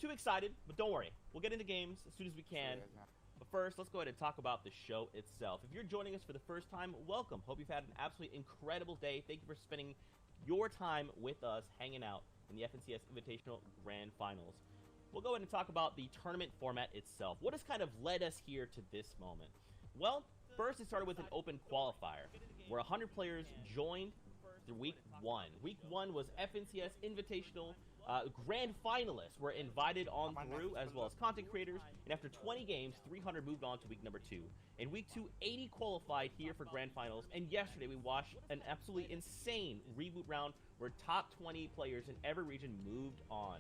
too excited, but don't worry. We'll get into games as soon as we can. But first, let's go ahead and talk about the show itself. If you're joining us for the first time, welcome. Hope you've had an absolutely incredible day. Thank you for spending your time with us hanging out in the FNCS Invitational Grand Finals. We'll go ahead and talk about the tournament format itself. What has kind of led us here to this moment? Well, first it started with an open qualifier, where 100 players joined through Week 1. Week 1 was FNCS Invitational Grand Finalists were invited on through, as well as content creators, and after 20 games, 300 moved on to Week number 2. In Week 2, 80 qualified here for Grand Finals, and yesterday we watched an absolutely insane reboot round where top 20 players in every region moved on.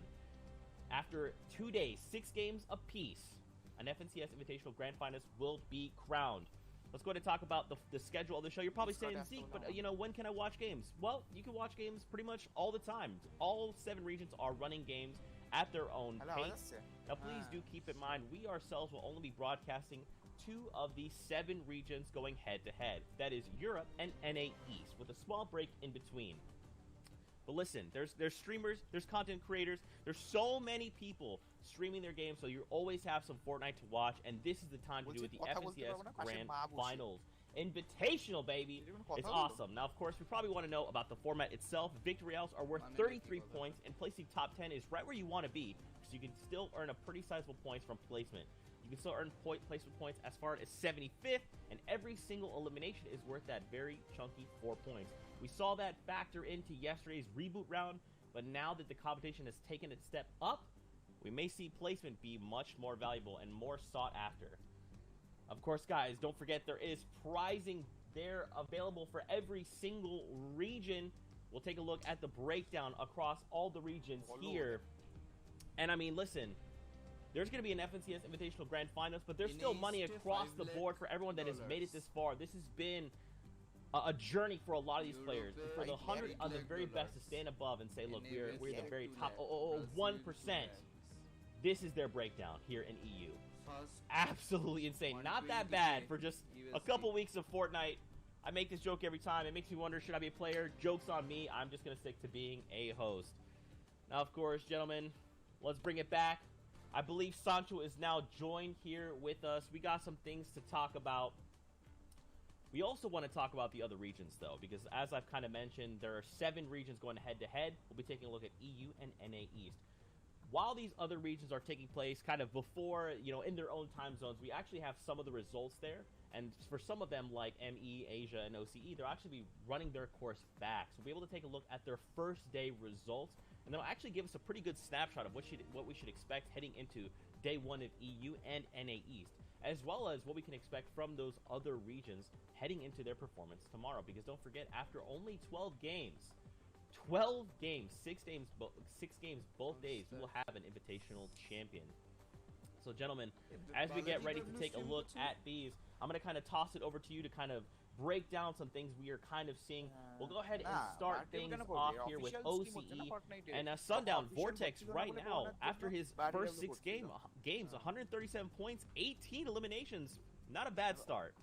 After 2 days, 6 games apiece, an FNCS Invitational Grand Finalist will be crowned. Let's go ahead and talk about the schedule of the show. You're probably saying, Zeke, but when can I watch games? Well, you can watch games pretty much all the time. All 7 regions are running games at their own pace. Now, please do keep in mind, we ourselves will only be broadcasting 2 of the 7 regions going head-to-head. That is Europe and NA East, with a small break in between. But listen, there's streamers, there's content creators, there's so many people streaming their games, so you always have some Fortnite to watch, and this is the time to do it, the FNCS Grand Finals. Invitational, baby! It's awesome. Now, of course, we probably want to know about the format itself. Victory royales are worth 33 points, and placing top 10 is right where you want to be, because you can still earn a pretty sizable points from placement. You can still earn placement points as far as 75th, and every single elimination is worth that very chunky 4 points. We saw that factor into yesterday's reboot round, but now that the competition has taken a step up, we may see placement be much more valuable and more sought after. Of course, guys, don't forget there is prizing there available for every single region. We'll take a look at the breakdown across all the regions here. And I mean, listen, there's going to be an FNCS Invitational Grand Finals, but there's still money across the board for everyone that has made it this far. This has been a journey for a lot of these players. And for the 100 of the very best to stand above and say, look, we're the very top 1%. This is their breakdown here in EU. Absolutely insane. Not that bad for just a couple weeks of Fortnite. I make this joke every time. It makes me wonder, should I be a player? Joke's on me. I'm just going to stick to being a host. Now, of course, gentlemen, let's bring it back. I believe Sancho is now joined here with us. We got some things to talk about. We also want to talk about the other regions, though, because as I've kind of mentioned, there are 7 regions going head-to-head. We'll be taking a look at EU and NA East. While these other regions are taking place kind of before, in their own time zones, we actually have some of the results there. And for some of them, like ME, Asia, and OCE, they'll actually be running their course back. So we'll be able to take a look at their first day results. And they'll actually give us a pretty good snapshot of what we should expect heading into day 1 of EU and NA East, as well as what we can expect from those other regions heading into their performance tomorrow. Because don't forget, after only 12 games, 6 games both days, we will have an invitational champion. So, gentlemen, as we get ready to take a look at these, I'm going to kind of toss it over to you to kind of break down some things we are kind of seeing. We'll go ahead and start things off here with OCE and Sundown Vortex right now. After his first 6 games, 137 points, 18 eliminations. Not a bad start.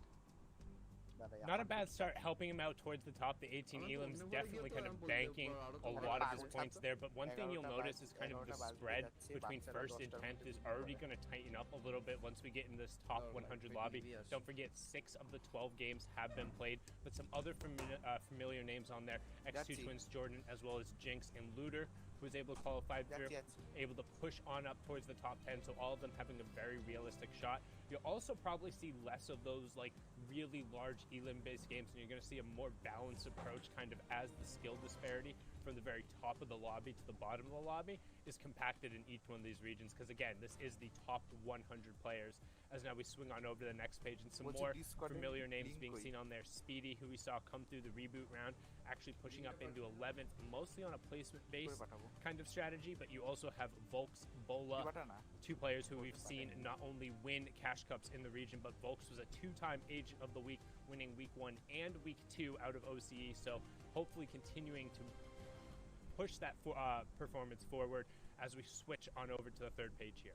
Not a bad start, helping him out towards the top. The 18 elims definitely kind of banking a lot of his points there. But one thing you'll notice is kind of the spread between 1st and 10th is already going to tighten up a little bit once we get in this top 100 lobby. Don't forget, 6 of the 12 games have been played, but some other familiar names on there. X2 Twins Jordan, as well as Jinx and Looter, who was able to qualify through, able to push on up towards the top 10, so all of them having a very realistic shot. You'll also probably see less of those like really large elim-based games, and you're going to see a more balanced approach kind of as the skill disparity from the very top of the lobby to the bottom of the lobby is compacted in each one of these regions, because again, this is the top 100 players. As now we swing on over to the next page, and some more familiar names being seen on there. Speedy, who we saw come through the reboot round, actually pushing up into 11th, mostly on a placement-based kind of strategy, but you also have Volks, Bola, 2 players who we've seen not only win Cash Cups in the region, but Volks was a 2-time Agent of the Week, winning Week 1 and Week 2 out of OCE, so hopefully continuing to push that performance forward as we switch on over to the 3rd page here.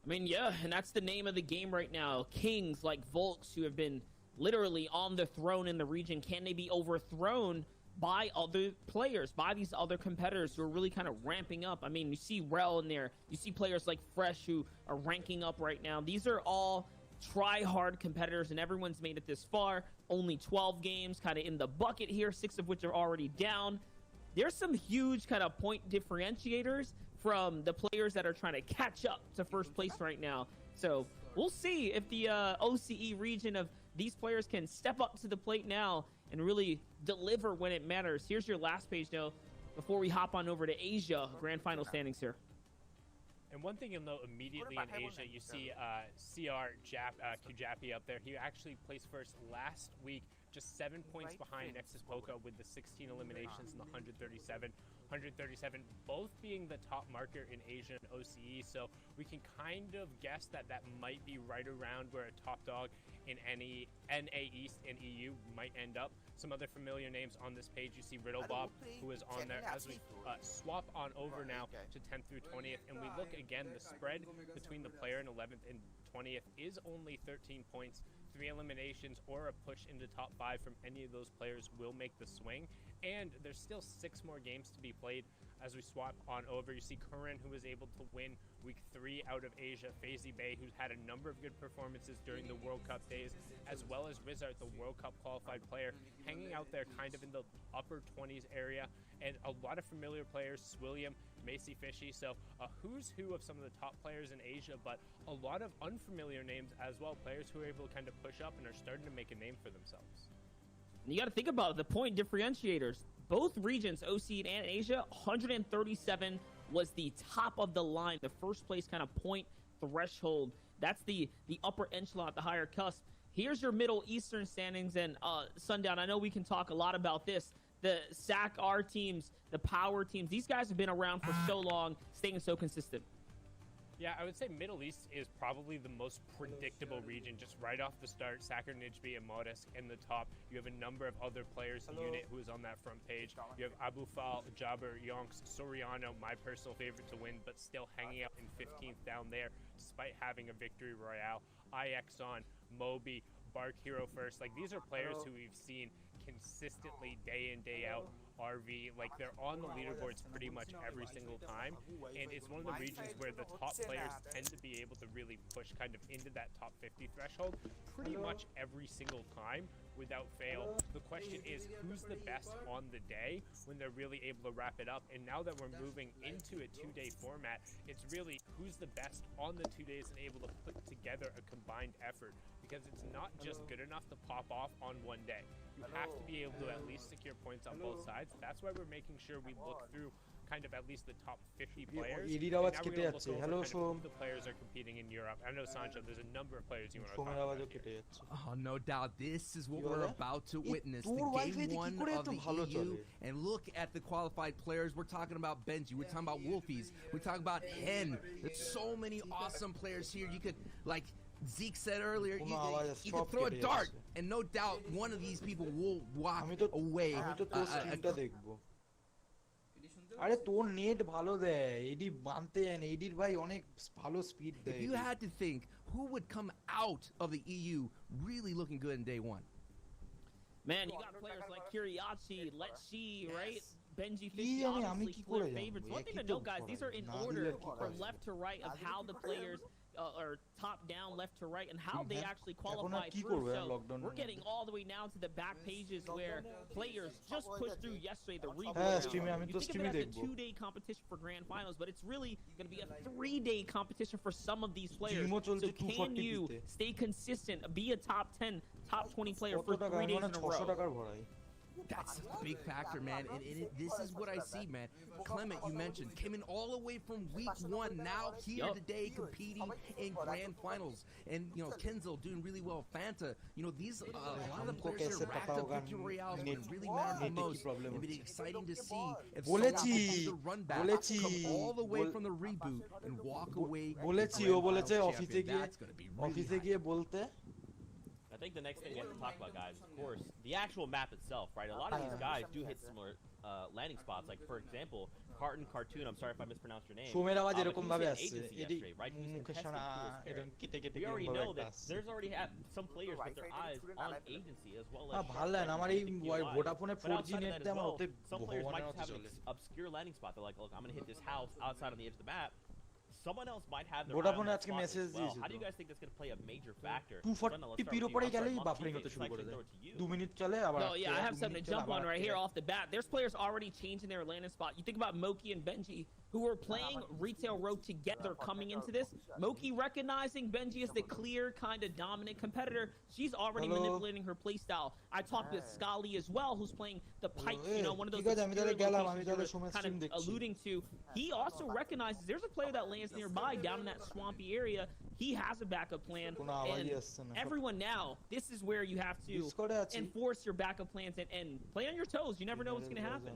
I mean, yeah, and that's the name of the game right now. Kings like Volks, who have been literally on the throne in the region, can they be overthrown by other players, by these other competitors who are really kind of ramping up. I mean, you see Rel in there. You see players like Fresh who are ranking up right now. These are all try-hard competitors, and everyone's made it this far. Only 12 games kind of in the bucket here, 6 of which are already down. There's some huge kind of point differentiators from the players that are trying to catch up to first place right now. So we'll see if the OCE region of these players can step up to the plate now and really deliver when it matters. Here's your last page now before we hop on over to Asia grand final standings here. And one thing you'll note immediately in Asia, you see Kujapi up there. He actually placed first last week, just 7 points behind Nexus Poco with the 16 eliminations and the 137, both being the top marker in Asia and OCE. So we can kind of guess that that might be right around where a top dog in NA East and EU might end up. Some other familiar names on this page. You see Riddle Bob, who is on there. As we swap on over now to 10th through 20th, and we look again, the spread between the player in 11th and 20th is only 13 points. 3 eliminations or a push into top 5 from any of those players will make the swing. And there's still 6 more games to be played as we swap on over. You see Curran, who was able to win week 3 out of Asia. FaZe Bay, who's had a number of good performances during the World Cup days, as well as Rizart, the World Cup qualified player, hanging out there kind of in the upper 20s area. And a lot of familiar players, Swilliam, Macy Fishy. So a who's who of some of the top players in Asia, but a lot of unfamiliar names as well. Players who are able to kind of push up and are starting to make a name for themselves. And you got to think about the point differentiators. Both regions, OCE and Asia, 137 was the top of the line, the first place kind of point threshold. That's the upper echelon, the higher cusp. Here's your Middle Eastern standings, and Sundown, I know we can talk a lot about this. The SAC-R teams, the power teams, these guys have been around for so long, staying so consistent. Yeah, I would say Middle East is probably the most predictable region. Just right off the start, Sakar, Nijbi, and Modest in the top. You have a number of other players. Unit, who is on that front page. You have Abu Fal, Jabber, Yonks, Soriano, my personal favorite to win, but still hanging out in 15th down there, despite having a victory royale. IXon, Moby, Bark Hero First. Like, these are players who we've seen consistently day in, day out. RV, like, they're on the leaderboards pretty much every single time, and it's one of the regions where the top players tend to be able to really push kind of into that top 50 threshold pretty much every single time without fail. The question is, who's the best on the day when they're really able to wrap it up? And now that we're moving into a 2-day format, it's really who's the best on the 2 days and able to put together a combined effort, because it's not just good enough to pop off on one day. You have to be able to at least secure points on both sides. That's why we're making sure we look through kind of at least the top 50 players. And now we're going to look over kind of who the players are competing in Europe. I know, Sancho, there's a number of players you want to talk about here. Oh, no doubt. This is what we're about to witness. The game 1 of the EU. And look at the qualified players. We're talking about Benji. We're talking about Wolfies. We're talking about Hen. There's so many awesome players here. You could, like Zeke said earlier, you could throw a dart, and no doubt one of these people will walk away. আরে তোর net ভালো দেয় এডি মানতে জানেন এডির ভাই অনেক ভালো speed দেয়. If you had to think who would come out of the EU really looking good in day 1. Man, you got players like Kiriachi, Let's See, right? Benji Fishy, obviously clear favorites. One thing to note, guys, these are in order from left to right of how the players are top down, left to right, and how they actually qualify through. So we're getting all the way now to the back pages where players just pushed through yesterday, the reboot. You think of it as a 2-day competition for grand finals, but it's really going to be a 3-day competition for some of these players. So can you stay consistent, be a top 10, top 20 player for 3 days in a row? That's a big factor, man. And this is what I see, man. Clement, you mentioned, came in all the way from week 1, now here today competing in grand finals. And, you know, Kenzo doing really well. Fanta, you know, these, a lot of the players here racked up victory royales when it really mattered the most. It'd be exciting to see if someone can do the run back, come all the way from the reboot and walk away. বলেছি ও বলেছে অফিসে গিয়ে বলতে I think the next thing we have to talk about, guys, is, of course, the actual map itself, right? A lot of these guys do hit similar landing spots. Like, for example, Cartoon, I'm sorry if I mispronounced your name. সোমের আওয়াজ but এরকম he was ভাবে in আসছে agency এটি yesterday, right? He was মুখে contesting শোনা Fool's Spirit. এরকম কেটে কেটে We already এরকম know ভাবে that আসছে there's already some players with their eyes on agency as well as ভালো লাগে না আমার এই ভোডাফোনের 4G নেট দিয়ে আমার ওতে some players might ভগবানের just মতো have an চলে obscure landing spot. They're like, look, I'm going to hit this house outside on the edge of the map. Someone else might have their eye on ভোডাফোনে that আজকে spot as message well. দিয়েছিল How do you guys think that's going to play a major factor? 240 পির উপরে গেলেই buffering হতে শুরু করে দেয় 2 minute চলে আবার No, yeah, I have something to jump on right here off the bat. There's players already changing their landing spot. You think about Moki and Benji, who were playing Retail Road together coming into this. Moki recognizing Benji as the clear, kind of dominant competitor. She's already manipulating her playstyle. I talked with Scali as well, who's playing the Pike, you know, one of those obscure locations you were kind of alluding to. He also recognizes there's a player that lands nearby down in that swampy area. He has a backup plan. And everyone now, this is where you have to enforce your backup plans and play on your toes. You never know what's going to happen.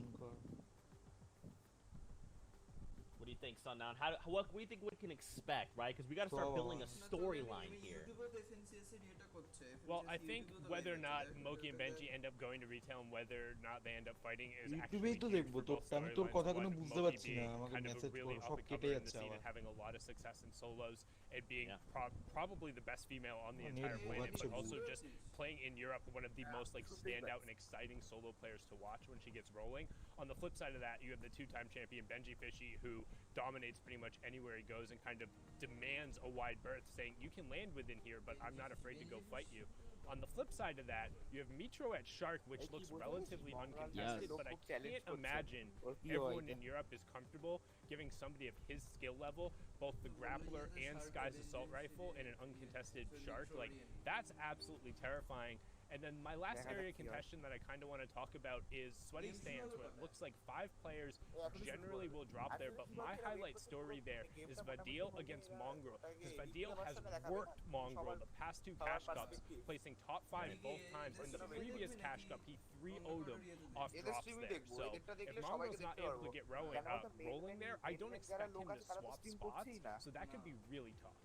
What do you think, Sundown? What do you think we can expect, right? Because we got to start building a storyline here. Well, I think whether or not Moki and Benji end up going to retail and whether or not they end up fighting is actually তো দেখবো তো আমি তোর কথা কোনো বুঝতে পারছি না আমাকে kind of message a really করো সব up and কেটে comer in the যাচ্ছে scene আমার and having a lot of success in solos and being probably the best female on the Need entire planet, but to- also just playing in Europe, one of the most like standout and exciting solo players to watch when she gets rolling. On the flip side of that, you have the two-time champion Benji Fishy, who dominates pretty much anywhere he goes and kind of demands a wide berth, saying you can land within here, but I'm not afraid to go fight you. On the flip side of that, you have Mitro at Shark, which looks relatively uncontested, but I can't imagine everyone in Europe is comfortable giving somebody of his skill level both the grappler and Sky's assault rifle in an uncontested Shark. Like, that's absolutely terrifying. And then my last area of contention that I kind of want to talk about is Sweaty Stance, where it looks like 5 players generally will drop there, but my highlight story there is Vadil against Mongrel, because Vadil has worked Mongrel the past 2 Cash Cups, placing top 5 both times. In the previous Cash Cup, he 3-0'd him off drops there. So if Mongrel's not able to get rolling there, I don't expect him to swap spots, so that could be really tough.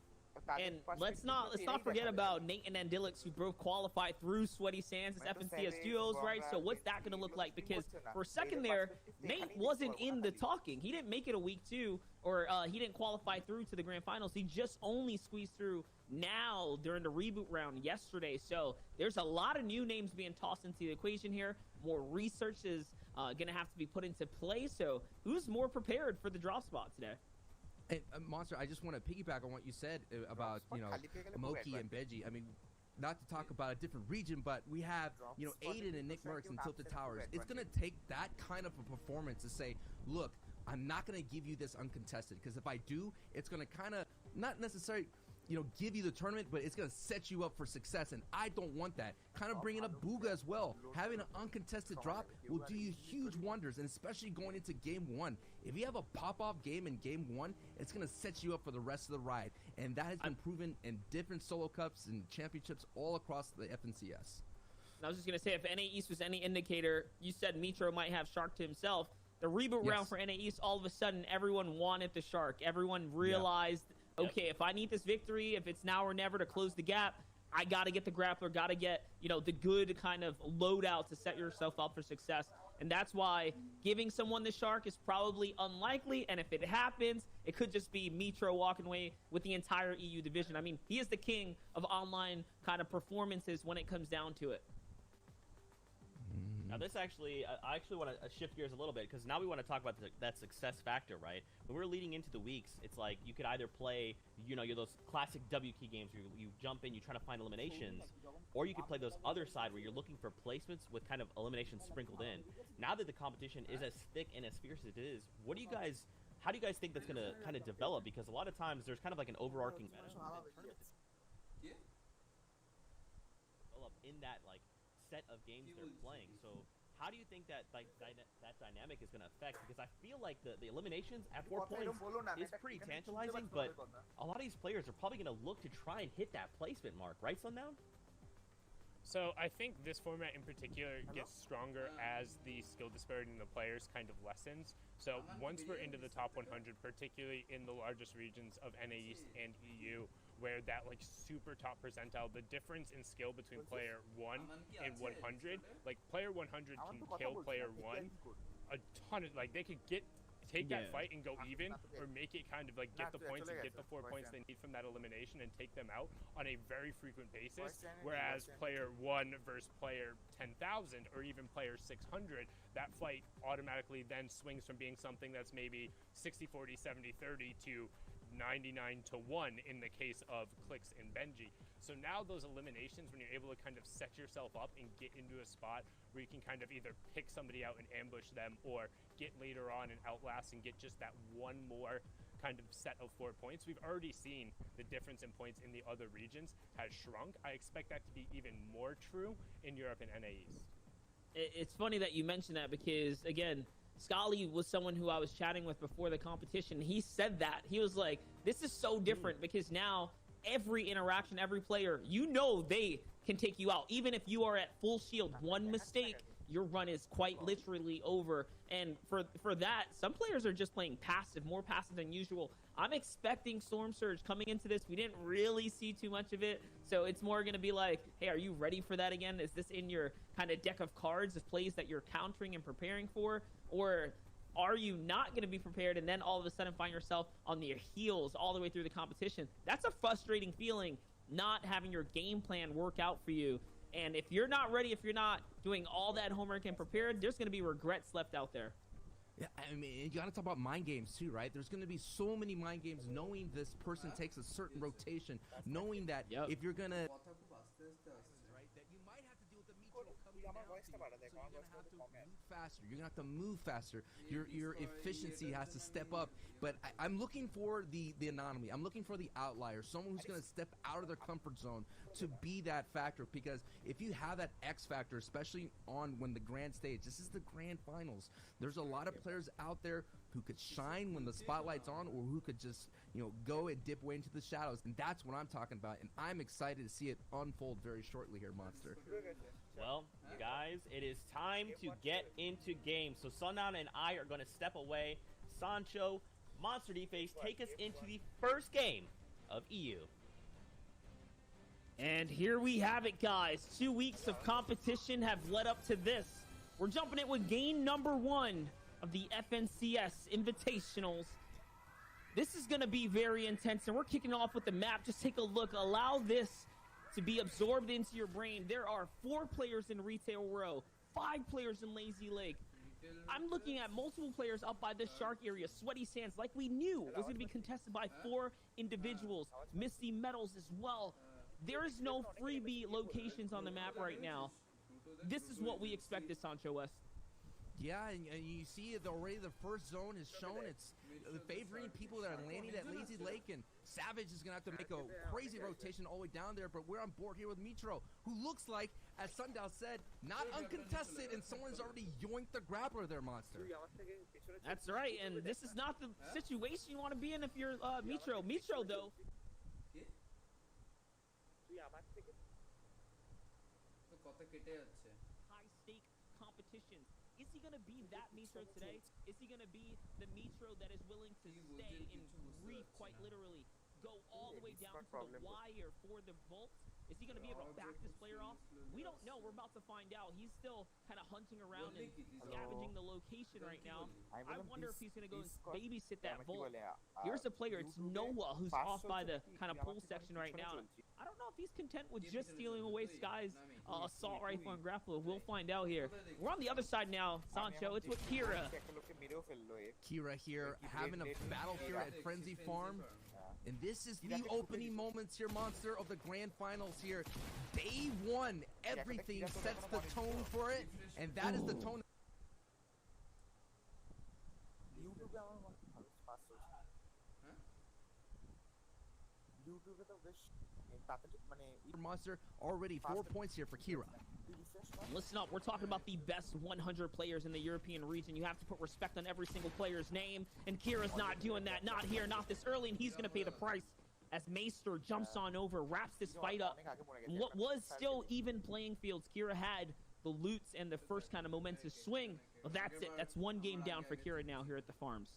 And let's not forget about Nate and Andilix, who both qualified through Sweaty Sands as FNCS duos, right? So what's that going to look like? Because for a second there, Nate wasn't in the talking. He didn't make it a week 2, or he didn't qualify through to the grand finals. He just only squeezed through now during the reboot round yesterday. So there's a lot of new names being tossed into the equation here. More research is going to have to be put into play. So who's more prepared for the drop spot today? And Monster, I just want to piggyback on what you said about, you know, Moki and Benji. I mean, not to talk about a different region, but we have, you know, Aiden and Nick Merckx and Tilted Towers. It's going to take that kind of a performance to say, look, I'm not going to give you this uncontested, because if I do, it's going to kind of not necessarily, you know, give you the tournament, but it's going to set you up for success, and I don't want that. Kind of bringing up Booga as well. Having an uncontested drop will do you huge wonders, and especially going into Game 1. If you have a pop-off game in Game 1, it's going to set you up for the rest of the ride, and that has been proven in different solo cups and championships all across the FNCS. I was just going to say, if NA East was any indicator, you said Mitro might have Shark to himself. The reboot round for NA East, all of a sudden, everyone wanted the Shark. Everyone realized, okay, if I need this victory, if it's now or never to close the gap, I got to get the grappler, got to get, you know, the good kind of loadout to set yourself up for success. And that's why giving someone the Shark is probably unlikely. And if it happens, it could just be Mitro walking away with the entire EU division. I mean, he is the king of online kind of performances when it comes down to it. Now this actually, I actually want to shift gears a little bit, because now we want to talk about that success factor, right? When we're leading into the weeks, it's like you could either play, you know, those classic W key games where you jump in, you try to find eliminations, or you could play those other side where you're looking for placements with kind of eliminations sprinkled in. Now that the competition is as thick and as fierce as it is, how do you guys think that's going to kind of develop? Because a lot of times there's kind of like an overarching develop in that like set of games they're playing. So how do you think that that dynamic is going to affect? Because I feel like the eliminations at 4 points is pretty tantalizing, but a lot of these players are probably going to look to try and hit that placement mark, right, Sundown? So I think this format in particular gets stronger as the skill disparity in the players kind of lessens. So once we're into the top 100, particularly in the largest regions of NA East and EU, where that like super top percentile, the difference in skill between player 1 and 100, like player 100 can kill player 1 a ton of, like they could take that fight and go even, or make it kind of like get the points and get the 4 points they need from that elimination and take them out on a very frequent basis. Whereas player 1 versus player 10,000 or even player 600, that fight automatically then swings from being something that's maybe 60-40, 70-30 to 99-1 in the case of Clicks and Benji. So now those eliminations, when you're able to kind of set yourself up and get into a spot where you can kind of either pick somebody out and ambush them, or get later on and outlast and get just that one more kind of set of 4 points. We've already seen the difference in points in the other regions has shrunk. I expect that to be even more true in Europe and NAEs. It's funny that you mentioned that because, again, Scully was someone who I was chatting with before the competition. He said that. He was like, this is so different because now every interaction, every player, you know they can take you out. Even if you are at full shield, one mistake, your run is quite literally over. And for that, some players are just playing passive, more passive than usual. I'm expecting Storm Surge coming into this. We didn't really see too much of it. So it's more going to be like, hey, are you ready for that again? Is this in your kind of deck of cards of plays that you're countering and preparing for? Or are you not going to be prepared and then all of a sudden find yourself on your heels all the way through the competition? That's a frustrating feeling, not having your game plan work out for you. And if you're not ready, if you're not doing all that homework and prepared, there's going to be regrets left out there. Yeah, I mean, you got to talk about mind games too, right? There's going to be so many mind games knowing this person takes a certain rotation, knowing that if you're going to... Right, that you might have to deal with the Mitro coming down, so you're going to have to move faster. You're going to have to move faster. Your efficiency has to step up. But I'm looking for the anomaly. I'm looking for the outlier, someone who's going to step out of their comfort zone to be that factor. Because if you have that X factor, especially on when the grand stage, this is the grand finals, there's a lot of players out there who could shine when the spotlight's on, or who could just, go and dip way into the shadows. And that's what I'm talking about. And I'm excited to see it unfold very shortly here, Monster. Well, guys, it is time to get into games. So Sundown and I are going to step away. Sancho, Monster D-Face, take us into the first game of EU. And here we have it, guys. 2 weeks of competition have led up to this. We're jumping it with game number 1 of the FNCS Invitationals. This is going to be very intense, and we're kicking off with the map. Just take a look. Allow this to be absorbed into your brain. There are 4 players in Retail Row, 5 players in Lazy Lake. I'm looking at multiple players up by this shark area. Sweaty Sands, like we knew, was going to be contested by 4 individuals. Misty Metals as well. There is no freebie locations on the map right now. This is what we expected, Sancho West. Yeah, and you see it already. The first zone is shown. It's favoring people that are landing at Lazy Lake, and Savage is going to have to make a crazy rotation all the way down there. But we're on board here with Mitro, who looks like, as Sundown said, not uncontested, and someone's already yoinked the grappler there, Monster. That's right, and this is not the situation you want to be in if you're Mitro. Mitro, though. High-stake competition. Is he going to be that Mitro today? Is he going to be the Mitro that is willing to stay and grief, quite literally, go all the way down to the wire for the vault? Is he going to be able to back this player off? We don't know. We're about to find out. He's still kind of hunting around and scavenging the location right now. I wonder if he's going to go and babysit that vault. Here's the player. It's Noah, who's off by the kind of pool section right now. I don't know if he's content with just stealing away Sky's assault rifle and grappler. We'll find out here. We're on the other side now, Sancho. It's with Kira. Kira here having a battle here at Frenzy Farm. And this is the opening moments here, Monster, of the grand finals here. Day 1, everything sets the tone for it, and that is the tone. Monster, already 4 points here for Kira. Listen up, we're talking about the best 100 players in the European region. You have to put respect on every single player's name, and Kira's not doing that. Not here, not this early, and he's going to pay the price as Maester jumps on over, wraps this fight up. What was still even playing fields, Kira had the loots and the first kind of momentous swing. Well, that's it. That's one game down for Kira now here at the farms.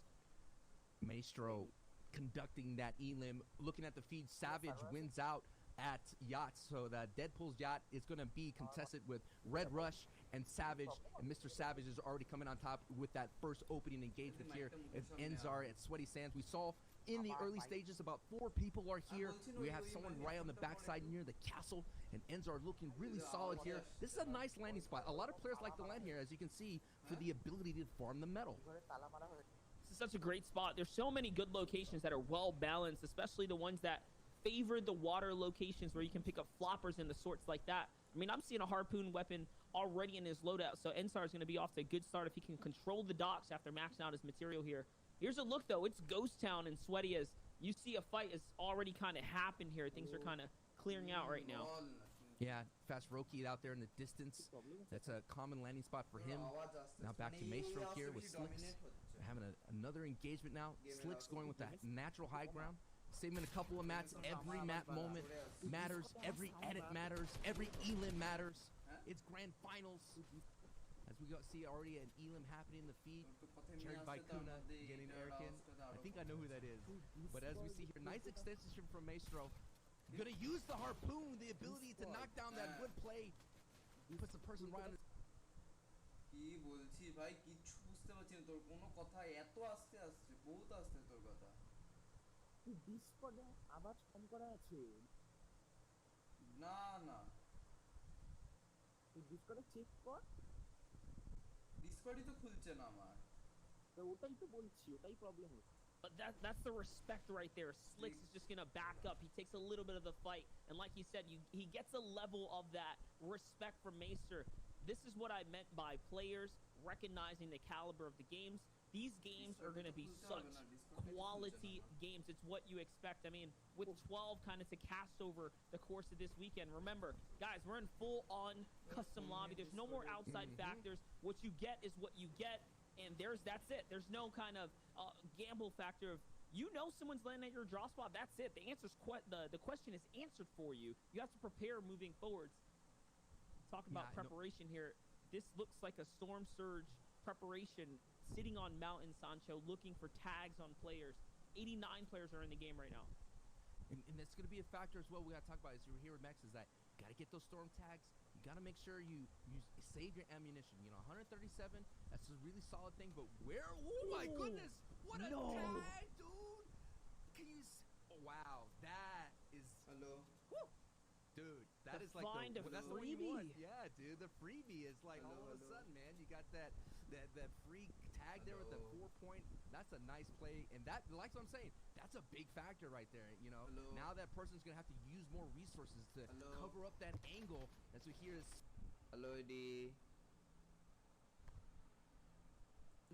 Maestro conducting that elim, looking at the feed. Savage wins out at Yachts, so that Deadpool's Yacht is going to be contested with Red Rush and Savage, and Mr. Savage is already coming on top with that first opening engagement here as Enzar at Sweaty Sands. We saw in the early stages about 4 people are here. We have someone right on the backside near the castle, and Enzar looking really solid here. This is a nice landing spot. A lot of players like to land here, as you can see, for the ability to farm the metal. This is such a great spot. There's so many good locations that are well balanced, especially the ones that favor the water locations where you can pick up floppers and the sorts like that. I mean, I'm seeing a harpoon weapon already in his loadout, so Ensar is going to be off to a good start if he can control the docks after maxing out his material here. Here's a look, though. It's Ghost Town and Sweaty as you see a fight has already kind of happened here. Things are kind of clearing out right now. Yeah, Fast Roki out there in the distance. That's a common landing spot for him. Now back to Maestro here with Slicks. They're having another engagement now. Slicks going with that natural high ground. Saving a couple of mats. Every mat moment matters. Every edit matters. Every elim matters. It's grand finals. As we see already an elim happening in the feed. Chaired by Kuna getting Erikin. I think I know who that is. But as we see here, nice extension from Maestro. Gonna use the harpoon, the ability to knock down that wood play. Puts the person right on his... কি বলছি ভাই কিছু বুঝতে পারছি না তোর কোনো কথা এত আস্তে আসছে বহুত আস্তে তোর কথা ডিসকর্ডে আওয়াজ কম করা আছে না না তুই ডিসকর্ডে চেক কর ডিসকর্ডই তো খুলছে না আমার তো ওটাই তো বলছি ওটাই প্রবলেম হচ্ছে. But that's the respect right there. Slicks is just going to back up. He takes a little bit of the fight. And like you said, he gets a level of that respect from Maester. This is what I meant by players recognizing the caliber of the games. These games are going to be such quality games. It's what you expect. I mean, with 12 kind of to cast over the course of this weekend. Remember, guys, we're in full-on custom lobby. There's no more outside factors. What you get is what you get. And that's it. There's no kind of gamble factor of, someone's landing at your draw spot. That's it. The answer's the question is answered for you. You have to prepare moving forwards. Talk about preparation here. This looks like a storm surge preparation sitting on Mountain, Sancho, looking for tags on players. 89 players are in the game right now. And that's going to be a factor as well we got to talk about as you were here with Mex is that you got to get those storm tags. You got to make sure you save your ammunition. 137, that's a really solid thing, but where? Oh my goodness! What a tag, dude! Can you oh, wow, that is... Hello? Woo! Dude, that is like that's the one you want. Yeah, dude, the freebie is like all of a sudden, man, you got that free tag there with the 4-point. That's a nice play, and that, like what I'm saying, that's a big factor right there. Now that person's gonna have to use more resources to cover up that angle. As we hear is hello D.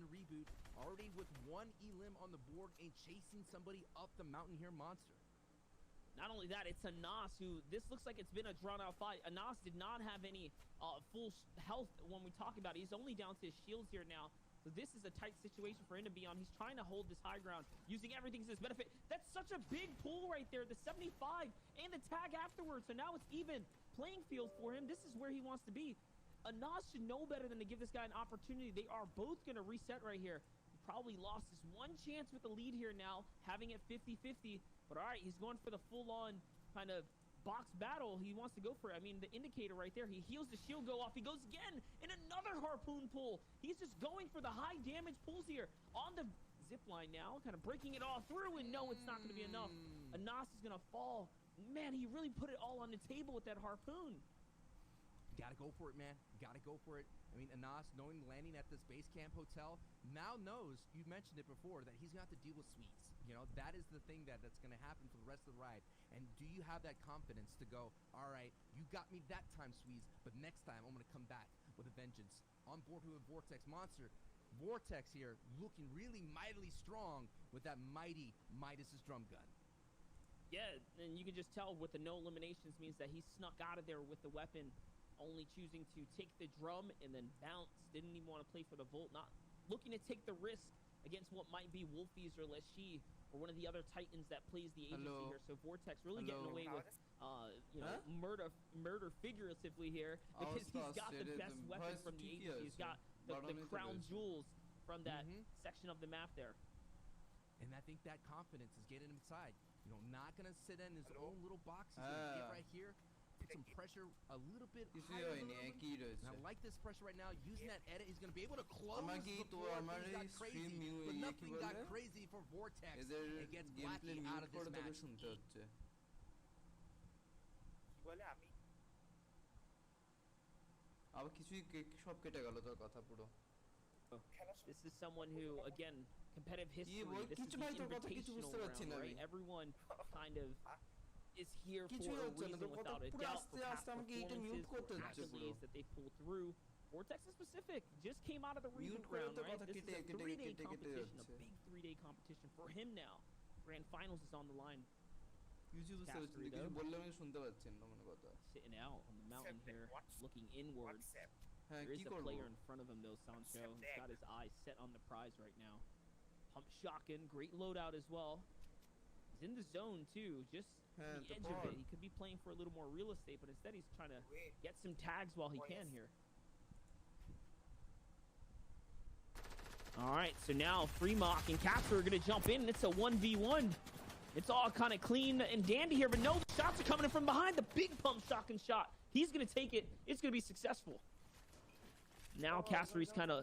Reboot already with 1 elim on the board and chasing somebody up the mountain here, Monster. Not only that, it's Anas who, this looks like it's been a drawn-out fight. Anas did not have any full health when we talk about it. He's only down to his shields here now. So this is a tight situation for him to be on. He's trying to hold this high ground, using everything to his benefit. That's such a big pull right there, the 75 and the tag afterwards. So now it's even playing field for him. This is where he wants to be. Anas should know better than to give this guy an opportunity. They are both going to reset right here. He probably lost his one chance with the lead here now, having it 50-50. But all right, he's going for the full-on kind of box battle. He wants to go for it. I mean, the indicator right there, he heals, the shield go off. He goes again in another harpoon pull. He's just going for the high damage pulls here on the zip line now, kind of breaking it all through, and no, it's not going to be enough. Anas is going to fall. Man, he really put it all on the table with that harpoon. Gotta go for it, man. Gotta go for it. I mean, Anas, knowing landing at this base camp hotel, now knows, you mentioned it before, that he's going to have to deal with sweets. That is the thing that's going to happen for the rest of the ride. And do you have that confidence to go, all right, you got me that time, Sweets, but next time I'm going to come back with a vengeance. On board with Vortex Monster. Vortex here looking really mightily strong with that mighty Midas's drum gun. Yeah, and you can just tell with the no eliminations means that he snuck out of there with the weapon, only choosing to take the drum and then bounce. Didn't even want to play for the Volt, not looking to take the risk against what might be Wolfies or Leshy or one of the other titans that plays the agency Hello. here. So Vortex really getting Hello. away with, you know, murder figuratively here, because he's got the best weapon from the agency. He's got the crown jewels from that section of the map there. And I think that confidence is getting him inside. You know, not going to sit in his own little box. He's going to get right here, put some pressure a little bit higher. And I like this pressure right now. Using that edit, he's going to be able to close before things got crazy. But nothing got crazy for Vortex. It gets Blackie out of this match. আবার কিছুই সব কেটে গেল তোর কথা পুরো This is someone who, again, competitive history. Ball This is কিছু the ভাই তোর কথা কিছু invitational বুঝতে পারছি round, না right? আমি Everyone kind of is here কিছুই for a হচ্ছে না reason তোর কথা without a পুরো doubt. আস্তে For আস্তে past আমাকে এইটা মিউট performances, করতে for হচ্ছে পুরো accolades that they pull through. Vortex is specific. Just came out of the mute reboot করে round, তোর right? কথা This is কেটে a কেটে 3-day কেটে কেটে competition, a যাচ্ছে big 3-day competition for him now. Grand Finals is on the line. কিছু বুঝতে পারছি না কিছু বললে আমি শুনতে পাচ্ছি না মনে কথা Sitting out on the mountain here, looking inwards. হ্যাঁ There কি is a করব player in front of him though, Sancho. He's got his eyes set on the prize right now. Pump shotgun, great loadout as well. He's in the zone too, just হ্যাঁ the edge of it. He could be playing for a little more real estate, but instead he's trying to get some tags while he can here. All right, so now Freemock and Casper are going to jump in, and it's a 1v1. It's all kind of clean and dandy here, but no, the shots are coming in from behind. The big pump shotgun shot. He's going to take it. It's going to be successful. Now Caspery's kind of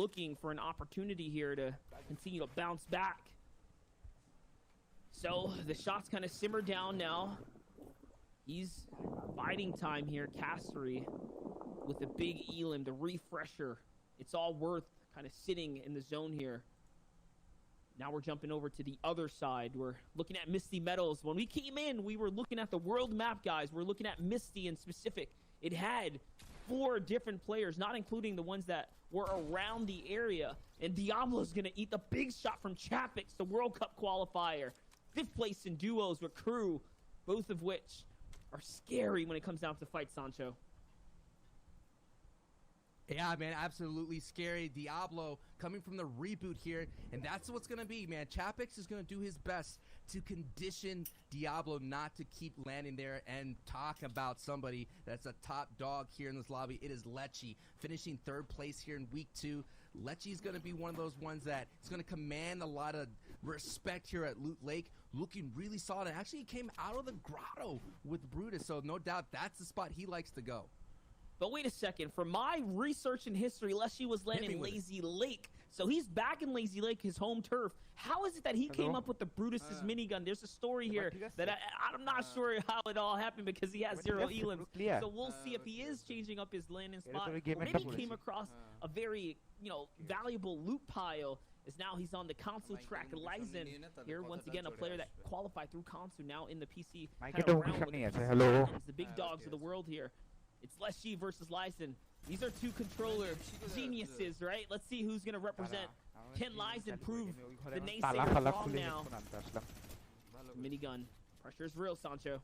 looking for an opportunity here to continue to bounce back. So the shots kind of simmer down now. He's biding time here. Caspery with the big elim, the refresher. It's all worth kind of sitting in the zone here. Now we're jumping over to the other side. We're looking at Misty Meadows. When we came in, we were looking at the world map, guys. We're looking at Misty in specific. It had 4 different players, not including the ones that were around the area. And Diablo's going to eat the big shot from Chapix, the World Cup qualifier. 5th place in duos with Crew, both of which are scary when it comes down to fight, Sancho. Yeah, man, absolutely scary. Diablo coming from the reboot here, and that's what's going to be, man. Chapix is going to do his best to condition Diablo not to keep landing there and talk about somebody that's a top dog here in this lobby. It is Lecce, finishing 3rd place here in week 2. Lecce is going to be one of those ones that is going to command a lot of respect here at Loot Lake, looking really solid. And actually, he came out of the grotto with Brutus, so no doubt that's the spot he likes to go. But wait a second. From my research and history, Leshy was landing Lazy Lake. So he's back in Lazy Lake, his home turf. How is it that he came up with the Brutus's minigun? There's a story here that I'm not sure how it all happened because he has 0 elims. So we'll see if he is changing up his landing spot. Or maybe he came across a very, you know, valuable loot pile. As now he's on the console track. Lysen here, once again, a player that qualified through console, now in the PC. The big dogs of the world here. It's Leshy versus Lysen. These are 2 controller geniuses, right? Let's see who's going to represent. Can Lysen prove the naysayers wrong now? Minigun. Pressure's real, Sancho.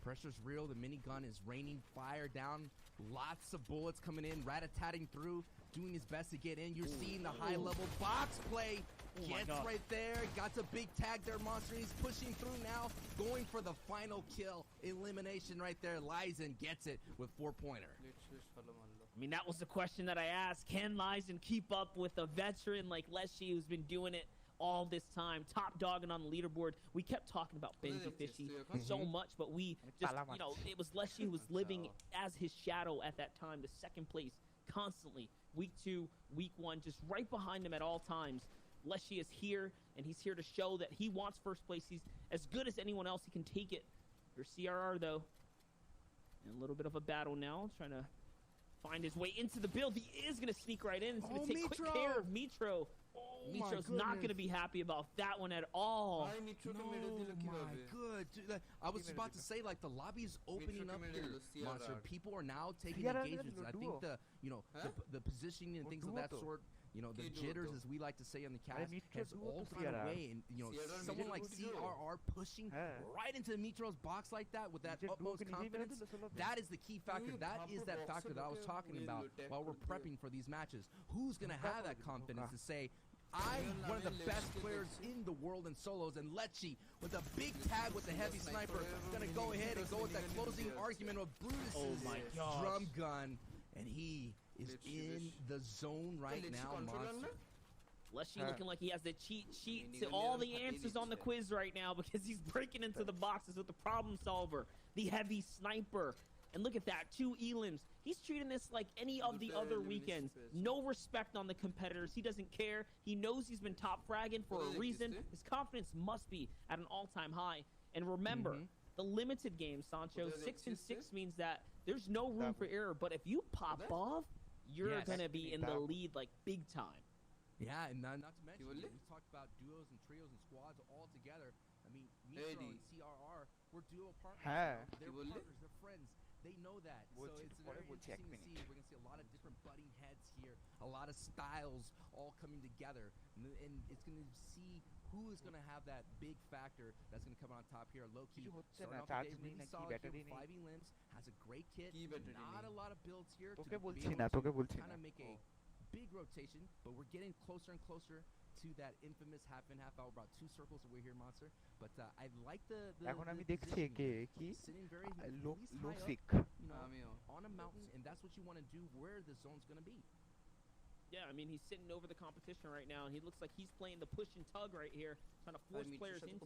Pressure's real. The minigun is raining fire down. Lots of bullets coming in, rat-a-tatting through, doing his best to get in. You're seeing the high-level box play. Gets right there. Got the big tag there, Monster. He's pushing through now, going for the final kill. Elimination right there. Lysen gets it with 4-pointer. I mean, that was the question that I asked. Can Lysen keep up with a veteran like Leshy who's been doing it all this time, top dogging on the leaderboard? We kept talking about Benji Fishy so much, but we just, you know, it was Leshy who was living as his shadow at that time, the 2nd place constantly. Week 2, week 1, just right behind him at all times. Leshy is here, and he's here to show that he wants 1st place. He's as good as anyone else. He can take it. Here's CRR, though. And a little bit of a battle now, trying to find his way into the build. He is going to sneak right in. He's going to take quick care of Mitro. Mitro's not going to be happy about that one at all. No, my good. Dude, I was about to say, like, the lobby is opening up here, Monster. People are now taking engagements. I think the, you know, the positioning and things of that sort, you know, the jitters, as we like to say on the cast, has all gone away. And, you know, someone like CRR pushing right into Mitro's box like that with that utmost confidence, that is the key factor. That is that factor that I was talking about while we're prepping for these matches. Who's going to have that confidence to say, I'm one of the best players in the world in solos, and Lecce with a big tag with the heavy sniper, gonna go ahead and go with that closing argument of Brutus's drum gun, and he is in the zone right now, Monster. Leshy looking like he has the cheat sheet to all the answers on the quiz right now because he's breaking into the boxes with the problem solver, the heavy sniper. And look at that, 2 elims. He's treating this like any of the other weekends. No respect on the competitors. He doesn't care. He knows he's been top fragging for a reason. His confidence must be at an all-time high. And remember, the limited game, Sancho, 6-6 means that there's no room for error. But if you pop off, you're going to be in the lead like big time. Yeah, and not to mention, we talked about duos and trios and squads all together. I mean, Mitro and CRR, we're duo partners. They're partners, they're friends. They know that. So it's very interesting to see. We're going to see a lot of different butting heads here, a lot of styles all coming together. And it's going to see who is going to have that big factor that's going to come on top here. Low-key, starting off the day really solid here with 5 elims, has a great kit, not a lot of builds here to be able to kind of make a big rotation, but we're getting closer and closer to that infamous half in, half out. About 2 circles away here, Monster. But I like the sitting very low up, you know, on a mountain, and that's what you want to do where the zone's going to be. Yeah, I mean, he's sitting over the competition right now, and he looks like he's playing the push and tug right here, trying to force players into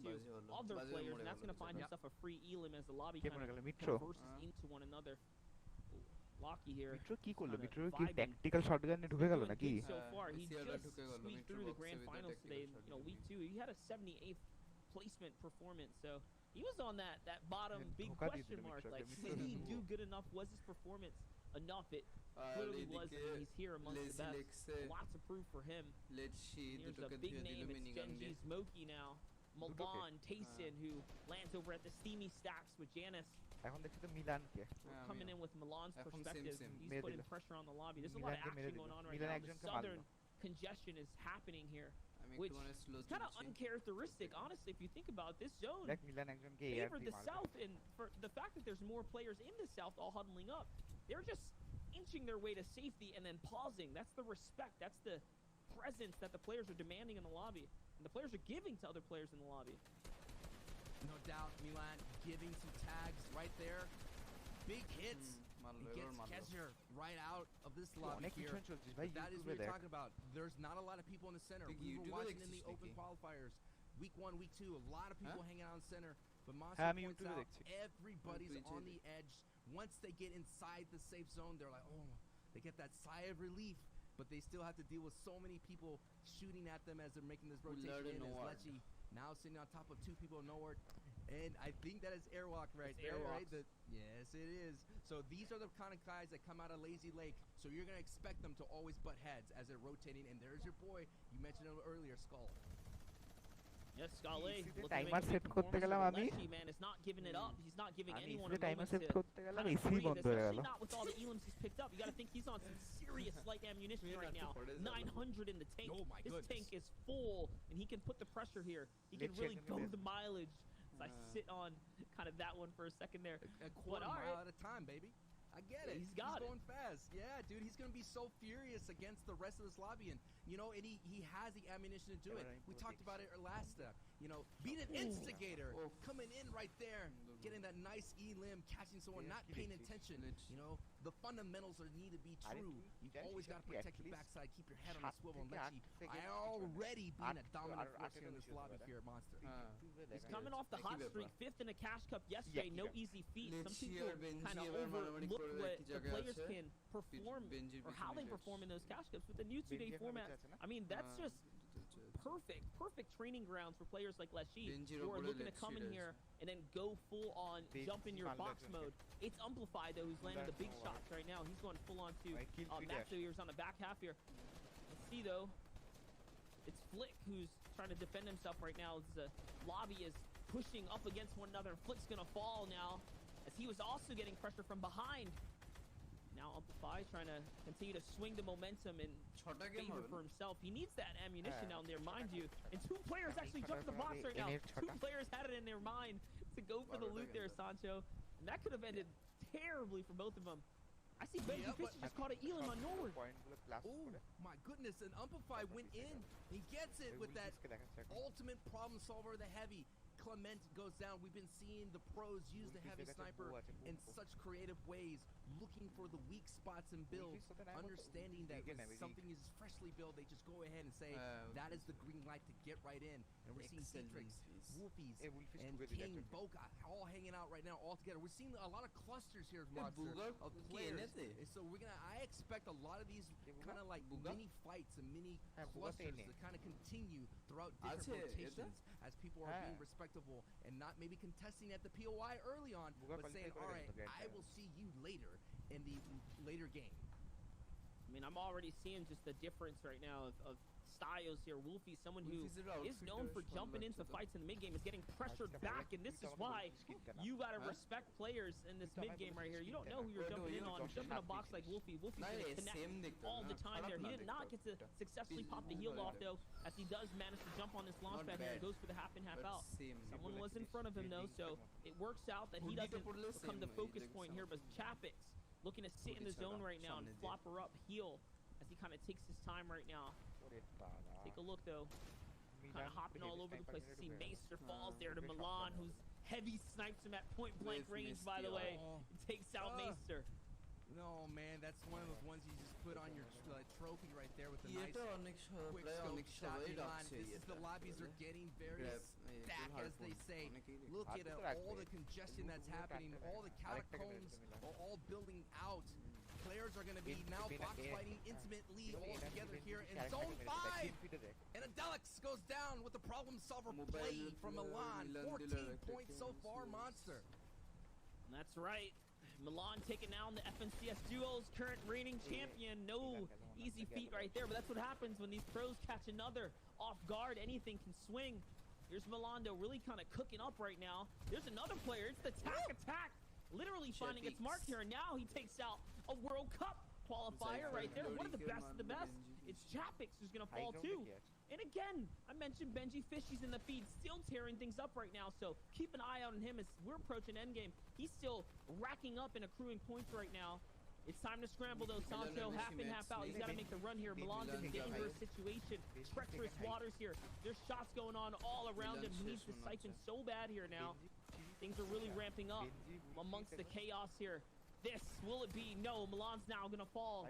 other players, and that's going to find himself a free elim as the lobby kind of converses into one another. Locky here. কি করলো মিট্রো কি tactical শটগানে ঢুকে গেল নাকি So far he just squeaked through the grand finals today. You know, week 2 he had a 78th placement performance. So he was on that bottom big question mark, like did he do good enough? Was his performance enough? It clearly was. I mean, he's here amongst the best. Lots of proof for him. Here's a big name. It's Genji Smokey now. Milan Tayson, who lands over at the Steamy Stacks with Janice. এখন দেখছি তো মিলানকে Coming in with Milan's perspective, he's putting pressure on the lobby. There's a lot of action going on right now. The southern congestion is happening here, which is kind of uncharacteristic, honestly, if you think about this zone. Favored the south, and for the fact that there's more players in the south all huddling up, they're just inching their way to safety and then pausing. That's the respect. That's the presence that the players are demanding in the lobby, and the players are giving to other players in the lobby. No doubt, Milan giving some tags right there. Big hits. He gets Kesher right out of this lobby here. But that is what you're talking about. There's not a lot of people in the center. We were watching in the open qualifiers. Week 1, week 2, a lot of people hanging out in the center. But Monster points out everybody's on the edge. Once they get inside the safe zone, they're like, oh, they get that sigh of relief. But they still have to deal with so many people shooting at them as they're making this rotation in. As Lecce now sitting on top of 2 people in Nowhere. And I think that is Airwalk right there, right? Yes, it is. So these are the kind of guys that come out of Lazy Lake. So you're going to expect them to always butt heads as they're rotating. And there's your boy. You mentioned him earlier, Skull. Yes, Scale. Timer set করতে গেলাম আমি man is not giving it up. He's not giving anyone a timer moment set to করতে গেলাম kind of AC breathe, বন্ধ হয়ে গেল especially not with all the elims he's picked up. You got to think he's on some serious light ammunition right now. 900 in the tank. Oh my His tank is full, and he can put the pressure here. He can really go the mileage. So I sit on kind of that one for a second there. A quarter mile at a time, baby. I get it. He's got going fast. Yeah, dude, he's going to be so furious against the rest of this lobby. And, you know, and he has the ammunition to do it. We talked about it last step. You know, being an instigator, coming in right there, getting that nice E-limb, catching someone, not paying attention. You know, the fundamentals need to be true. You've always got to protect your backside, keep your head on the swivel, and let you. I already been a dominant force here in this lobby here at Monster. He's coming off the hot streak, 5th in a cash cup yesterday. No easy feat. Some people kind of overlook what the players can perform or how they perform in those cash cups with the new 2-day format. I mean, that's just perfect training grounds for players like Lecce who are looking to come in here and then go full on jump in your box mode. It's Amplify though who's landing the big shots right now. He's going full on to Maxo here's on the back half here. Let's see though. It's Flick who's trying to defend himself right now as the lobby is pushing up against one another. Flick's gonna fall now as he was also getting pressure from behind. Now Amplify trying to continue to swing the momentum and favor for himself. He needs that ammunition down there, mind you. And 2 players actually jumped the box right now. 2 players had it in their mind to go for the loot there, Sancho. And that could have ended terribly for both of them. I see Benji Yeah, Fish just caught an Elam on Norward. পয়েন্টগুলো plus Oh করে my goodness, and Umpify went in. He gets it with that Wolfiesকে দেখাচ্ছে এখন। ultimate problem solver, the heavy. Clement goes down. We've been seeing the pros use the heavy sniper in such creative ways, looking for the weak spots and builds, understanding that when something is freshly built, they just go ahead and say, that is the green light to get right in. And we're seeing Citrix, Wolfies, and King, Boca all hanging out right now all together. We're seeing a lot of clusters here, Monster, of players. And so I expect a lot of these kind of like mini fights and mini clusters to kind of continue throughout different rotations as people are being respectable and not maybe contesting at the POI early on, but saying, all right, I will see you later in the later game. I mean, I'm already seeing just the difference right now of styles here. Wolfie, someone who is known for jumping into fights in the mid game, is getting pressured back, and this is why you gotta respect players in this mid game right here. You don't know who you're jumping in on. Jump in a box like Wolfie. Wolfie's gonna connect all the time there. He did not get to successfully pop the heel off though, as he does manage to jump on this launch pad here. It goes for the half in, half out. Someone was in front of him though, so it works out that he doesn't become the focus point here, but Chapix looking to sit in the zone right now and flop her up heel as he kind of takes his time right now. Take a look though, kind of hopping all over the place. You see Maester falls there to Milan, who's heavy snipes him at point blank range, by the way. It takes out Maester. No, man, that's one of those ones you just put on your trophy right there with the nice quick scope shot Milan. This is the lobbies are getting very stacked, as they say. Look at all the congestion that's happening. All the catacombs are all building out. Players are going to be now box fighting intimately all together here in Zone 5. And Adelix goes down with the problem solver play from Milan. 14 points so far, Monster. That's right. Milan taking down the FNCS Duos, current reigning champion. No easy feat right there, but that's what happens when these pros catch another off guard. Anything can swing. Here's Milando really kind of cooking up right now. There's another player. It's the attack. Literally finding its mark here, and now he takes out a World Cup qualifier right there. One of the best of the best. It's Chapix who's going to fall too. And again, I mentioned Benji Fish. He's in the feed, still tearing things up right now. So keep an eye out on him as we're approaching endgame. He's still racking up and accruing points right now. It's time to scramble though. Sancho half in, half out. He's got to make the run here. Milan's in a dangerous situation. Treacherous waters here. There's shots going on all around him. He needs to siphon so bad here now. Things are really ramping up amongst the chaos here. This, will it be? No, Milan's now going to fall.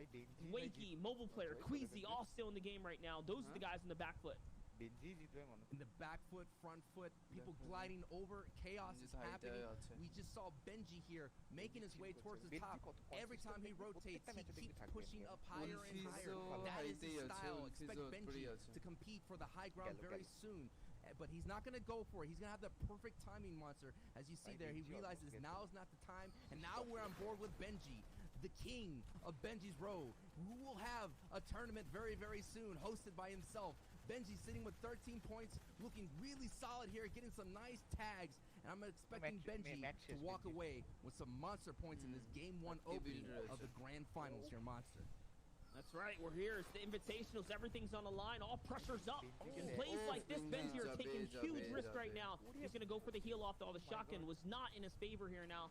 Wakey, mobile player, Queasy, all still in the game right now. Those are the guys in the back foot. In the back foot, front foot, people gliding over. Chaos is happening. We just saw Benji here making his way towards the top. Every time he rotates, he keeps pushing up higher and higher. That is his style. Expect Benji to compete for the high ground very soon. But he's not going to go for it. He's going to have the perfect timing, Monster. As you see there, he realizes now is not the time. And now we're on board with Benji, the king of Benji's Row, who will have a tournament very, very soon, hosted by himself. Benji sitting with 13 points, looking really solid here, getting some nice tags. And I'm expecting Benji to walk away with some monster points in this Game 1 opening of the Grand Finals here, Monster. That's right, we're here. It's the Invitationals. Everything's on the line. All pressure's up. In plays like this, Benji are taking huge risk right now. He's going to go for the heel off, though. The shotgun was not in his favor here now.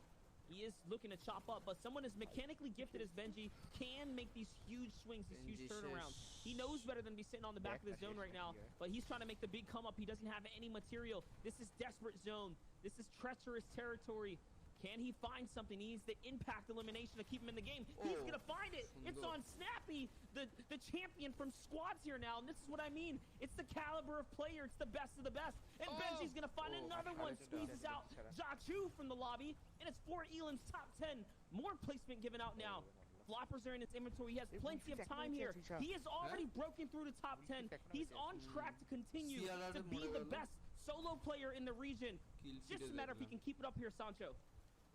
He is looking to chop up, but someone as mechanically gifted as Benji can make these huge swings, these huge turnarounds. He knows better than to be sitting on the back of the zone right now, but he's trying to make the big come up. He doesn't have any material. This is desperate zone. This is treacherous territory. Can he find something? He needs the impact elimination to keep him in the game. He's going to find it. It's on Snappy, the champion from squads here now. And this is what I mean. It's the caliber of player. It's the best of the best. And Benji's going to find another one. Squeezes out Jachu from the lobby. And it's for Elam's top 10. More placement given out now. Floppers are in its inventory. He has plenty of time here. He is already broken through the top 10. He's on track to continue to be the best solo player in the region. Just a matter if he can keep it up here, Sancho.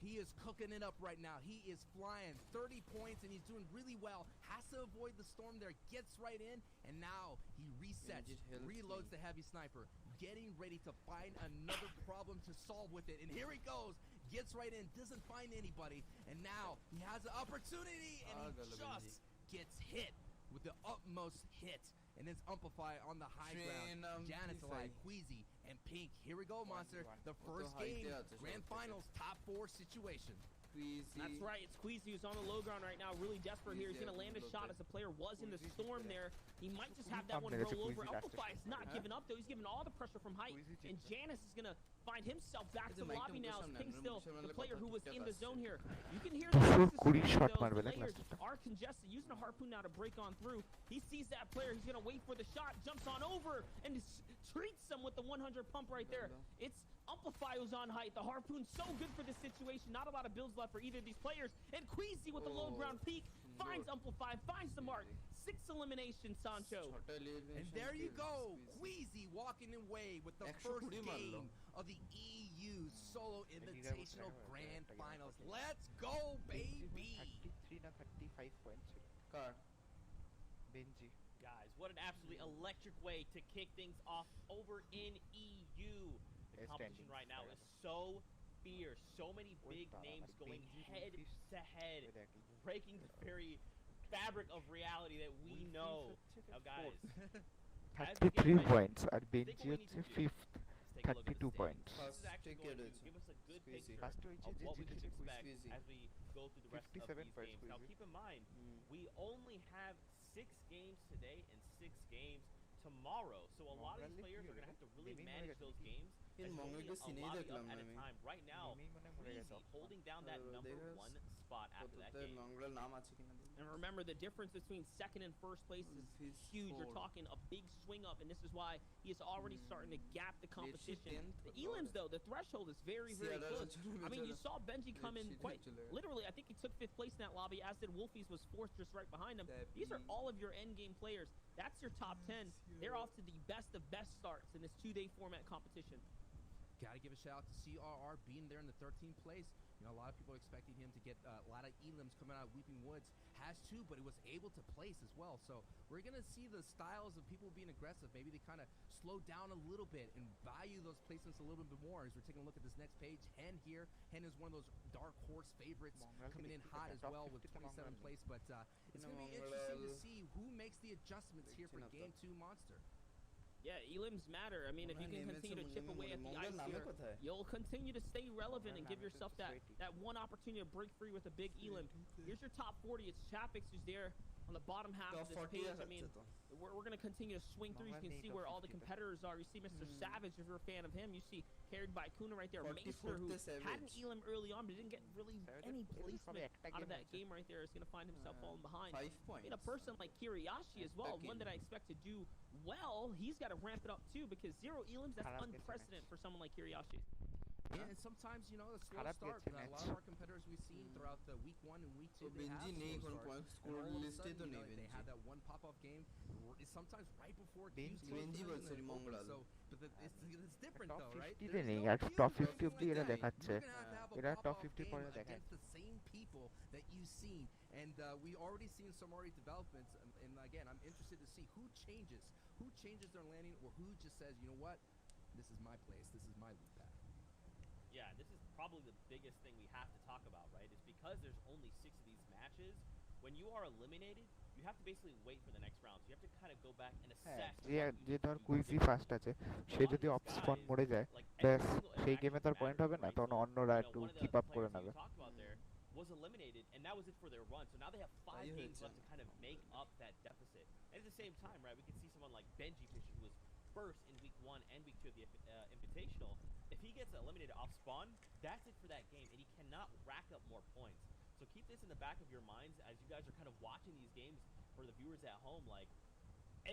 He is cooking it up right now. He is flying 30 points, and he's doing really well. Has to avoid the storm there. Gets right in, and now he resets, reloads the heavy sniper, getting ready to find another problem to solve with it. And here he goes. Gets right in, doesn't find anybody, and now he has an opportunity, and he just gets hit with the utmost hit. And it's Umpify on the high ground. Janet's alive, Queasy, and Pink. Here we go, Monster. The first game, Grand Finals, top 4 situation. That's right. It's Queasy who's on the low ground right now, really desperate here. He's going to land a shot as the player was in the storm there. He might just have that one roll over. Amplify is not giving up, though. He's giving all the pressure from height. And Janice is going to find himself back to the lobby now as King still, the player who was in the zone here. You can hear the players are congested, using a harpoon now to break on through. He sees that player. He's going to wait for the shot, jumps on over, and treats him with the 100 pump right there. It's Amplify who's on height. The harpoon's so good for this situation. Not a lot of builds left for either of these players. And Queasy with the low ground peak finds Amplify, finds the mark. 6 eliminations, Sancho. And there you go, Queasy walking away with the first game of the EU Solo Invitational Grand Finals. Let's go, baby! 33 na 35 points. Benji. Guys, what an absolutely electric way to kick things off over in EU. The competition right now is so fierce. So many big names going head to head, breaking the very fabric of reality that we know. Now, guys, 33 points. And Benji হচ্ছে 5th. 32 points. This is actually going to give us a good picture of what we can expect as we go through the rest of these games. Now, keep in mind, we only have 6 games today and 6 games tomorrow. So a lot of these players are going to have to really manage those games. As only a lobby up at a time. Right now, Queasy holding down that number 1 spot after that game. And remember, the difference between second and first place is huge. You're talking a big swing up, and this is why he is already starting to gap the competition. The elims, though, the threshold is very, very close. I mean, you saw Benji come in quite literally. I think he took 5th place in that lobby, as did Wolfies was 4th just right behind him. These are all of your end game players. That's your top 10. They're off to the best of best starts in this 2-day format competition. Gotta give a shout out to CRR being there in the 13th place. You know, a lot of people are expecting him to get a lot of elims coming out of Weeping Woods. Has to, but he was able to place as well. So we're going to see the styles of people being aggressive. Maybe they kind of slow down a little bit and value those placements a little bit more. As we're taking a look at this next page, Hen here. Hen is one of those dark horse favorites coming in hot as well with 27th place. But it's going to be interesting to see who makes the adjustments here for Game 2 Monster. Yeah, elims matter. I mean, if you can continue to chip away at the ice here, you'll continue to stay relevant and give yourself that one opportunity to break free with a big elim. Here's your top 40. It's Chapix who's there on the bottom half of this page. I mean, we're going to continue to swing through. You can see where all the competitors are. You see Mr. Savage, if you're a fan of him. You see carried by Kuna right there. Maester, who had an elim early on, but didn't get really any placement out of that game right there, is going to find himself falling behind. 5 points. And a person like Kiriyashi as well, one that I expect to do well. He's got to ramp it up too, because 0 elims, that's unprecedented for someone like Kiriyashi. Yeah, and sometimes, you know, a slow start. A lot of our competitors we've seen throughout the week 1 and week 2, they have slow starts. And all of a sudden, you know, they had that one pop-off game, sometimes right before Benji বলছে মঙ্গল। So, but it's different though, right? নেই আর top 50 অবধি এটা দেখাচ্ছে এরা top 50 পরে দেখায় against the same people that you've seen, and we already seen some already developments, and again, I'm interested to see who changes their landing, or who just says, you know what, this is my place, this is my loop path. Yeah, this is probably the biggest thing we have to talk about, right? Is because there's only 6 of these matches, when you are eliminated, you have to basically wait for the next round. So you have to kind of go back and assess. যে ধর কুইজি first আছে সে যদি of স্পন মরে যায় ব্যাস সেই গেমে তার পয়েন্ট হবে না, তখন অন্যরা একটু কিপ আপ করে নেবে। Was eliminated, and that was it for their run. So now they have 5 games left to kind of make up that deficit. And at the same time, right, we can see someone like Benji Fisher, who was first in week 1 and week 2 of the Invitational. If he gets eliminated off spawn, that's it for that game, and he cannot rack up more points. So keep this in the back of your minds as you guys are kind of watching these games for the viewers at home. Like,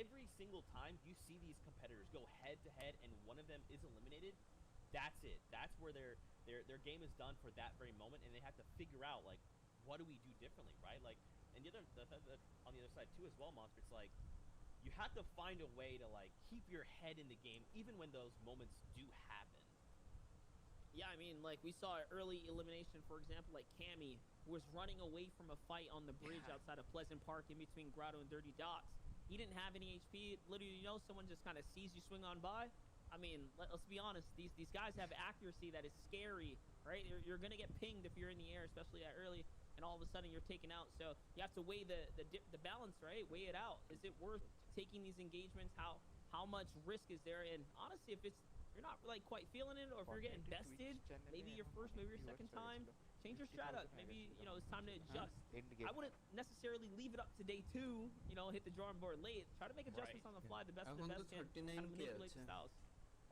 every single time you see these competitors go head to head and one of them is eliminated, that's it. That's where their game is done for that very moment, and they have to figure out, like, what do we do differently, right? Like, and on the other side too as well, Monster, it's like you have to find a way to, like, keep your head in the game even when those moments do happen. Yeah, I mean, like, we saw early elimination, for example, like Cammy, who was running away from a fight on the bridge outside of Pleasant Park in between Grotto and Dirty Dots. He didn't have any HP. Literally, you know, someone just kind of sees you swing on by. I mean, let's be honest, these guys have accuracy that is scary, right? You're going to get pinged if you're in the air, especially that early, and all of a sudden you're taken out. So you have to weigh the balance, right? Weigh it out. Is it worth taking these engagements? How much risk is there? And honestly, if you're not like quite feeling it, or if you're getting bested, maybe your first, maybe your second time, Change your 50,000 strat up. হয়ে Maybe, গেছিল you know, it's time to তখন। adjust. End game. I wouldn't necessarily leave it up to day 2, you know, hit the drawing board late. Try to make adjustments on the fly. The best of the এখন তো best can kind of 39k manipulate the আছে styles.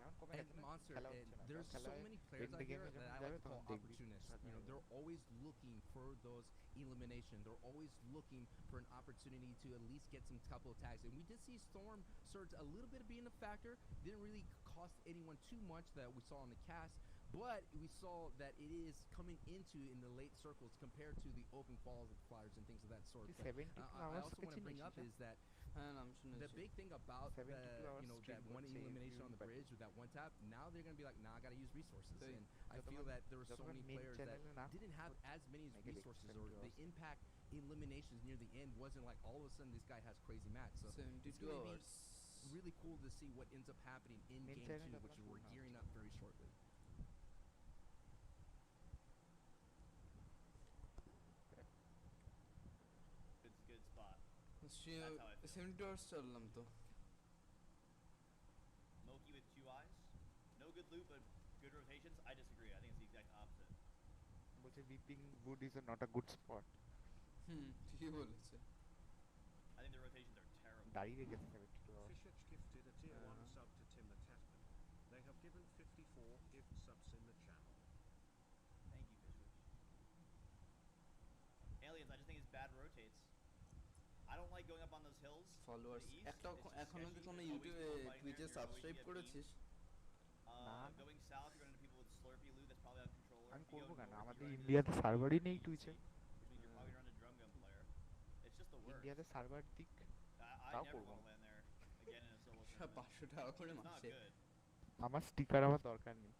এখন কমে And গেছে না, Monster, খেলা and হচ্ছে না, there's খেলা so হয়, many players end out game here A that যখন I যাবে like to call তখন দেখবি opportunists. খেলা You know, হবে। they're always looking for those elimination. They're always looking for an opportunity to at least get some couple of tags. And we did see Storm Surge a little bit of being a factor. Didn't really cost anyone too much that we saw in the cast. But we saw that it is coming into in the late circles compared to the open qualifiers and things of that sort. তুই But, 72 I hours also want থেকে to bring up চিনিস is that হ্যাঁ নাম the শুনেছি big thing about 72 hours you know, stream that one হচ্ছে elimination on the everybody. bridge with that one tap, now they're going to be like, nah, I got to use resources. Right. And I যতক্ষণ- feel that there were so যতক্ষণ many main players that channel এ না didn't have as many make it resources, or 72 the hours. impact eliminations near the end wasn't like all of a sudden this guy has crazy match. So it's 72 going to be hours really cool to see what ends up happening in Main game channel 2, যতক্ষণ which we're শোনা gearing up very shortly. Good spot. Say- That's how I feel. 72 hours চাললাম তো Moki with 2 eyes. No good loot, but good rotations. I disagree. I think it's the exact opposite. বলছে weeping wood is not a good spot. ঠিকই বলেছে I think the rotations are terrible. দাঁড়িয়ে রেখেছে 72 hours. Fishich gifted a tier 1 sub to Tim the Tatman. They have given 54 gift subs in the channel. Thank you, Fishwich. Aliens, I just think it's bad rotates. I don't like going up on those hills. to followers the east. একটা It's just এখনো কি sketchy. কোনো There's always ইউটিউবে people fighting টুইচে there, and you're always subscribe get করেছিস না। Going south, you're going into people with Slurpee loot. That's probably out of controller. আমি If you go করবো কেন, north, আমাদের you run into ইন্ডিয়াতে Slurpee সার্ভারই নেই PC, টুইচে। which means you're probably running a drum gun player. It's just the worst. ইন্ডিয়াতে server দিক I তাও never করবো want to land there again in a solo সব tournament. 500 টাকা করে It's not মাসে good. আমার স্টিকার আমার দরকার নেই।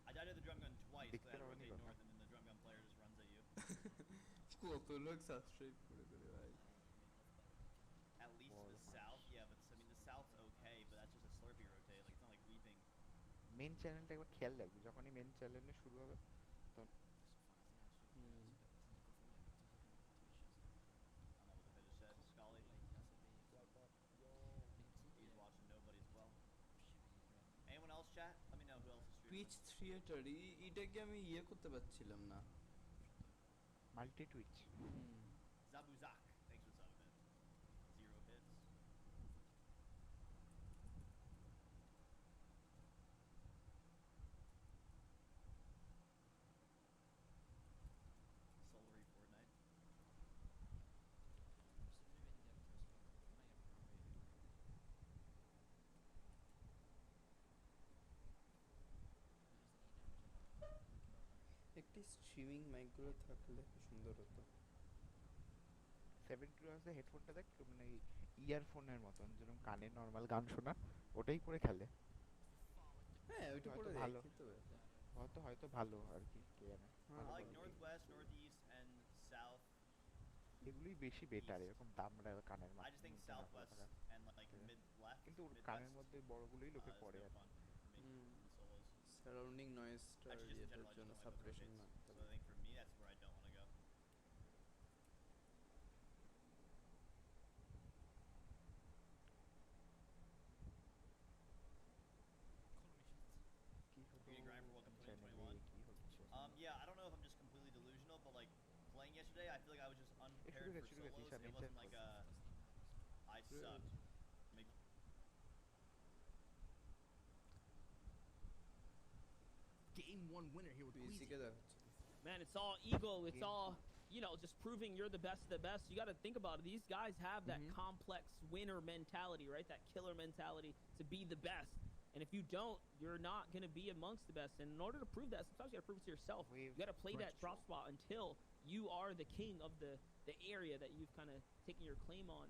I died at the drum gun twice. দেখতে That পারোনি rotate কথা। north, and then the drum gun player just runs at you. কত লোক সাবস্ক্রাইব করে করে ভাই At least Wall the of south, yeah, but I mean the south's okay, but that's just a Slurpee rotate. Like it's not like weeping. Main চ্যানেলটা একবার খেয়াল রাখবি, যখনই মেন চ্যানেলে শুরু হবে I don't know what the finish said. Scully. He's watching nobody as well. Anyone else chat? Let me know who else is streaming. Twitch theatre এটাকে আমি ইয়ে করতে পারছিলাম না multi Twitch. Zabuzak. Thanks for subbing in. 0 hits. Solary Fortnite. একটি streaming মাইকগুলো থাকলে খুব সুন্দর হতো 72 hours এর হেডফোনটা দেখ, মানে ইয়ারফোনের মতন, যেরকম কানে নর্মাল গান শোনা, ওটাই করে খেলে। হ্যাঁ ওইটা হয়তো করে ভালো। দেখি তো হয়তো ভালো আর কি, কে জানে। I like northwest, northeast, and south. এগুলোই বেশি বেটার, এরকম দামড়া কানের I just think মধ্যে না southwest থাকা। and like Yeah. mid left. কিন্তু ওর Midwest, কানের মধ্যে বড়গুলোই লোকে is পড়ে no আর fun for me in solos. Surrounding নয়েজটার Actually, just in ইয়েটার general, I just জন্য don't like those সাপারেশন rotates. না So I think for me, that's where I don't want to go. কি হলো Beauty grind for welcome চ্যানেলে 2021. কি হচ্ছে? Yeah, I don't know if I'm just completely delusional, but like playing yesterday, I feel like I was just unprepared for শুরু গেছি, solos. আমি It wasn't check like I Good. sucked. Make Game 1 winner here with Queasy. পিসিকে দেখাচ্ছে Man, it's all ego. It's Game. all, you know, just proving you're the best of the best. You got to think about it. These guys have that Mhm. complex winner mentality, right? That killer mentality to be the best. And if you don't, you're not going to be amongst the best. And in order to prove that, sometimes you got to prove it to yourself. We've- You got to play that drop spot until you are the king of the area that you've kind of taken your claim on.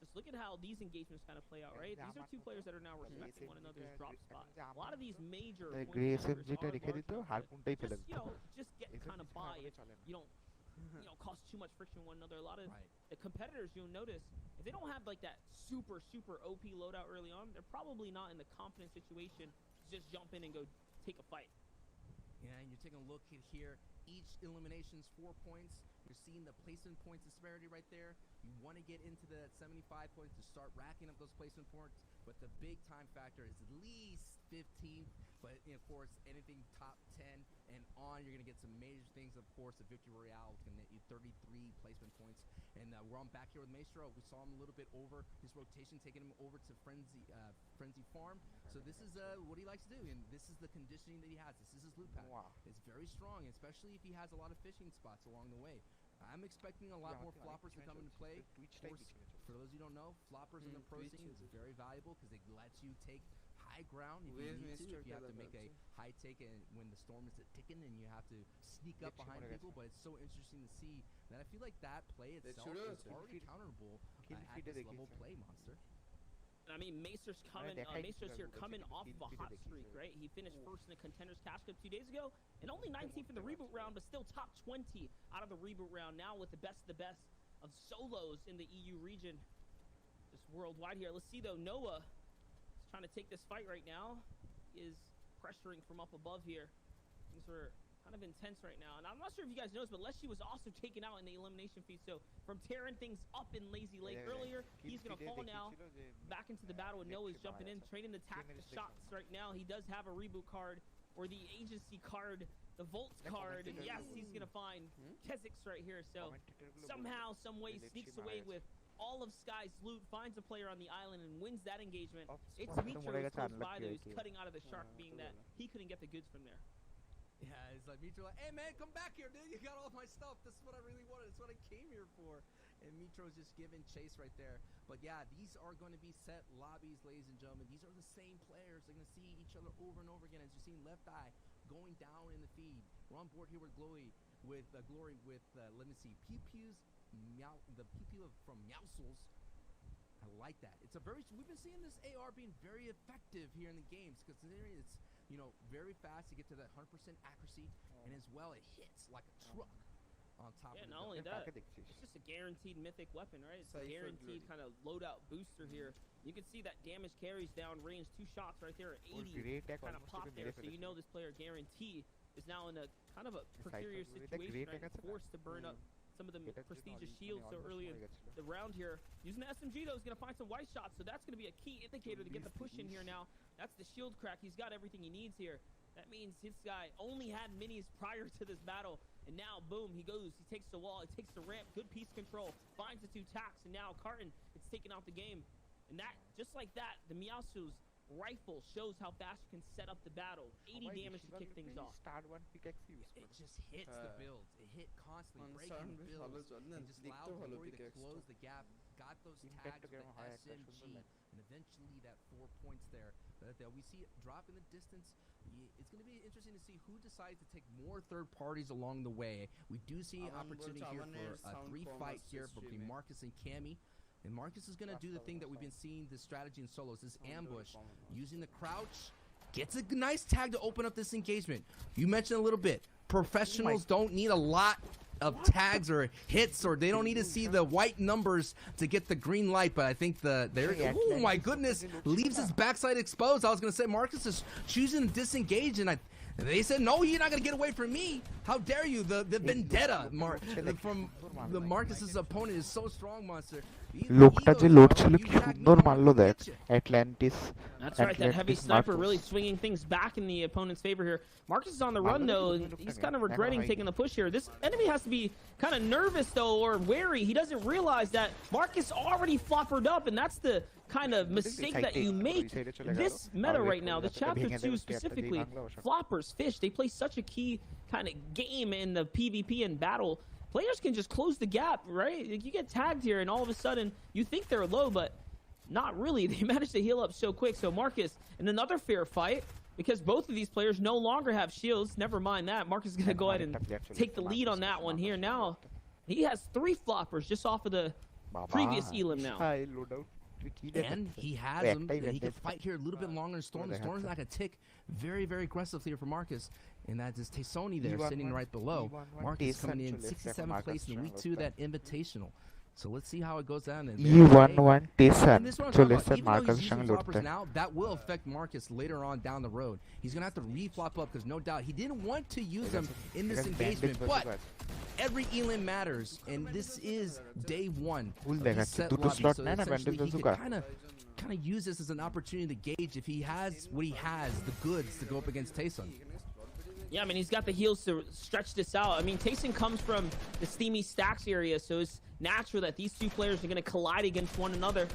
Just look at how these engagements kind of play out, right? These are two players that are now respecting one another's drop spot. A lot of these major point grey counters এসএমজিটা are রেখে large দিত, enough her to কোনটাই ফেলে just, দিত। you know, just get SMG kind of ছাড়া by আমাদের if চলে না। you don't, you know, cause too much friction with one another. A lot of Right. the competitors, you'll notice, if they don't have like that super OP loadout early on, they're probably not in the confident situation to just jump in and go take a fight. Yeah, and you're taking a look at here. Each elimination's 4 points. You're seeing the placement points disparity right there. You want to get into the 75 points to start racking up those placement points, but the big time factor is at least 15th But of course, anything top 10 and on, you're gonna get some major things. Of course, the victory royale can net you 33 placement points. And we're on back here with Maestro. We saw him a little bit over his rotation, taking him over to Frenzy Farm. So this is what he likes to do, and this is the conditioning that he has. This is his loot pattern. Wow. It's very strong, especially if he has a lot of fishing spots along the way. I'm expecting a lot more floppers to come into play. Of course, for those who don't know, floppers in the pro scene is very valuable because it lets you take high ground if you need to. If you have to make a high take and when the storm is ticking and you have to sneak up behind people. But it's so interesting to see that I feel like that play itself is already counterable at this level play, Monster. I mean, Macer's here coming off of a hot streak, right? He finished first in the Contenders Cash Cup 2 days ago, and only 19th in the reboot round, but still top 20 out of the reboot round. Now with the best of solos in the EU region, just worldwide here. Let's see though, Noah is trying to take this fight right now. He is pressuring from up above here. Things are kind of intense right now, and I'm not sure if you guys noticed, but Leshy was also taken out in the elimination feed. So from tearing things up in Lazy Lake earlier, he's gonna fall now back into the battle, and Noah's jumping in, trading the tactical shots right now. He does have a reboot card or the agency card, the Volts card, and yes, he's gonna find Kezix right here. So somehow, some way, sneaks away with all of Sky's loot, finds a player on the island, and wins that engagement. It's Mitro who's close by, though, who's cutting out of the shark, being that he couldn't get the goods from there. Yeah, it's like Mitro like, hey man, come back here, dude. You got all my stuff. This is what I really wanted. It's what I came here for. And Mitro's just giving chase right there. But yeah, these are going to be set lobbies, ladies and gentlemen. These are the same players. They're going to see each other over and over again. As you're seeing Left Eye going down in the feed. We're on board here with Glory with let me see, Pew Pew's the Pew Pew from Meowsles. I like that. We've been seeing this AR being very effective here in the games because it's, very fast to get to that 100% accuracy, and as well it hits like a truck on top of it. Not only that, it's just a guaranteed mythic weapon, right? It's a guaranteed kind of loadout booster here. You can see that damage carries down range, 2 shots right there, 80 kind of pop there, so you know this player guarantee is now in a kind of a precarious situation, right? Forced to burn up some of the prestigious shields so early in the round here. Using the SMG, though, is going to find some white shots, so that's going to be a key indicator to get the push in here now. That's the shield crack. He's got everything he needs here. That means this guy only had minis prior to this battle, and now, boom, he goes. He takes the wall. He takes the ramp. Good piece control. Finds the 2 tacks, and now Carton is taking out the game. And that, just like that, the Meows's rifle shows how fast you can set up the battle. 80 damage to kick things off. It just hits the builds. It hit constantly, breaking builds, and just allowed Glory to close the gap. Got those tags with the SMG, and eventually that 4 points there. That we see it drop in the distance. It's going to be interesting to see who decides to take more third parties along the way. We do see an opportunity here for a 3-fight here between Marcus and Cammy. And Marcus is going to do the thing that we've been seeing, this strategy in solos, this ambush, using the crouch. Gets a nice tag to open up this engagement. You mentioned a little bit, professionals don't need a lot of tags or hits, or they don't need to see the white numbers to get the green light. But I think oh my goodness, leaves his backside exposed. I was going to say Marcus is choosing to disengage, and they said, no, you're not going to get away from me. How dare you? The vendetta from the Marcus's opponent is so strong, Monster. লোকটা যে load ছিল কি সুন্দর মারলো দেখ Atlantis. That's right, that heavy sniper really swinging things back in the opponent's favor here. Marcus is on the run though, and he's kind of regretting taking the push here. This enemy has to be kind of nervous though, or wary. He doesn't realize that Marcus already floppered up, and that's the kind of mistake that you make. This meta right now, the chapter 2 specifically, floppers, fish, they play such a key kind of game in the PvP and battle. Players can just close the gap, right? You get tagged here, and all of a sudden, you think they're low, but not really. They managed to heal up so quick. So Marcus, in another fair fight, because both of these players no longer have shields. Never mind that. Marcus is going to go ahead and take the lead on that one here. Now, he has 3 floppers just off of the previous Elim now. And he has him. He can fight here a little bit longer in Storm. The Storm's not going to tick very, very aggressively here for Marcus. And that is Taysoni there sitting right below. Marcus coming in 67th place in week 2 that invitational. So let's see how it goes down. E11 Tayson চলে এসেছে মার্কাসের সঙ্গে লড়তে। Now that will affect Marcus later on down the road. He's going to have to re-flop up because no doubt he didn't want to use them in this engagement. But every elim matters, and this is day 1 of the set lobby. So essentially he could kind of kind of use this as an opportunity to gauge if he has what he has, the goods to go up against Tayson. Yeah, I mean, he's got the heals to stretch this out. I mean, Tayson comes from the Steamy Stacks area, so it's natural that these two players are going to collide against one another.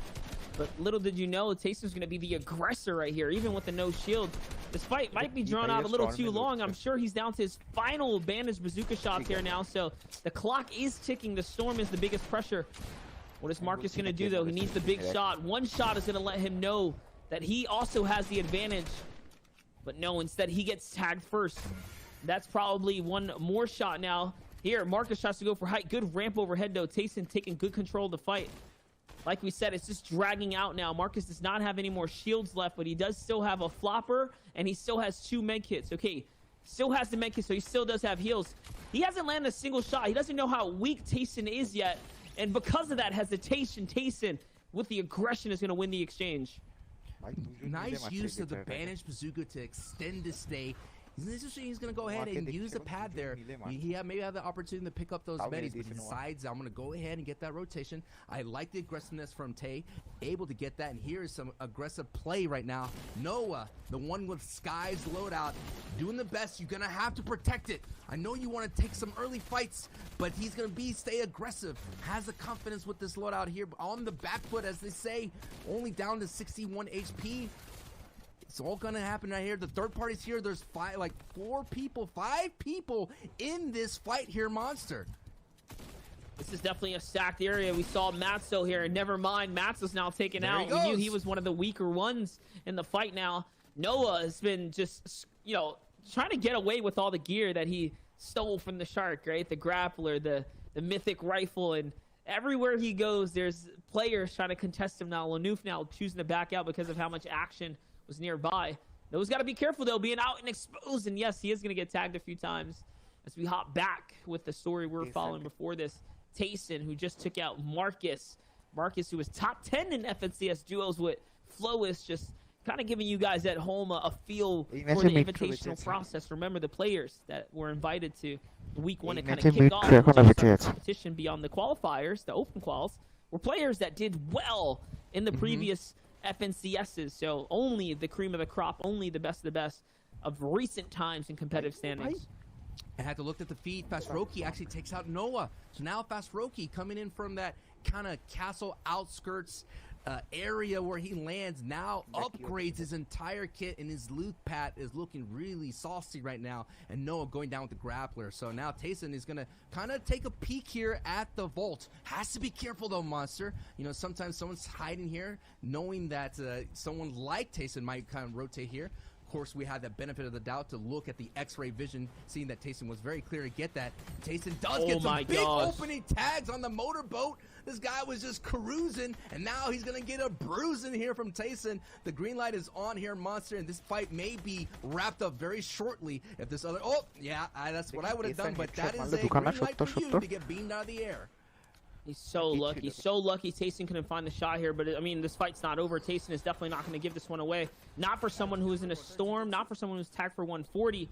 But little did you know, Tayson's going to be the aggressor right here, even with the no shield. This fight might be drawn out a little too long. I'm sure he's down to his final bandage bazooka shots here now, so the clock is ticking. The Storm is the biggest pressure. What is Marcus going to do, though? He needs the big shot. One shot is going to let him know that he also has the advantage. But no, instead he gets tagged first. That's probably one more shot now. Here, Marcus tries to go for height. Good ramp overhead, though. Tayson taking good control of the fight. Like we said, it's just dragging out now. Marcus does not have any more shields left, but he does still have a flopper, and he still has 2 med kits. Okay, still has the med kit, so he still does have heals. He hasn't landed a single shot. He doesn't know how weak Tayson is yet, and because of that hesitation, Tayson, with the aggression, is going to win the exchange. Nice use of the bandage bazooka to extend the stay. He's going to go ahead and use the pad there. He maybe have the opportunity to pick up those medis, but he decides, I'm going to go ahead and get that rotation. I like the aggressiveness from Tay, able to get that, and here is some aggressive play right now. Noah, the one with Sky's loadout, doing the best. You're going to have to protect it. I know you want to take some early fights, but he's going to stay aggressive. Has the confidence with this loadout here on the back foot, as they say, only down to 61 HP. It's all gonna happen right here. The third party's here. There's 5 people in this fight here, Monster. This is definitely a stacked area. We saw Matzo here, and never mind, Matzo's now taken out. We knew he was one of the weaker ones in the fight now. Noah has been just, trying to get away with all the gear that he stole from the Shark, right? The grappler, the mythic rifle, and everywhere he goes, there's players trying to contest him now. Lanoof now choosing to back out because of how much action was nearby. Noah's got to be careful, though, being out and exposed. And yes, he is going to get tagged a few times. As we hop back with the story we were following before this, Tayson, who just took out Marcus. Marcus, who was top 10 in FNCS duos with Flois, just kind of giving you guys at home a feel for the invitational process. Remember, the players that were invited to week 1 to kind of kick off the competition beyond the qualifiers, the open quals, were players that did well in the previous FNCSs, so only the cream of the crop, only the best of recent times in competitive standings. I had to look at the feed. Fasroki actually takes out Noah. So now Fasroki coming in from that kind of castle outskirts area where he lands now upgrades his entire kit, and his loot pad is looking really saucy right now, and Noah going down with the grappler. So now Tayson is gonna kind of take a peek here at the vault. Has to be careful though, Monster. Sometimes someone's hiding here, knowing that someone like Tayson might kind of rotate here. Of course, we had the benefit of the doubt to look at the X-ray vision, seeing that Tayson was very clear to get that. Tayson does get some big opening tags on the motorboat. This guy was just cruising, and now he's going to get a bruising here from Tayson. The green light is on here, Monster, and this fight may be wrapped up very shortly if this other... Oh, yeah, that's what I would have done, but that is a green light for you to get beamed out of the air. He's so lucky. So lucky Tayson couldn't find the shot here. But, I mean, this fight's not over. Tayson is definitely not going to give this one away. Not for someone who is in a storm. Not for someone who's tagged for 140.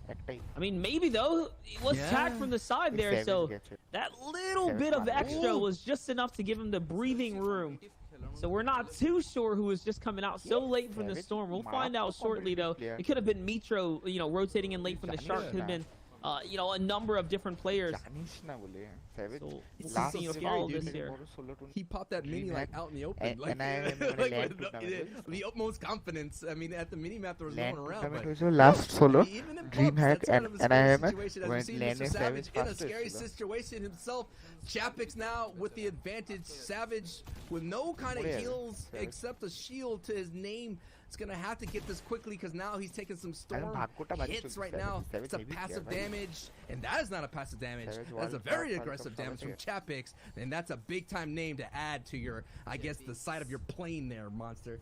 I mean, maybe, though. He was tagged from the side there. So that little bit of extra was just enough to give him the breathing room. So we're not too sure who was just coming out so late from the storm. We'll find out shortly, though. It could have been Mitro, rotating in late from the Shark. Could have been... a number of different players. So, follow this here. He popped that mini out in the open, the utmost confidence. I mean, at the mini map there was no one around. It was your last solo DreamHack and I am when landing Savage in a scary situation himself. Chapix now with the advantage. Savage with no kind of heals except a shield to his name. It's going to have to get this quickly because now he's taking some storm hits right now. It's a passive damage, and that is not a passive damage. That's a very aggressive damage from Chapix, and that's a big-time name to add to your, I guess, the side of your plane there, Monster.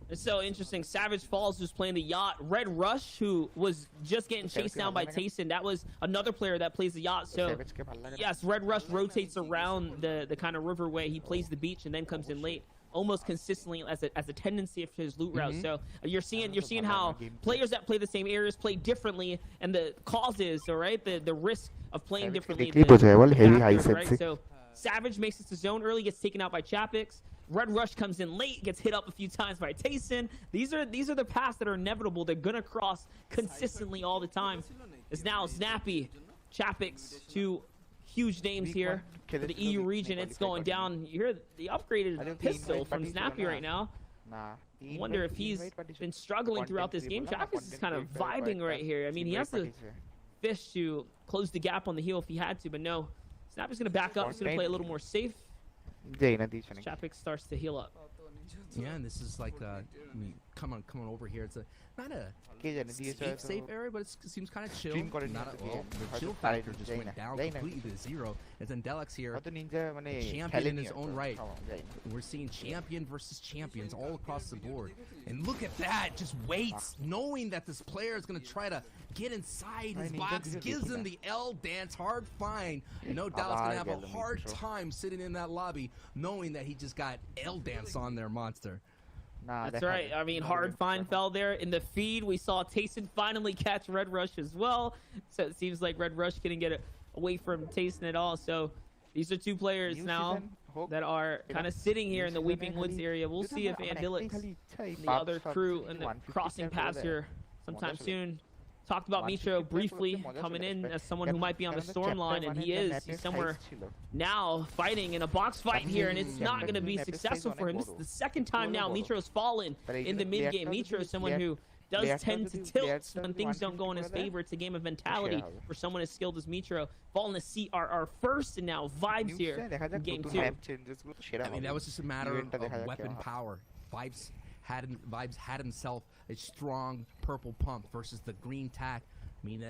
It's so interesting. Savage Falls, who's playing the yacht. Red Rush, who was just getting chased down by Tayson. That was another player that plays the yacht. So, yes, Red Rush rotates around the kind of riverway. He plays the beach and then comes in late, almost consistently as a tendency of his loot route. So you're seeing how players that play the same areas play differently, and the causes, all right, the risk of playing differently. Right? So Savage makes it to zone early, gets taken out by Chapix. Red Rush comes in late, gets hit up a few times by Tayson. These are the paths that are inevitable. They're gonna cross consistently all the time. It's now Snappy, Chapix, two huge names here for the EU region. It's going down. You hear the upgraded pistol from Snappy right now. I wonder if he's been struggling throughout this game. Chapix is kind of vibing right here. I mean, he has the fish to close the gap on the heel if he had to, but no. Snappy's gonna back up. He's gonna play a little more safe. Chapix starts to heal up. Yeah, and this is like, I mean, come on over here. It's not a safe area, but it seems kind of chill. The chill factor just went down completely to zero. As Endelex here, champion in his own right. We're seeing champion versus champions all across the board. And look at that, just waits, knowing that this player is going to try to get inside his box, gives him the L dance, hard find. No doubt it's going to have a hard time sitting in that lobby, knowing that he just got L dance on their monster. That's right. I mean, hard find fell there. In the feed, we saw Tayson finally catch Red Rush as well. So it seems like Red Rush couldn't get away from Tayson at all. So these are two players now that are kind of sitting here in the Weeping Woods area. We'll see if Andilix and the other crew end up crossing paths here sometime soon. Talked about Mitro briefly coming in as someone who might be on the storm line, and he is. He's somewhere now fighting in a box fight here, and it's not going to be successful for him. This is the second time now Mitro's fallen in the mid-game. Mitro is someone who does tend to tilt when things don't go in his favor. It's a game of mentality for someone as skilled as Mitro. Fallen to CRR first, and now Vibes here in game 2. I mean, that was just a matter of weapon power. Vibes had himself a strong purple pump versus the green tack. I mean,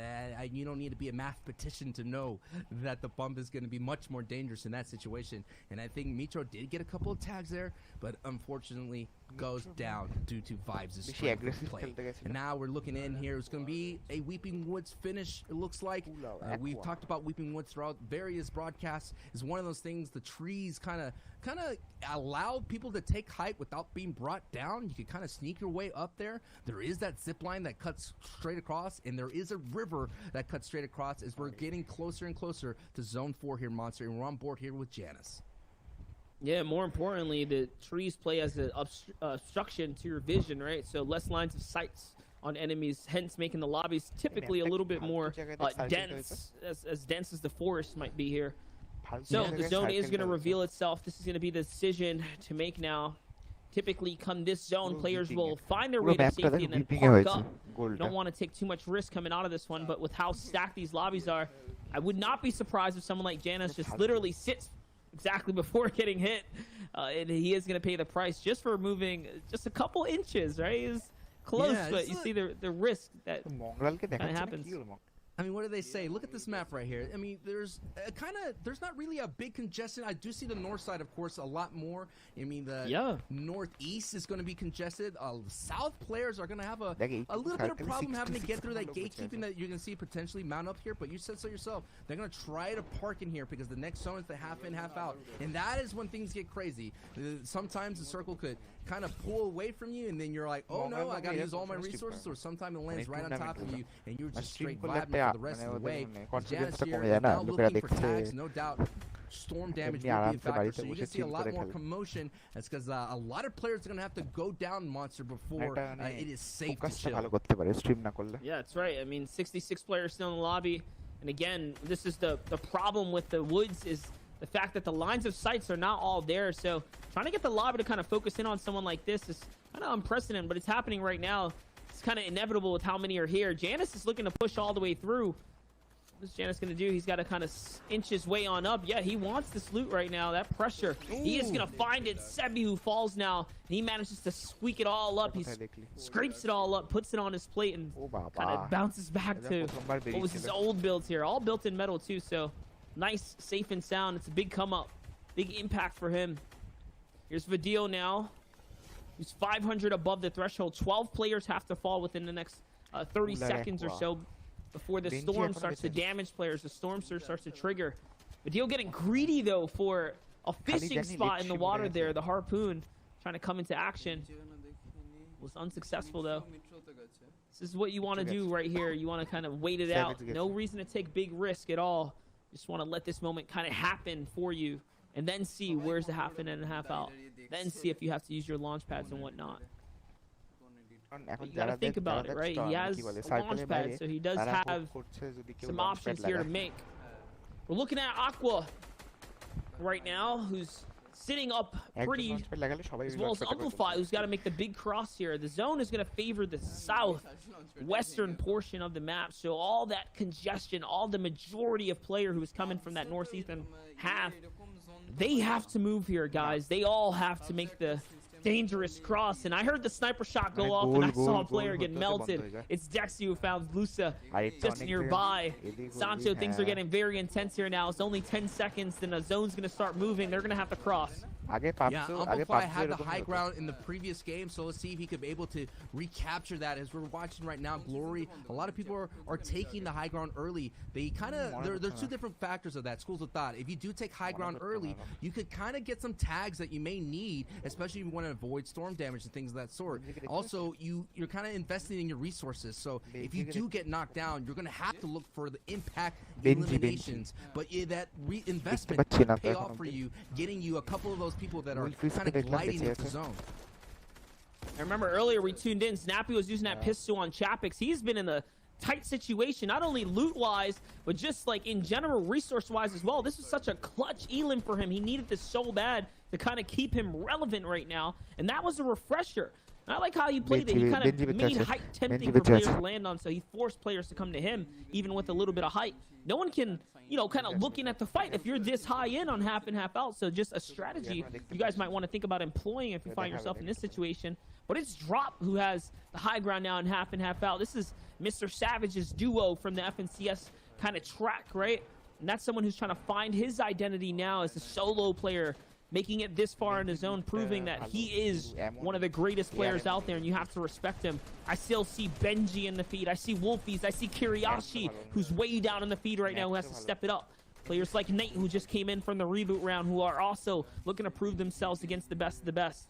you don't need to be a mathematician to know that the bump is going to be much more dangerous in that situation. And I think Mitro did get a couple of tags there, but unfortunately goes down due to Vibes' strength of play. And now we're looking in here. It's going to be a Weeping Woods finish, it looks like. We've talked about Weeping Woods throughout various broadcasts. It's one of those things, the trees kind of allow people to take height without being brought down. You can kind of sneak your way up there. There is that zip line that cuts straight across, and there is a river that cuts straight across as we're getting closer and closer to Zone 4 here, Monster, and we're on board here with Janice. Yeah, more importantly, the trees play as an obstruction to your vision, right? So less lines of sights on enemies, hence making the lobbies typically a little bit more dense, as dense as the forest might be here. So the zone is going to reveal itself. This is going to be the decision to make now. Typically, come this zone, players will find their way to safety and then park up. You don't want to take too much risk coming out of this one, but with how stacked these lobbies are, I would not be surprised if someone like Janice just literally sits exactly before getting hit, and he is going to pay the price just for moving just a couple inches, right? He's close, but you see the risk that kind of happens. I mean, what do they say? Look at this map right here. I mean, there's not really a big congestion. I do see the north side, of course, a lot more. I mean, the northeast is going to be congested. South players are going to have a little bit of problem having to get through that gatekeeping that you're going to see potentially mount up here. But you said so yourself. They're going to try to park in here because the next zone is the half in, half out. And that is when things get crazy. Sometimes the circle could kind of pull away from you, and then you're like, oh no, I got to use all my resources, or sometimes it lands right on top of you, and you're just straight vibing for the rest of the way. Janice here is now looking for tags, no doubt. Storm damage will be a factor, so you can see a lot more commotion. That's because a lot of players are going to have to go down, Monster, before it is safe to chill. Yeah, that's right. I mean, 66 players still in the lobby, and again, this is the problem with the Woods is the fact that the lines of sights are not all there. So trying to get the lobby to kind of focus in on someone like this is kind of unprecedented, but it's happening right now. It's kind of inevitable with how many are here. Janice is looking to push all the way through. What's Janice going to do? He's got to kind of inch his way on up. Yeah, he wants this loot right now. That pressure. He is going to find it. Sebi who falls now. He manages to squeak it all up. He scrapes it all up, puts it on his plate, and kind of bounces back to what was his old builds here. All built in metal too, so nice, safe and sound. It's a big come up. Big impact for him. Here's Vadil now. He's 500 above the threshold. 12 players have to fall within the next 30 seconds or so before the storm starts to damage players. The storm surge starts to trigger. Vadil getting greedy, though, for a fishing spot in the water there. The harpoon trying to come into action. Was unsuccessful, though. This is what you want to do right here. You want to kind of wait it out. No reason to take big risk at all. Just want to let this moment kind of happen for you and then see where's the half in and half out. then see if you have to use your launch pads and whatnot. এখন You gotta think about it, right? He has a launch pad, so he does have some options here to make. We're looking at Aqua right now, who's sitting up pretty, as well as Amplify, who's got to make the big cross here. The zone is going to favor the southwestern portion of the map, so all that congestion, all the majority of player who is coming from that northeastern half, they have to move here, guys. They all have to make the dangerous cross, and I heard the sniper shot go off, and I saw a player get melted. It's Dexy who found Lusa just nearby. Sancho, things are getting very intense here now. It's only 10 seconds, then the zone's going to start moving. They're going to have to cross. Yeah, Amplify had the high ground in the previous game, so let's see if he could be able to recapture that. As we're watching right now, Glory, a lot of people are taking the high ground early. They kind of, there's two different factors of that, schools of thought. If you do take high ground early, you could kind of get some tags that you may need, especially if you want to avoid storm damage and things of that sort. Also, you're kind of investing in your resources, so if you do get knocked down, you're going to have to look for the impact eliminations. But yeah, that investment could pay off for you, getting you a couple of those people that are kind of gliding into the zone. I remember earlier we tuned in, Snappy was using that pistol on Chapix. He's been in a tight situation, not only loot-wise, but just like in general resource-wise as well. This was such a clutch elim for him. He needed this so bad to kind of keep him relevant right now, and that was a refresher. And I like how he played it. He kind of made height tempting for players to land on, so he forced players to come to him, even with a little bit of height. No one can, you know, kind of looking at the fight if you're this high in on half and half out. So just a strategy you guys might want to think about employing if you find yourself in this situation. But it's Drop who has the high ground now in half and half out. This is Mr. Savage's duo from the FNCS kind of track, right? And that's someone who's trying to find his identity now as a solo player, making it this far in his zone, proving that he is one of the greatest players out there, and you have to respect him. I still see Benji in the feed. I see Wolfies. I see Kiriashi, who's way down in the feed right now, who has to step it up. Players like Nate, who just came in from the reboot round, who are also looking to prove themselves against the best of the best.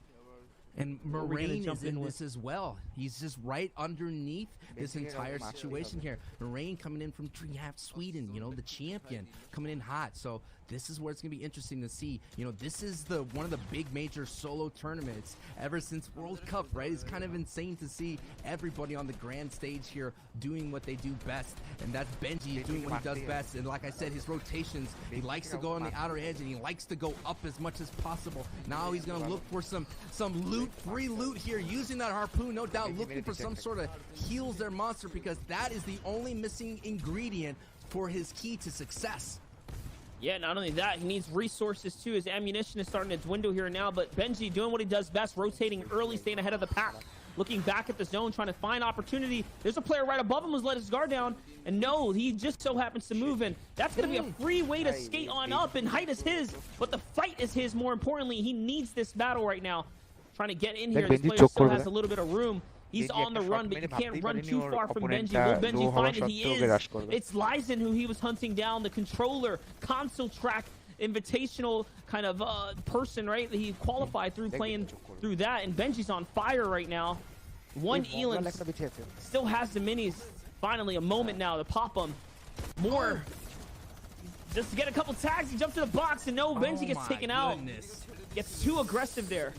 And Moraine is in this as well. He's just right underneath this entire situation here. Moraine coming in from Dreamhaft Sweden, you know, the champion, coming in hot. So this is where it's going to be interesting to see. You know, this is one of the big major solo tournaments ever since World Cup, right? It's kind of insane to see everybody on the grand stage here doing what they do best. And that's Benji doing what he does best. And like I said, his rotations, he likes to go on the outer edge and he likes to go up as much as possible. Now he's going to look for some loot, free loot here, using that harpoon, no doubt, looking for some sort of heals their monster, because that is the only missing ingredient for his key to success. Yeah, not only that, he needs resources too. His ammunition is starting to dwindle here now, but Benji doing what he does best, rotating early, staying ahead of the pack, looking back at the zone, trying to find opportunity. There's a player right above him who's let his guard down, and no, he just so happens to move in. That's going to be a free way to skate on up, and height is his, but the fight is his. More importantly, he needs this battle right now. Trying to get in here, this player still has a little bit of room. He's on the run, but you can't run too far from Benji. Will Benji find it? He is. It's Lyzen who he was hunting down, the controller, console track, invitational kind of person, right? He qualified through playing through that, and Benji's on fire right now. One Elam still has the minis. Finally, a moment now to pop them. More. Just to get a couple tags, he jumps to the box, and no, Benji gets taken out. Gets too aggressive there.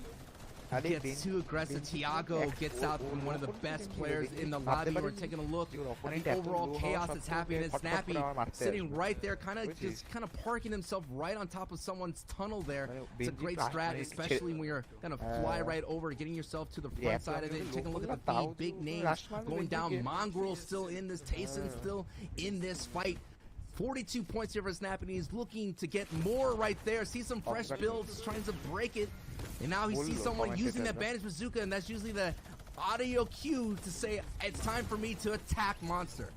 Gets too aggressive. Tiago gets out from one of the best players in the lobby. We're taking a look at the overall chaos that's happening. And Snappy sitting right there, kind of parking himself right on top of someone's tunnel there. It's a great strat, especially when you're going to fly right over, getting yourself to the front side of it. Taking a look at the feed, big names going down. Mongrel still in this. Tayson still in this fight. 42 points here for Snap, and he's looking to get more right there. See some fresh builds, trying to break it. And now he sees someone using that bandage bazooka, and that's usually the audio cue to say, it's time for me to attack monster.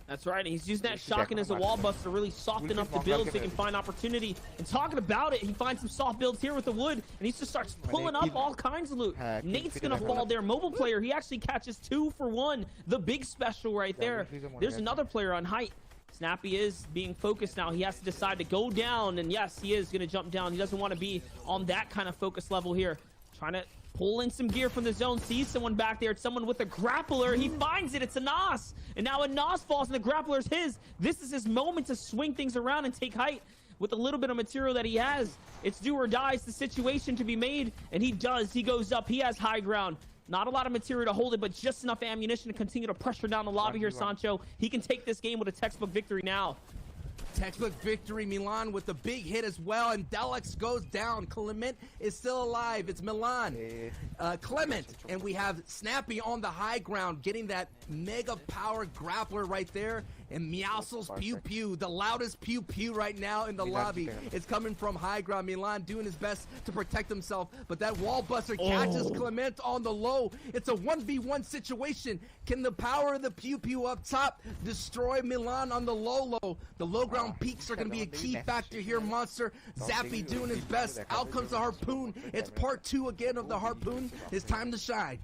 That's right, and he's using that shotgun as a wall buster to really soften up the build so he can find opportunity. And talking about it, he finds some soft builds here with the wood, and he just starts pulling up all kinds of loot. Nate's gonna fall there. Mobile player, he actually catches 2 for 1. The big special right there. There's another player on height. Snappy is being focused now. He has to decide to go down, and yes, he is going to jump down. He doesn't want to be on that kind of focus level here. Trying to pull in some gear from the zone, sees someone back there. It's someone with a grappler. He finds it. It's a Nas. And now a Nas falls, and the grappler is his. This is his moment to swing things around and take height. with a little bit of material that he has. It's do or die. It's the situation to be made, and he does. He goes up. He has high ground. Not a lot of material to hold it, but just enough ammunition to continue to pressure down the lobby here, Sancho. He can take this game with a textbook victory now. Textbook victory. Milan with the big hit as well, and Delix goes down. Clement is still alive. It's Milan. Clement, and we have Snappy on the high ground, getting that mega power grappler right there. And Meowscles pew pew, the loudest pew pew right now in the lobby. It's coming from high ground. Milan doing his best to protect himself, but that wall buster catches Clement on the low. It's a 1v1 situation. Can the power of the pew pew up top destroy Milan on the low? The low ground peaks are going to be a key factor here, Monster. Zappy doing his best. Out comes the harpoon. It's part 2 again of the harpoon. It's time to shine.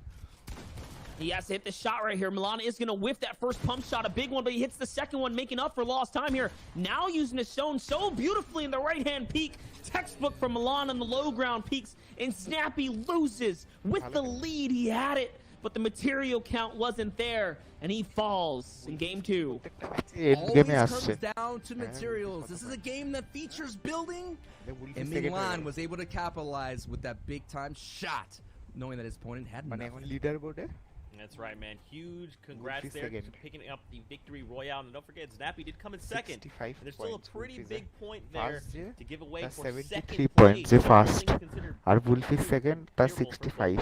He has to hit the shot right here. Milan is going to whiff that first pump shot, a big one, but he hits the second one, making up for lost time here. Now using his zone so beautifully in the right-hand peak. Textbook from Milan on the low ground peaks, and Snappy loses with the lead. He had it, but the material count wasn't there, and he falls in game 2. Always comes down to materials. This is a game that features building, and Milan was able to capitalize with that big-time shot, knowing that his opponent had nothing. That's right, man. Huge congrats there to picking up the victory royale. And don't forget, Snappy did come in second. And there's still a pretty big point there to give away for 73 points fast. Our Wolfie second, the 65.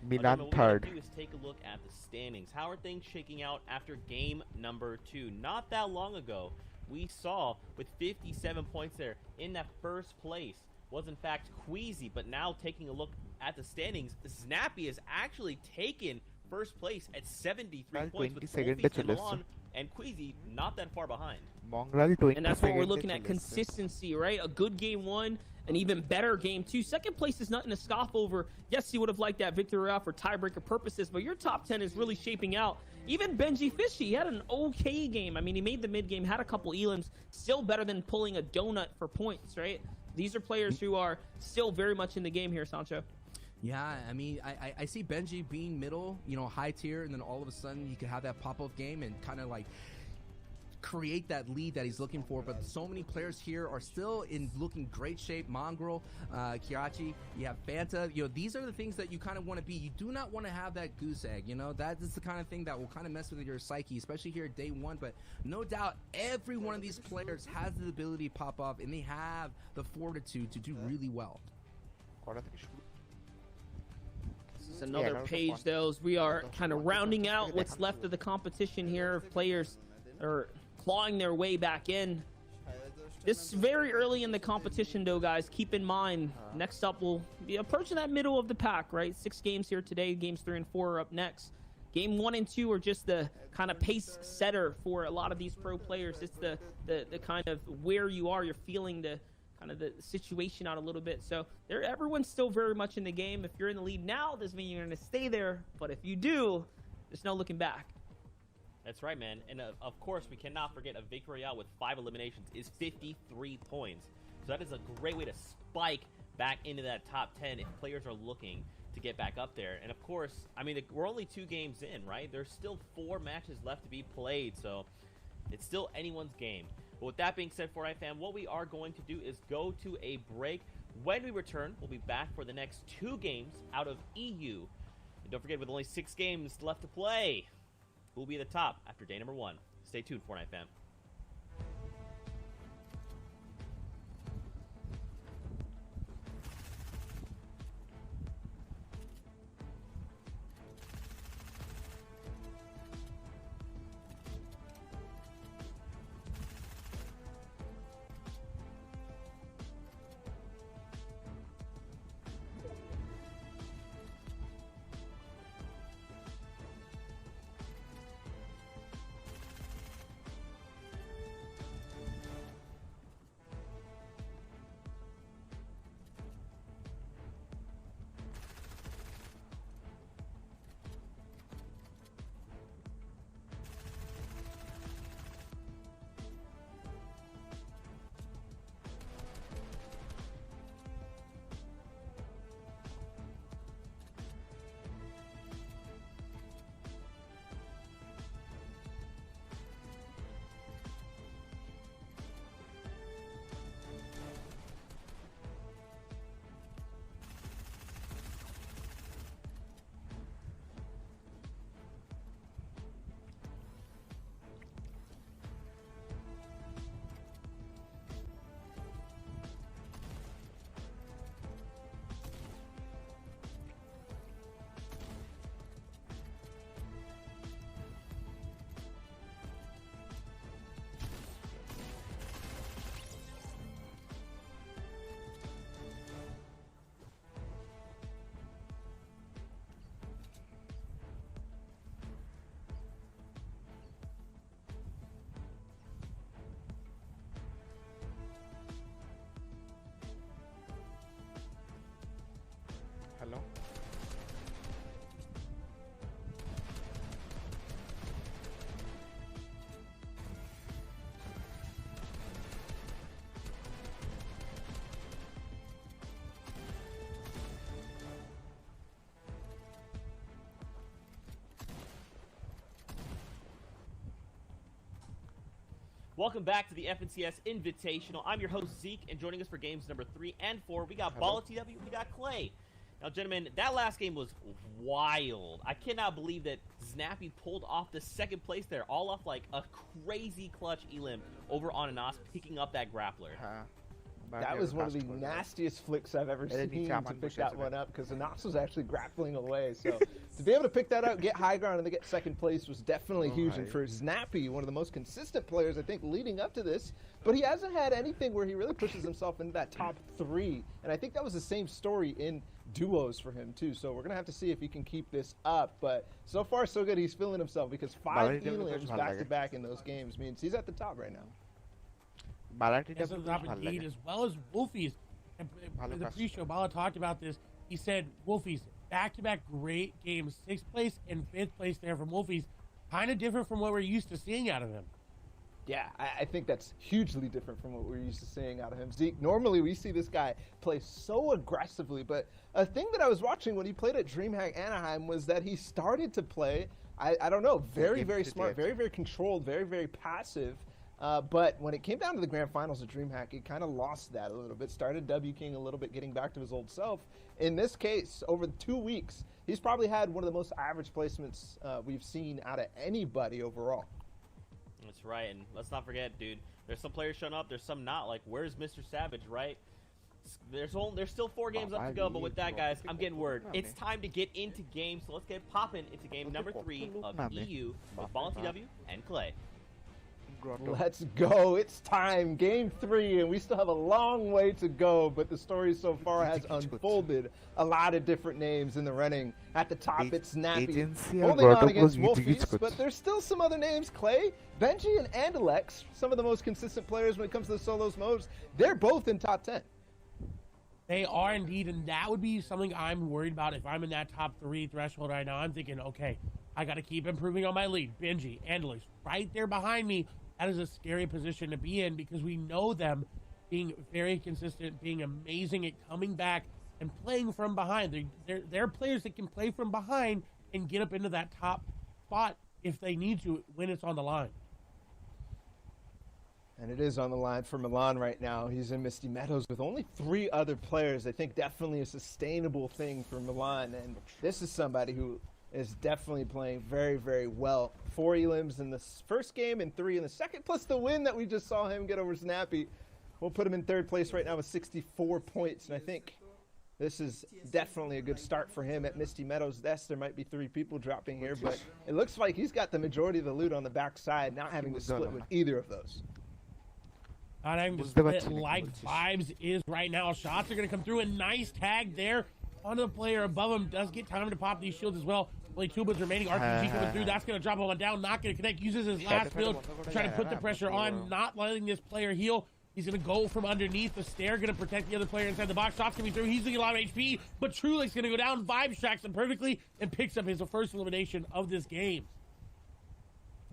Milan third. What we're going to do is take a look at the standings. How are things shaking out after game number 2? Not that long ago, we saw with 57 points there in that first place was in fact Queasy, but now taking a look at the standings, Snappy has actually taken first place at 73 points with Wolfie, Milan, and Queasy not that far behind. And that's what we're looking at, consistency, right? A good game 1, an even better game 2. Second place is nothing to scoff over. Yes, you would have liked that victory royale for tiebreaker purposes, but your top 10 is really shaping out. Even Benji Fishy, he had an okay game. I mean, he made the mid game, had a couple elims, still better than pulling a donut for points, right? These are players who are still very much in the game here, Sancho. Yeah, I mean, I see Benji being middle, you know, high tier, and then all of a sudden you could have that pop-up game and kind of like create that lead that he's looking for. But so many players here are still in looking great shape. Mongrel, Kirachi, you have Fanta. You know, these are the things that you kind of want to be. You do not want to have that goose egg, you know. That is the kind of thing that will kind of mess with your psyche, especially here at day 1. But no doubt, every one of these players has the ability to pop off, and they have the fortitude to do really well. This is another page, though, as we are kind of rounding out what's left of the competition here. Players are clawing their way back in. This is very early in the competition, though, guys. Keep in mind, next up, we'll be approaching that middle of the pack, right? 6 games here today. Games 3 and 4 are up next. Game 1 and 2 are just the kind of pace setter for a lot of these pro players. It's the kind of where you are. You're feeling the kind of the situation out a little bit. So everyone's still very much in the game. If you're in the lead now, doesn't mean you're going to stay there. But if you do, there's no looking back. That's right, man. And of course, we cannot forget a victory royale with 5 eliminations is 53 points. So that is a great way to spike back into that top 10 if players are looking to get back up there. And of course, I mean, we're only 2 games in, right? There's still 4 matches left to be played. So it's still anyone's game. But with that being said, Fortnite fam, what we are going to do is go to a break. When we return, we'll be back for the next 2 games out of EU. And don't forget, with only 6 games left to play, who will be at the top after day number 1. Stay tuned, Fortnite fam. Welcome back to the FNCS Invitational. I'm your host, Zeke, and joining us for games number 3 and 4, we got Ball TW, we got Clay. Now, gentlemen, that last game was wild. I cannot believe that Snappy pulled off the second place there, all off like a crazy clutch elim over on Anas, picking up that grappler. That was one of the nastiest flicks I've ever seen to pick that one up, because Anas was actually grappling away. So to be able to pick that up, get high ground, and then get second place was definitely huge. And for Snappy, one of the most consistent players, I think, leading up to this. But he hasn't had anything where he really pushes himself into that top 3. And I think that was the same story in duos for him, too. So we're going to have to see if he can keep this up. But so far, so good. He's feeling himself, because 5 elims back-to-back in those games means he's at the top right now. As well as Wolfies. In the pre-show, Bala talked about this. He said Wolfies, back-to-back great games, 6th place and 5th place there from Wolfies. Kind of different from what we're used to seeing out of him. Yeah, I think that's hugely different from what we're used to seeing out of him. Zeke, normally we see this guy play so aggressively, but a thing that I was watching when he played at DreamHack Anaheim was that he started to play, I don't know, very, very smart, very, very controlled, very, very passive. But when it came down to the grand finals of DreamHack, he kind of lost that a little bit. Started W King a little bit, getting back to his old self. In this case, over 2 weeks, he's probably had one of the most average placements we've seen out of anybody overall. That's right, and let's not forget, dude, there's some players showing up, there's some not. Like, where's Mr. Savage, right? There's still 4 games left to go, but with that, guys, I'm getting word. It's time to get into games, so let's get popping into game number 3 of EU with Ball TW and Clay. Let's go. It's time. Game 3, and we still have a long way to go, but the story so far has unfolded. A lot of different names in the running. At the top, it's Snappy, holding on against Wolfies, but there's still some other names. Clay, Benji, and Andalex, some of the most consistent players when it comes to the solos modes. They're both in top 10. They are indeed, and that would be something I'm worried about if I'm in that top 3 threshold right now. I'm thinking, okay, I got to keep improving on my lead. Benji, Andalex, right there behind me. That is a scary position to be in, because we know them being very consistent, being amazing at coming back and playing from behind. They're players that can play from behind and get up into that top spot if they need to when it's on the line. And it is on the line for Milan right now. He's in Misty Meadows with only 3 other players. I think definitely a sustainable thing for Milan. And this is somebody who is definitely playing very, very well. 4 elims in the first game and 3 in the second, plus the win that we just saw him get over Snappy. We'll put him in 3rd place right now with 64 points, and I think this is definitely a good start for him at Misty Meadows. Yes, there might be 3 people dropping here, but it looks like he's got the majority of the loot on the backside, not having to split with either of those. Not having to split like Vibes is right now. Shots are going to come through. A nice tag there onto the player above him. Does get time to pop these shields as well. Only 2 bullets remaining. RPG coming through. That's going to drop him on down. Not going to connect. Uses his last build to try to put the pressure on. Not letting this player heal. He's going to go from underneath the stair. Going to protect the other player inside the box. Shots coming through. He's getting a lot of HP. But Trulik's going to go down. Vibes tracks him perfectly and picks up his first elimination of this game.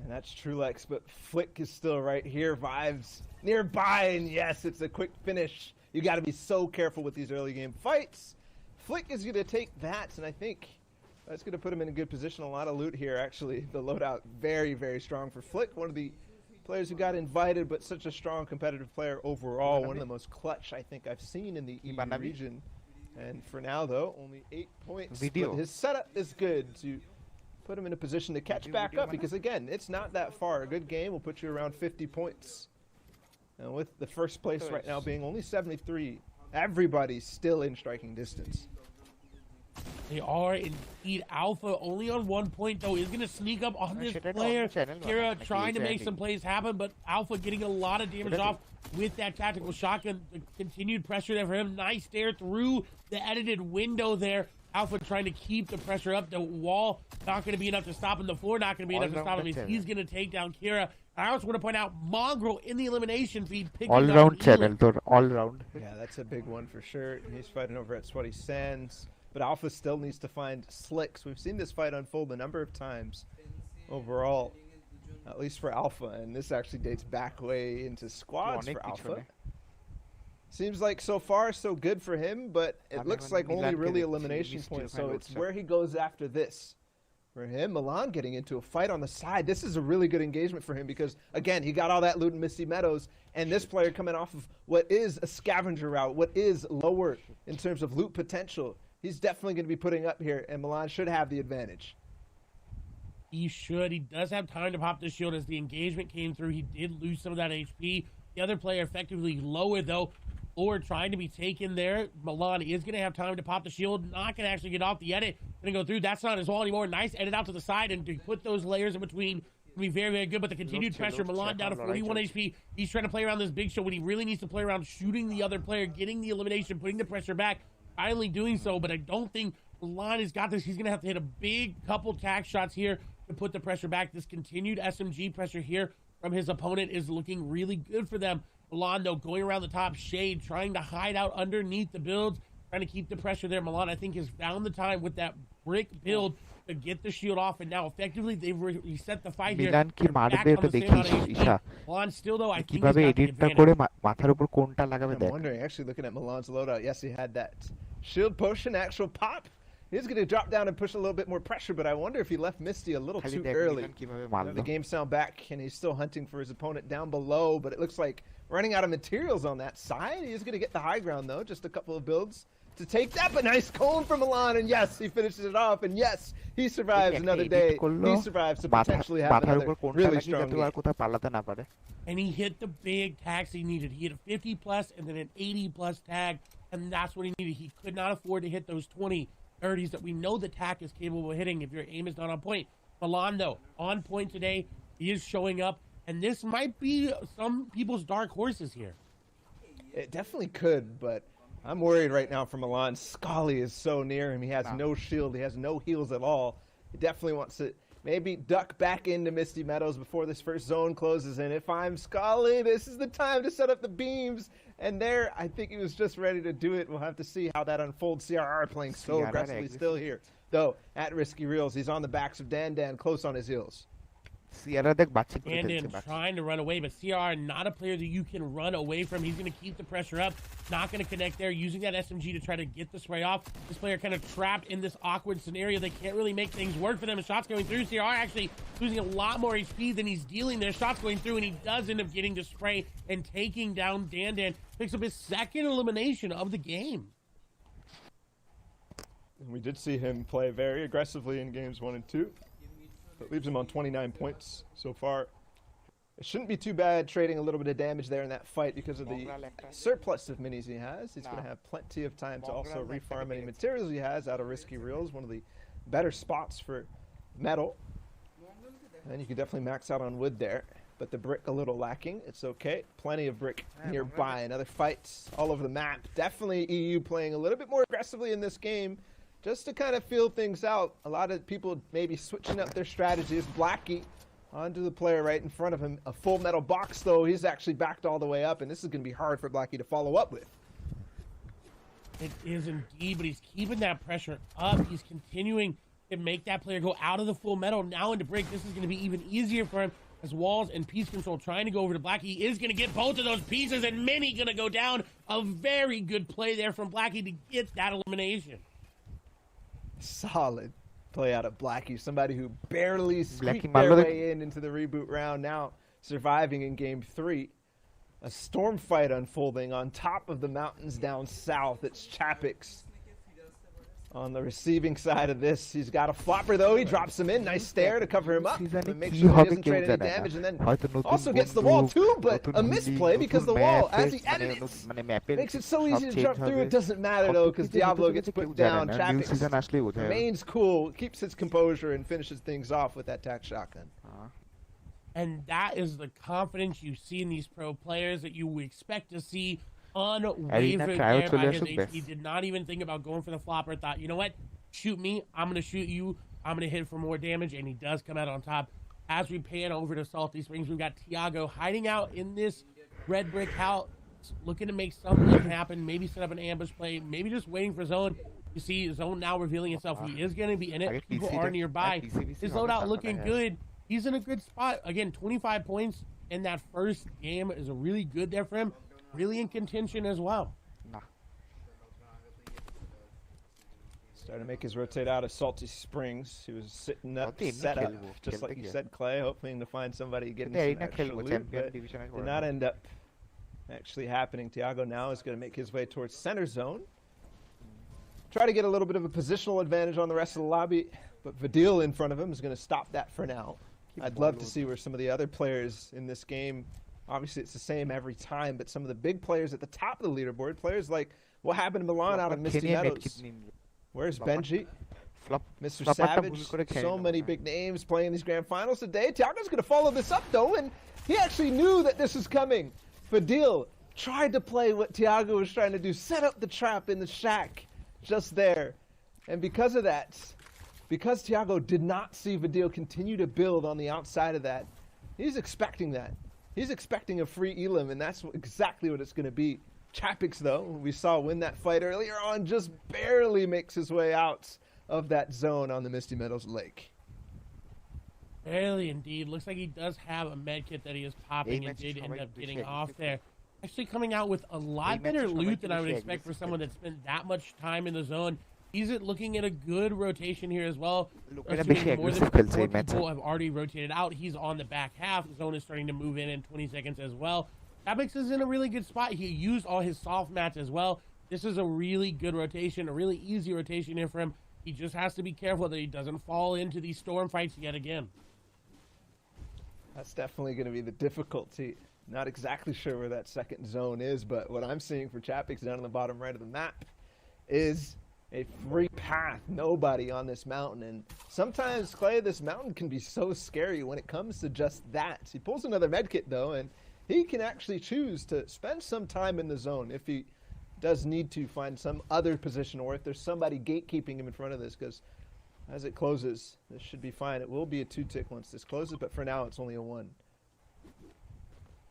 And that's Trulex, but Flick is still right here. Vibes nearby, and yes, it's a quick finish. You got to be so careful with these early game fights. Flick is going to take that, and I think that's going to put him in a good position. A lot of loot here, actually. The loadout very, very strong for Flick. One of the players who got invited, but such a strong competitive player overall. One of the most clutch I think I've seen in the EU region. And for now, though, only 8 points. But his setup is good to put him in a position to catch back up, because, again, it's not that far. A good game will put you around 50 points. And with the first place right now being only 73, everybody's still in striking distance. They are indeed. Alpha only on 1 point, though, is going to sneak up on this player. Kira trying to make some plays happen, but Alpha getting a lot of damage off with that tactical shotgun. The continued pressure there for him. Nice stare through the edited window there. Alpha trying to keep the pressure up. The wall not going to be enough to stop him. The floor not going to be enough to stop him. He's going to take down Kira. I also want to point out Mongrel in the elimination feed. All round channel, all round. Yeah, that's a big one for sure. He's fighting over at Sweaty Sands. But Alpha still needs to find Slicks. We've seen this fight unfold a number of times overall, at least for Alpha. And this actually dates back way into squads for Alpha. Seems like so far so good for him, but it looks like only really elimination points. So it's where he goes after this. for him. Milan getting into a fight on the side. This is a really good engagement for him because, again, he got all that loot in Misty Meadows, and this player coming off of what is a scavenger route, what is lower in terms of loot potential. He's definitely going to be putting up here, and Milan should have the advantage. He should. He does have time to pop the shield as the engagement came through. He did lose some of that HP. The other player effectively lower, though, or trying to be taken there. Milan is going to have time to pop the shield. Not going to actually get off the edit. Going to go through. That's not his wall anymore. Nice edit out to the side, and to put those layers in between will be very, very good. But the continued pressure, Milan down to 41 HP. He's trying to play around this big show when he really needs to play around shooting the other player, getting the elimination, putting the pressure back, finally doing so. But I don't think Milan has got this. He's going to have to hit a big couple tack shots here to put the pressure back. This continued SMG pressure here from his opponent is looking really good for them. Milan, though, going around the top shade, trying to hide out underneath the builds, trying to keep the pressure there. Milan, I think, has found the time with that brick build to get the shield off, and now effectively they've reset the fight here. Milan কি মারবে এটা দেখিস Isha Milan still, though, I think কিভাবে এডিটটা করে মাথার উপর কোনটা লাগাবে দেখ I'm wondering, actually looking at Milan's loadout, yes, he had that shield potion, actual pop. He's going to drop down and push a little bit more pressure, but I wonder if he left Misty a little too early. The game sound back, and he's still hunting for his opponent down below, but it looks like running out of materials on that side. He is going to get the high ground, though. Just a couple of builds to take that, but nice cone from Milan, and yes, he finishes it off, and yes, he survives another day. He survives to potentially have another really strong game. And he hit the big tags he needed. He hit a 50 plus and then an 80 plus tag, and that's what he needed. He could not afford to hit those 20, 30s that we know the tack is capable of hitting if your aim is not on point. Milan, though, on point today. He is showing up, and this might be some people's dark horses here. It definitely could, but I'm worried right now for Milan. Scully is so near him. He has no shield. He has no heals at all. He definitely wants to maybe duck back into Misty Meadows before this first zone closes. And if I'm Scully, this is the time to set up the beams. And there, I think he was just ready to do it. We'll have to see how that unfolds. CRR playing so aggressively still here. Though, at risky reels, he's on the backs of Dan close on his heels. And trying to run away, but CR not a player that you can run away from. He's going to keep the pressure up, not going to connect there, using that SMG to try to get the spray off. This player kind of trapped in this awkward scenario. They can't really make things work for them. And shots going through. CR actually losing a lot more HP than he's dealing there. Shots going through, and he does end up getting the spray and taking down Dan. Picks up his second elimination of the game. And we did see him play very aggressively in games 1 and 2. That leaves him on 29 points so far. It shouldn't be too bad trading a little bit of damage there in that fight because of the surplus of minis he has. He's going to have plenty of time to also refarm any materials he has out of risky reels. One of the better spots for metal. And you can definitely max out on wood there. But the brick a little lacking. It's okay. Plenty of brick nearby. Another fight all over the map. Definitely EU playing a little bit more aggressively in this game, just to kind of feel things out. A lot of people maybe switching up their strategies. Blackie onto the player right in front of him. A full metal box, though. He's actually backed all the way up, and this is going to be hard for Blackie to follow up with. It is indeed, but he's keeping that pressure up. He's continuing to make that player go out of the full metal now into break. This is going to be even easier for him as Walls and Piece Control trying to go over to Blackie. He is going to get both of those pieces, and Mini going to go down. A very good play there from Blackie to get that elimination. Solid play out of Blackie, somebody who barely squeaked their way into the reboot round, now surviving in game 3. A storm fight unfolding on top of the mountains down south. It's Chapix on the receiving side of this. He's got a flopper, though. He drops him in. Nice stare to cover him up and make sure he doesn't trade any damage. And then also gets the wall, too, but a misplay because the wall, as he edits, makes it so easy to jump through. It doesn't matter, though, because Diablo gets put down. Chapix remains cool, keeps his composure, and finishes things off with that tack shotgun. And that is the confidence you see in these pro players that you would expect to see unwavered there by his HP. He did not even think about going for the flopper. Thought, you know what? Shoot me. I'm going to shoot you. I'm going to hit for more damage. And he does come out on top. As we pan over to Salty Springs, we've got Tiago hiding out in this red brick house, looking to make something happen. Maybe set up an ambush play. Maybe just waiting for Zone. You see Zone now revealing himself. He is going to be in it. People are nearby. His loadout looking good. He's in a good spot. Again, 25 points in that first game is really good there for him. Really in contention as well. Starting to make his rotate out of Salty Springs. He was sitting up, set up, just like you said, Clay, hoping to find somebody getting some extra loot, but did not end up actually happening. Tiago now is going to make his way towards center zone. Try to get a little bit of a positional advantage on the rest of the lobby, but Vidil in front of him is going to stop that for now. I'd love to see where some of the other players in this game, obviously it's the same every time, but some of the big players at the top of the leaderboard, players like what happened to Milan out of Misty Meadows. Where's Benji? Mr. Savage, so many big names playing these grand finals today. Tiago's going to follow this up, though, and he actually knew that this was coming. Fadil tried to play what Tiago was trying to do, set up the trap in the shack just there. And because of that, because Tiago did not see Fadil continue to build on the outside of that, he's expecting that. He's expecting a free Elim, and that's exactly what it's going to be. Chapix, though, we saw win that fight earlier on, just barely makes his way out of that zone on the Misty Meadows Lake. Barely indeed. Looks like he does have a med kit that he is popping and did end up getting off there. Actually coming out with a lot better loot than I would expect for someone that spent that much time in the zone. He's looking at a good rotation here as well. More than 4 people have already rotated out. He's on the back half. The zone is starting to move in 20 seconds as well. Chapix is in a really good spot. He used all his soft mats as well. This is a really good rotation, a really easy rotation here for him. He just has to be careful that he doesn't fall into these storm fights yet again. That's definitely going to be the difficulty. Not exactly sure where that second zone is, but what I'm seeing for Chapix down on the bottom right of the map is a free path. Nobody on this mountain. And sometimes, Clay, this mountain can be so scary when it comes to just that. He pulls another medkit, though, and he can actually choose to spend some time in the zone if he does need to find some other position or if there's somebody gatekeeping him in front of this, because as it closes, this should be fine. It will be a 2-tick once this closes, but for now it's only a 1.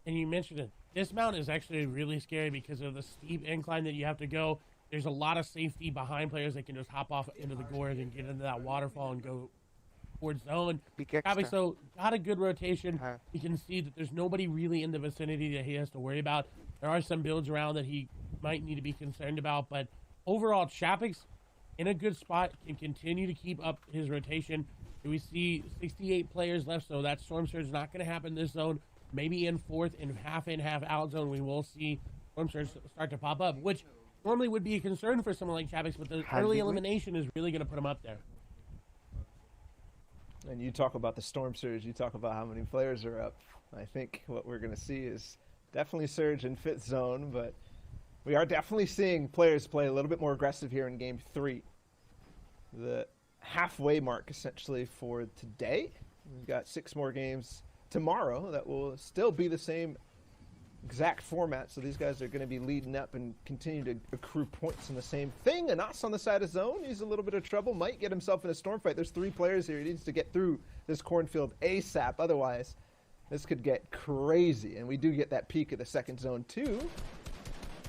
And you mentioned it. This mountain is actually really scary because of the steep incline that you have to go. There's a lot of safety behind players that can just hop off into the gorge and get into that waterfall and go towards zone. So got a good rotation. You can see that there's nobody really in the vicinity that he has to worry about. There are some builds around that he might need to be concerned about, but overall, Chapix in a good spot, can continue to keep up his rotation. We see 68 players left, so that Storm Surge is not going to happen this zone. Maybe in fourth and half in, half out zone, we will see Storm Surge start to pop up, which normally would be a concern for someone like Chapix, but the early elimination is really going to put him up there. And you talk about the Storm Surge, you talk about how many players are up. I think what we're going to see is definitely Surge in fifth zone, but we are definitely seeing players play a little bit more aggressive here in Game 3. The halfway mark, essentially, for today. We've got 6 more games tomorrow that will still be the same exact format, so these guys are going to be leading up and continue to accrue points in the same thing. Anas on the side of zone, he's a little bit of trouble, might get himself in a storm fight. There's 3 players here. He needs to get through this cornfield ASAP, otherwise this could get crazy. And we do get that peak of the second zone too.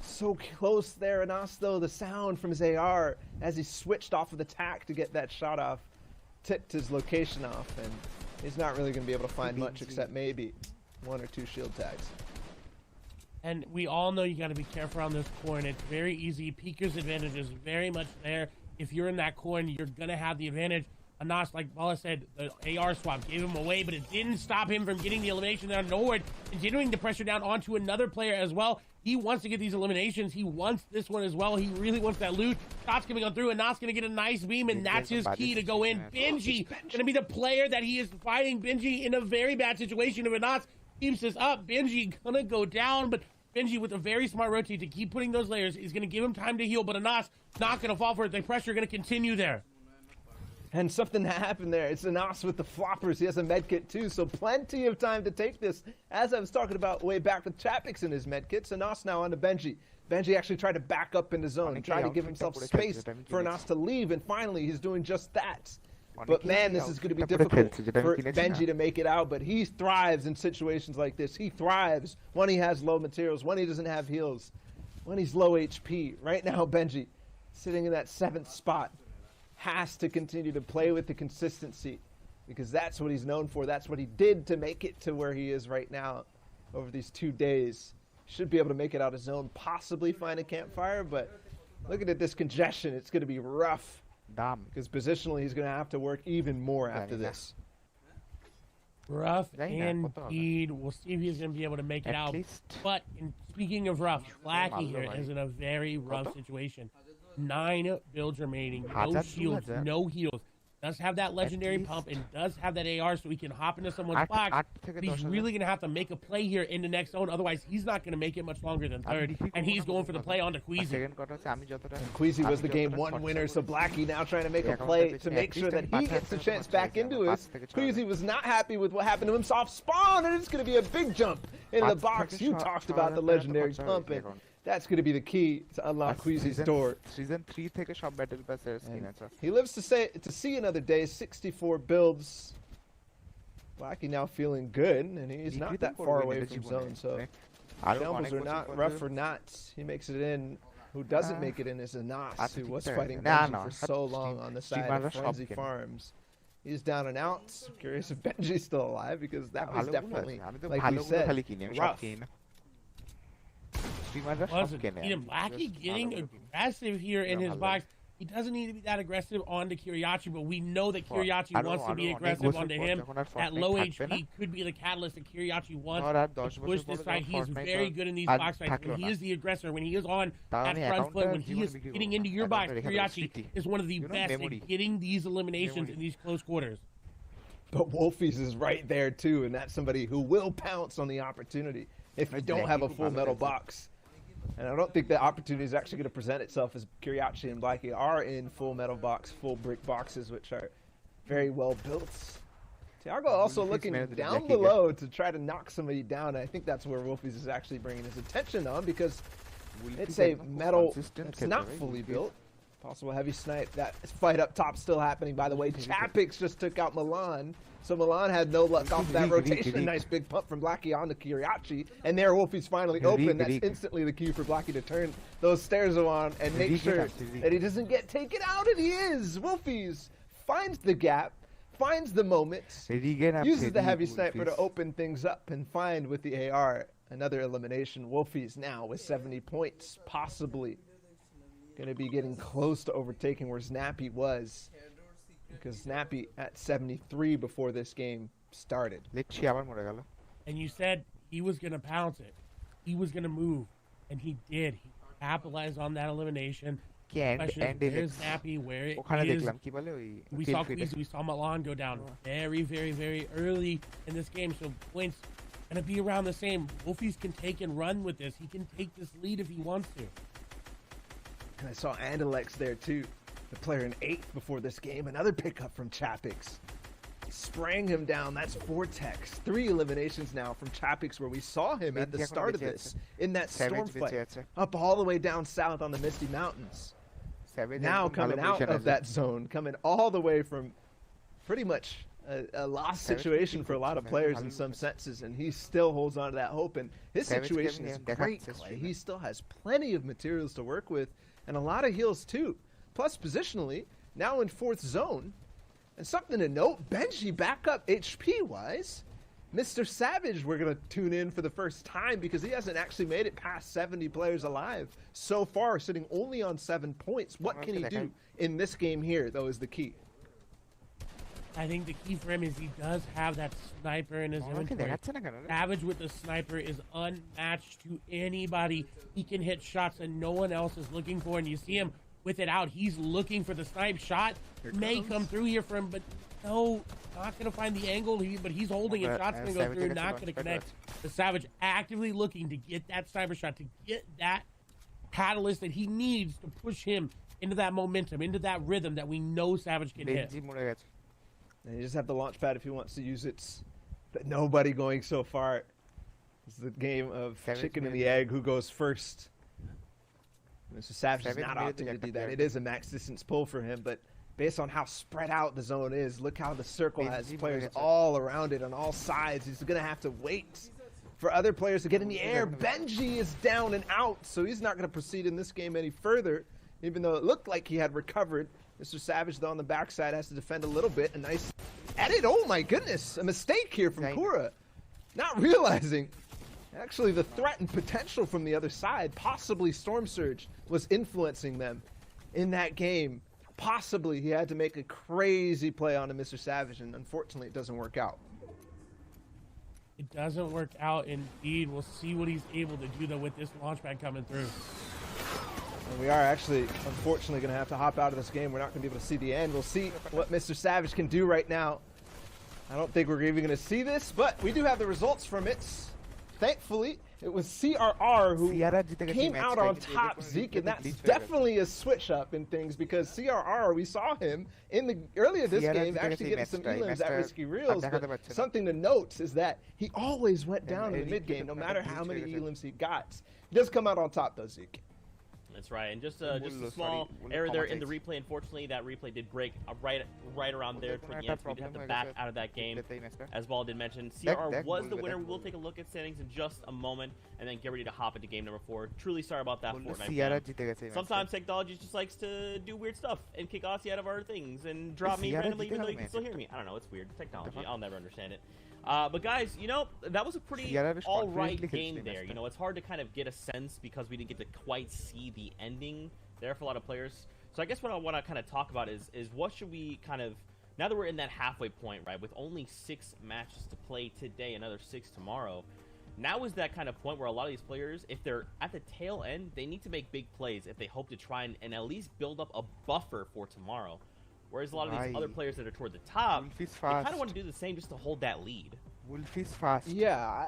So close there. Anas, though, the sound from his AR as he switched off of the tack to get that shot off tipped his location off, and he's not really going to be able to find much except maybe 1 or 2 shield tags. And we all know you got to be careful on this corn. It's very easy. Peeker's advantage is very much there. If you're in that corn, you're going to have the advantage. Anas, like Bala said, the AR swap gave him away, but it didn't stop him from getting the elimination down Norwood, continuing to pressure down onto another player as well. He wants to get these eliminations. He wants this one as well. He really wants that loot. Shots coming on through, and Anas going to get a nice beam, and that's his key to go in. Benji going to be the player that he is fighting. Benji in a very bad situation. If Anas keeps this up, Benji going to go down, but Benji with a very smart rotate to keep putting those layers is going to give him time to heal, but Anas not going to fall for it. The pressure going to continue there. And something happened there. It's Anas with the floppers. He has a medkit too, so plenty of time to take this. As I was talking about way back with Chapix in his medkits, Anas now on to Benji. Benji actually tried to back up in the zone, tried to give himself space for Anas to leave, and finally he's doing just that. But man, this is going to be difficult for Benji to make it out, but he thrives in situations like this. He thrives when he has low materials, when he doesn't have heals, when he's low HP. Right now, Benji, sitting in that 7th spot, has to continue to play with the consistency, because that's what he's known for. That's what he did to make it to where he is right now over these 2 days. Should be able to make it out of zone, possibly find a campfire, but looking at this congestion, it's going to be rough Because positionally, he's going to have to work even more after this. Rough indeed. We'll see if he's going to be able to make it out. But speaking of rough, Blackie here is in a very rough situation. 9 builds remaining, no shields, no heals. Does have that legendary pump and does have that AR, so he can hop into someone's box. But he's really going to have to make a play here in the next zone. Otherwise, he's not going to make it much longer than third. And he's going for the play onto Queasy. Queasy was the game 1 winner, so Blackie now trying to make a play to make sure that he gets the chance back into it. Queasy was not happy with what happened to him. Soft spawn, and it's going to be a big jump into the box. You talked about the legendary pump, and that's going to be the key to unlock Queasy's door. Season 3 থেকে সব battle পাসের skin আছে। He lives to see another day. 64 builds. Blackie now feeling good, and he's not that far away from zone, so jumbles are not rough or not. He makes it in. Who doesn't make it in is Anas, who was fighting Benji for so long on the side of Frenzy Farms. He's down and out. Curious if Benji's still alive, because that was definitely, like we said, rough. Blackie getting aggressive here in his box. He doesn't need to be that aggressive onto Kiriachi, but we know that Kiriachi wants to be aggressive onto him. At low HP could be the catalyst that Kiriachi wants to push this fight. He is very good in these box fights. When he is the aggressor, when he is on that front foot, when he is getting into your box, Kiriachi is one of the best at getting these eliminations in these close quarters. But Wolfies is right there too, and that's somebody who will pounce on the opportunity if you don't have a full metal box. And I don't think the opportunity is actually going to present itself as Kiriachi and Blackie are in full metal box, full brick boxes, which are very well built. Tiago also looking down below to try to knock somebody down. And I think that's where Wolfies is actually bringing his attention on, because it's a metal that's not fully built. Possible heavy snipe. That fight up top still happening, by the way. Chapix just took out Milan. So Milan had no luck off that rotation. A nice big pump from Blackie onto Kiriachi. And there, Wolfie's finally open. That's instantly the key for Blackie to turn those stairs on and make sure that he doesn't get taken out. And he is. Wolfies finds the gap, finds the moment, uses the heavy sniper to open things up and find with the AR another elimination. Wolfies now with 70 points, possibly going to be getting close to overtaking where Snappy was. Because Snappy at 73 before this game started. And you said he was going to pounce it. He was going to move. And he did. He capitalized on that elimination. Where's Snappy? Where it is. We saw Queasy, we saw Milan go down very, very, very early in this game. So points going to be around the same. Wolfies can take and run with this. He can take this lead if he wants to. And I saw Andalex there too. The player in 8th before this game. Another pickup from Chapix. Spraying him down. That's Vortex. 3 eliminations now from Chapix, where we saw him at the start of this in that storm fight. Up all the way down south on the Misty Mountains. Now coming out of that zone. Coming all the way from pretty much a lost situation for a lot of players in some senses. And he still holds on to that hope. And his situation is great, Clay. He still has plenty of materials to work with. And a lot of heals too. Plus, positionally, now in 4th zone. And something to note, Benji back up HP-wise. Mr. Savage, we're going to tune in for the first time, because he hasn't actually made it past 70 players alive so far, sitting only on 7 points. What can he do in this game here, though, is the key. I think the key for him is he does have that sniper in his inventory. Savage with the sniper is unmatched to anybody. He can hit shots that no one else is looking for, and you see him with it out. He's looking for the snipe shot. May come through here for him, but no, not going to find the angle. But he's holding it. Shot's going to go through, not going to connect. The Savage actively looking to get that sniper shot, to get that catalyst that he needs to push him into that momentum, into that rhythm that we know Savage can hit. And you just have the launch pad if he wants to use it. But nobody going so far. It's the game of chicken and the egg, who goes first. Mr. Savage is not opting to do that. It is a max distance pull for him, but based on how spread out the zone is, look how the circle has players all around it on all sides. He's going to have to wait for other players to get in the air. Benji is down and out, so he's not going to proceed in this game any further, even though it looked like he had recovered. Mr. Savage, though, on the backside has to defend a little bit. A nice edit. Oh, my goodness. A mistake here from Kura. Not realizing actually the threat and potential from the other side, possibly Storm Surge, was influencing them in that game. possibly he had to make a crazy play on a Mr. Savage, and unfortunately it doesn't work out. It doesn't work out indeed. We'll see what he's able to do, though, with this launch pad coming through. And we are actually, unfortunately, going to have to hop out of this game. We're not going to be able to see the end. We'll see what Mr. Savage can do right now. I don't think we're even going to see this, but we do have the results from it. Thankfully, it was CRR who came out on top, Zeke, and that's definitely a switch up in things, because CRR, we saw him in the earlier this game actually getting some elims at Risky Reels, but something to note is that he always went down in the mid game, no matter how many elims he got. He does come out on top, though, Zeke. That's right, and just a small error there in the replay. Unfortunately, that replay did break right around there toward the end, so we did have to back out of that game. As Ball did mention, CR was the winner. We'll take a look at standings in just a moment, and then get ready to hop into game number 4. Truly sorry about that, Fortnite. Sometimes technology just likes to do weird stuff and kick Aussie out of our things and drop me randomly even though you can still hear me. I don't know, it's weird. Technology, I'll never understand it. But guys, you know, that was a pretty all-right game there. You know, it's hard to kind of get a sense because we didn't get to quite see the ending there for a lot of players. So I guess what I want to kind of talk about is what should we kind of, now that we're in that halfway point, right, with only 6 matches to play today, another 6 tomorrow, now is that kind of point where a lot of these players, if they're at the tail end, they need to make big plays if they hope to try and at least build up a buffer for tomorrow. Whereas a lot of these other players that are toward the top, they kind of want to do the same just to hold that lead. Wolf is fast. Yeah,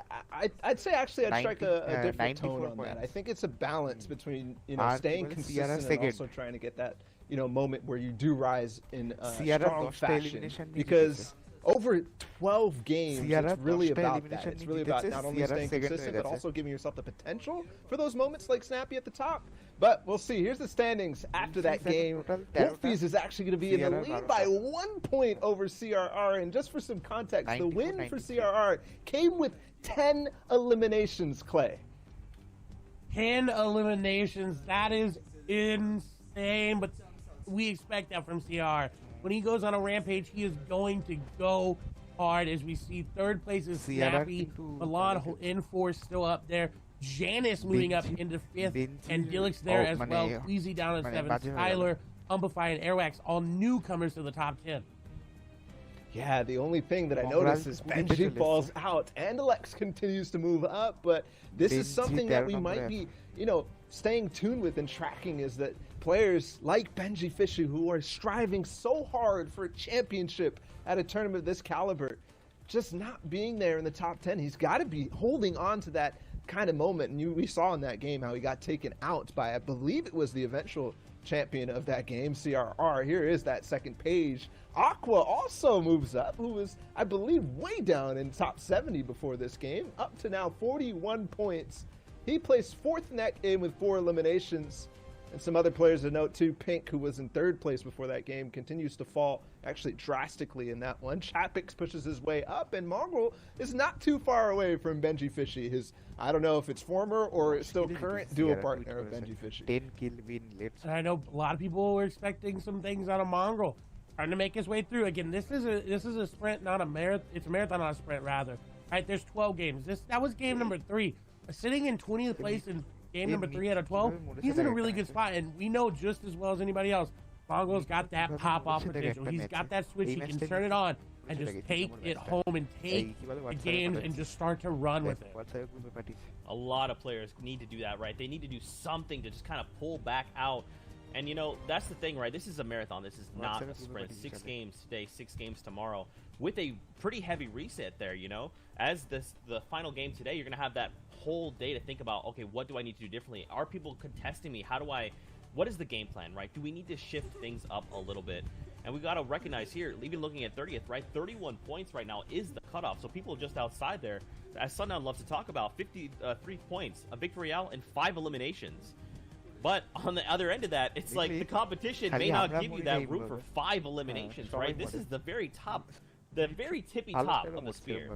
I'd say actually I'd strike a different tone on that. I think it's a balance between, you know, staying consistent and also trying to get that, you know, moment where you do rise in strong fashion. Because over 12 games, it's really about that. It's really about not only staying consistent, but also giving yourself the potential for those moments like Snappy at the top. But we'll see. Here's the standings after that game. Wolfies is actually going to be in the lead by 1 point over CRR. And just for some context, the win for CRR came with 10 eliminations, Clay. 10 eliminations. That is insane. But we expect that from CR. When he goes on a rampage, he is going to go hard. As we see, 3rd place is Snappy. Milan in 4 still up there. Janice moving up into 5th, and Dilix there as well. Queasy down at 7th. Tyler, Umbify, and Airwax, all newcomers to the top 10. Yeah, the only thing that I noticed is Benji falls out, and Alex continues to move up, but this is something that we might be, you know, staying tuned with and tracking, is that players like Benji Fishy, who are striving so hard for a championship at a tournament of this caliber, just not being there in the top 10. He's got to be holding on to that kind of moment, and we saw in that game how he got taken out by, I believe it was the eventual champion of that game, CRR. Here is that second page. Aqua also moves up, who was, I believe, way down in top 70 before this game, up to now 41 points. He placed 4th in that game with 4 eliminations. And some other players to note too, Pink, who was in 3rd place before that game, continues to fall actually drastically in that one. Chapix pushes his way up, and Mongrel is not too far away from Benji Fishy, his, I don't know if it's former or still current duo partner of Benji Fishy. 10 kill win, let's. And I know a lot of people were expecting some things out of Mongrel, trying to make his way through. Again, this is a sprint, not a marathon. It's a marathon, not a sprint, rather. All right, there's 12 games. That was game number 3. Sitting in 20th place in game number 3 out of 12, he's in a really good spot, and we know just as well as anybody else, Mongrel's got that pop-off potential. He's got that switch. He can turn it on and just take it home and take the games and just start to run with it. A lot of players need to do that, right? They need to do something to just kind of pull back out. And, you know, that's the thing, right? This is a marathon. This is not a sprint. 6 games today, 6 games tomorrow, with a pretty heavy reset there, you know? As the final game today, you're going to have that whole day to think about, okay, what do I need to do differently? Are people contesting me? What is the game plan, right? Do we need to shift things up a little bit? And we got to recognize here, even looking at 30th, right? 31 points right now is the cutoff. So people just outside there, as Sundown loves to talk about, 53 points, a victory out, and 5 eliminations. But on the other end of that, it's like the competition may not give you that room for 5 eliminations, right? This is the very top, the very tippy top of the spear.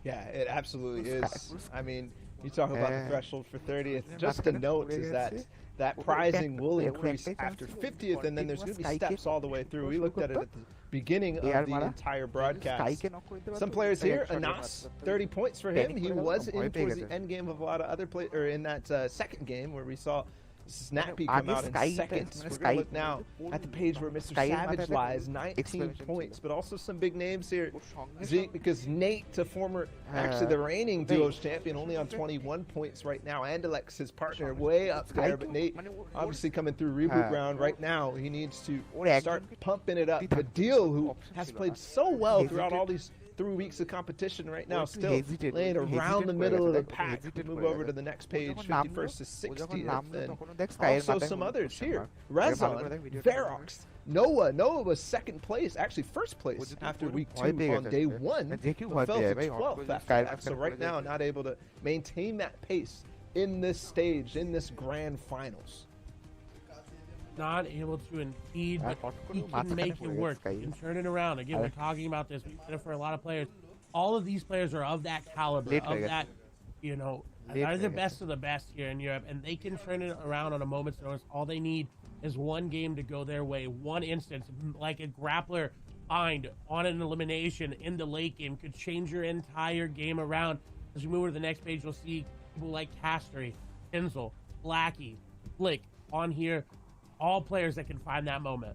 Yeah, it absolutely is. I mean, you talk about the threshold for 30th. Just a note is that prizing will increase after 50th, and then there's going to be steps all the way through. We looked at it at the beginning of the entire broadcast. Some players here, Anas, 30 points for him. He was in towards the end game of a lot of other players, or in that second game where we saw Snappy come out in second. We're going to look now at the page where Mr. Savage lies, 19 points, but also some big names here. Zeke, because Nate, to former, actually the reigning duos champion, only on 21 points right now. Andalex, his partner, way up there, but Nate obviously coming through reboot round right now. He needs to start pumping it up. Padil, who has played so well throughout all these 3 weeks of competition right now, still laying around the middle of the pack. Move over to the next page, 51st to 60th. And also some others here. Rezon, Verox, Noah. Noah was second place, actually first place after week 2 on day 1, but fell to 12th after that. So right now, not able to maintain that pace in this stage, in this grand finals. Not able to impede, but he can make it work. He can turn it around. Again, we're talking about this. We've said it for a lot of players. All of these players are of that caliber, of that, you know, are the best of the best here in Europe, and they can turn it around on a moment's notice. All they need is one game to go their way. One instance, like a grappler find on an elimination in the late game, could change your entire game around. As we move to the next page, you'll see people like Castery, Tinzel, Blackie, Flick on here. All players that can find that moment.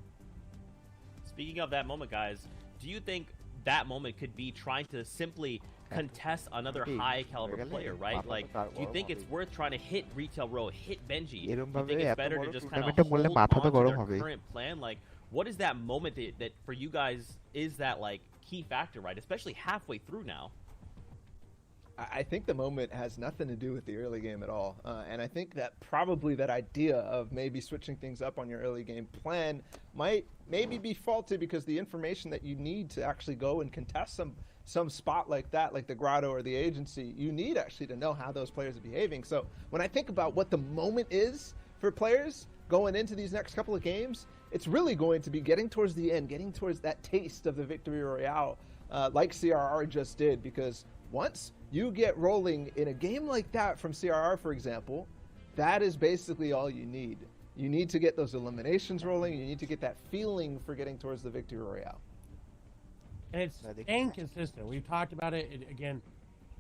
Speaking of that moment, guys, do you think that moment could be trying to simply contest another high caliber player, right? Like, do you think it's worth trying to hit Retail Row, hit Benji? Do you think it's better to just kind of hold on to their current plan? Like, what is that moment that for you guys is that, like, key factor, right? Especially halfway through now. I think the moment has nothing to do with the early game at all. And I think that probably that idea of maybe switching things up on your early game plan might maybe be faulty, because the information that you need to actually go and contest some spot like that, like the Grotto or the Agency, you need actually to know how those players are behaving. So when I think about what the moment is for players going into these next couple of games, it's really going to be getting towards the end, getting towards that taste of the Victory Royale, like CRR just did, because once you get rolling in a game like that from CRR, for example, that is basically all you need. You need to get those eliminations rolling. You need to get that feeling for getting towards the Victory Royale. And it's staying consistent. We've talked about it, again,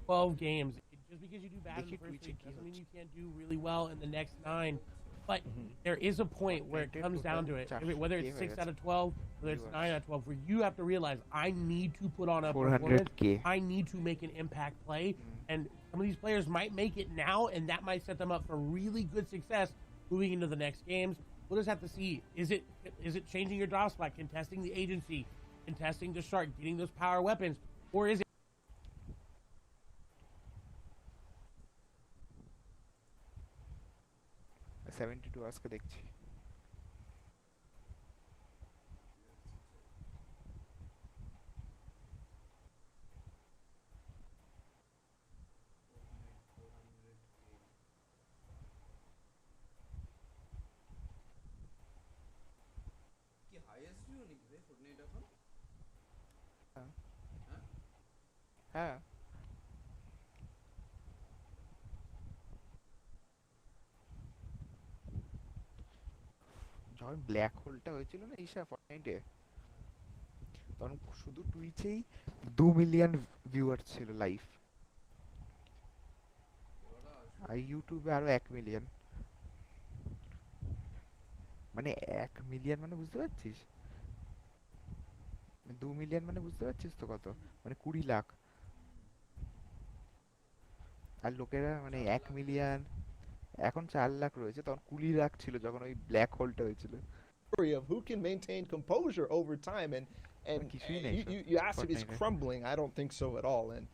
12 games. Just because you do bad in the first week doesn't mean you can't do really well in the next 9. But there is a point where it comes down to it, whether it's 6 out of 12, whether it's 9 out of 12, where you have to realize, I need to put on a performance. I need to make an impact play. And some of these players might make it now, and that might set them up for really good success moving into the next games. We'll just have to see. Is it changing your drop spot, contesting the Agency, contesting the Shark, getting those power weapons, or is it 72 আজকে দেখছি কি highest view নাকি রে Fortnite এখন? হ্যাঁ যখন black হোলটা হয়েছিল না ঈশা ফর্টনাইটে, তখন শুধু টুইচেই 2 মিলিয়ন ভিউয়ার ছিল লাইভ, আর ইউটিউবে আরো 1 মিলিয়ন। মানে 1 মিলিয়ন মানে বুঝতে পারছিস, 2 মিলিয়ন মানে বুঝতে পারছিস তো কত, মানে 20 লাখ। আর লোকেরা মানে 1 মিলিয়ন, এখন 4 লাখ রয়েছে, তখন 20 লাখ ছিল যখন ওই ব্ল্যাক হোলটা হয়েছিল। Of who can maintain composure over time, and you asked if he's crumbling. I don't think so at all, and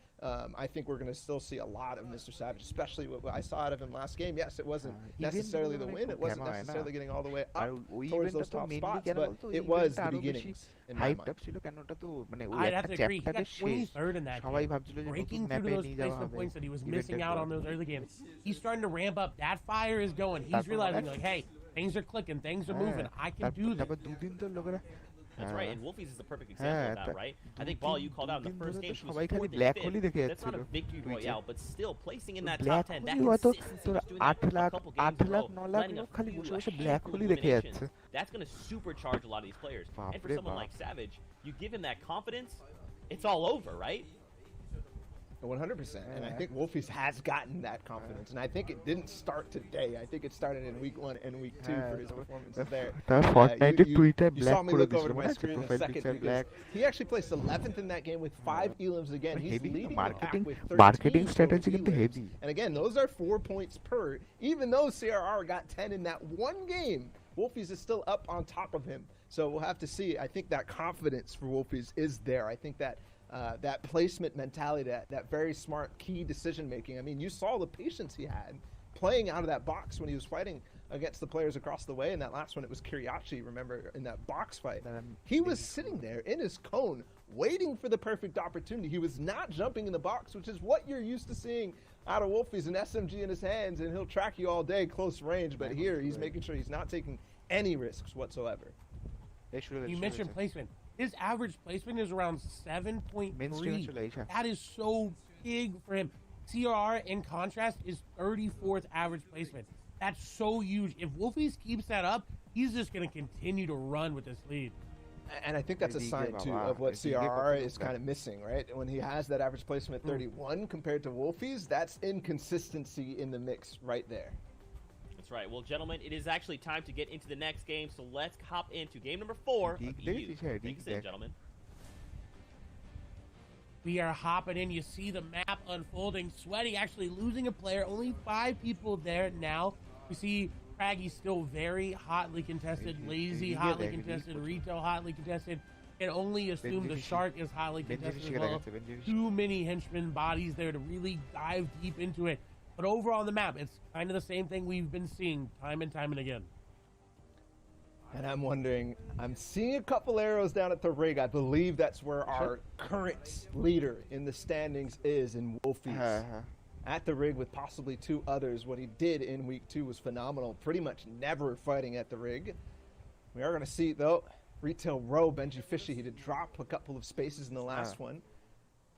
I think we're going to still see a lot of Mr. Savage, especially what I saw out of him last game. Yes, it wasn't necessarily the win, it wasn't necessarily getting all the way up towards those top spots, but it was the beginnings in my mind. ছিল কেন ওটা তো মানে ওই একটা চ্যাপ্টারে শেষ, সবাই ভাবছিল যে breaking through those placement points that he was missing out on those early games. He's starting to ramp up. That fire is going. He's realizing, like, hey, things are clicking, things are moving. I can do this. তারপর দুদিন তো লোকেরা That's right, and Wolfies is the perfect example of that, right? I think, Ball, you called out in the first game, she was 4th and 5th. That's not a victory royale, but still, placing in that top 10, that consistency, doing that for a couple games in a row, letting a few eliminations, that's going to supercharge a lot of these players. And for someone like Savage, you give him that confidence, it's all over, right? 100%. And I think Wolfies has gotten that confidence. And I think it didn't start today. I think it started in week 1 and week 2 for his performances there. Fortnite You saw me look over to my screen in a second because he actually placed 11th in that game with 5 elims again. He's leading the pack with 13 marketing strategy কিন্তু elims. heavy. And again, those are 4 points per. Even though CRR got 10 in that one game, Wolfies is still up on top of him. So we'll have to see. I think that confidence for Wolfies is there. I think that that placement mentality, that very smart key decision making. I mean, you saw the patience he had playing out of that box when he was fighting against the players across the way. And that last one, it was Kiriachi, remember, in that box fight. He was sitting there in his cone waiting for the perfect opportunity. He was not jumping in the box, which is what you're used to seeing out of Wolfies, an SMG in his hands, and he'll track you all day close range. But here, he's making sure he's not taking any risks whatsoever. You mentioned placement. His average placement is around 7.3. That is so big for him. CRR, in contrast, is 34th average placement. That's so huge. If Wolfies keeps that up, he's just going to continue to run with this lead. And I think that's a sign, too, of what CRR is kind of missing, right? When he has that average placement at 31 compared to Wolfies, that's inconsistency in the mix right there. That's right. Well, gentlemen, it is actually time to get into the next game, so let's hop into game number 4 of EU. Take us in, gentlemen. We are hopping in. You see the map unfolding. Sweaty actually losing a player. Only 5 people there now. You see Craggy still very hotly contested. Lazy hotly contested. Retail hotly contested. Can only assume the Shark is hotly contested as well. Too many henchman bodies there to really dive deep into it. But overall on the map, it's kind of the same thing we've been seeing time and again. And I'm wondering, I'm seeing a couple arrows down at the rig. I believe that's where our current leader in the standings is in Wolfies. At the rig with possibly 2 others. What he did in week 2 was phenomenal. Pretty much never fighting at the rig. We are going to see, though, Retail Row, Benji Fishy. He did drop a couple of spaces in the last one.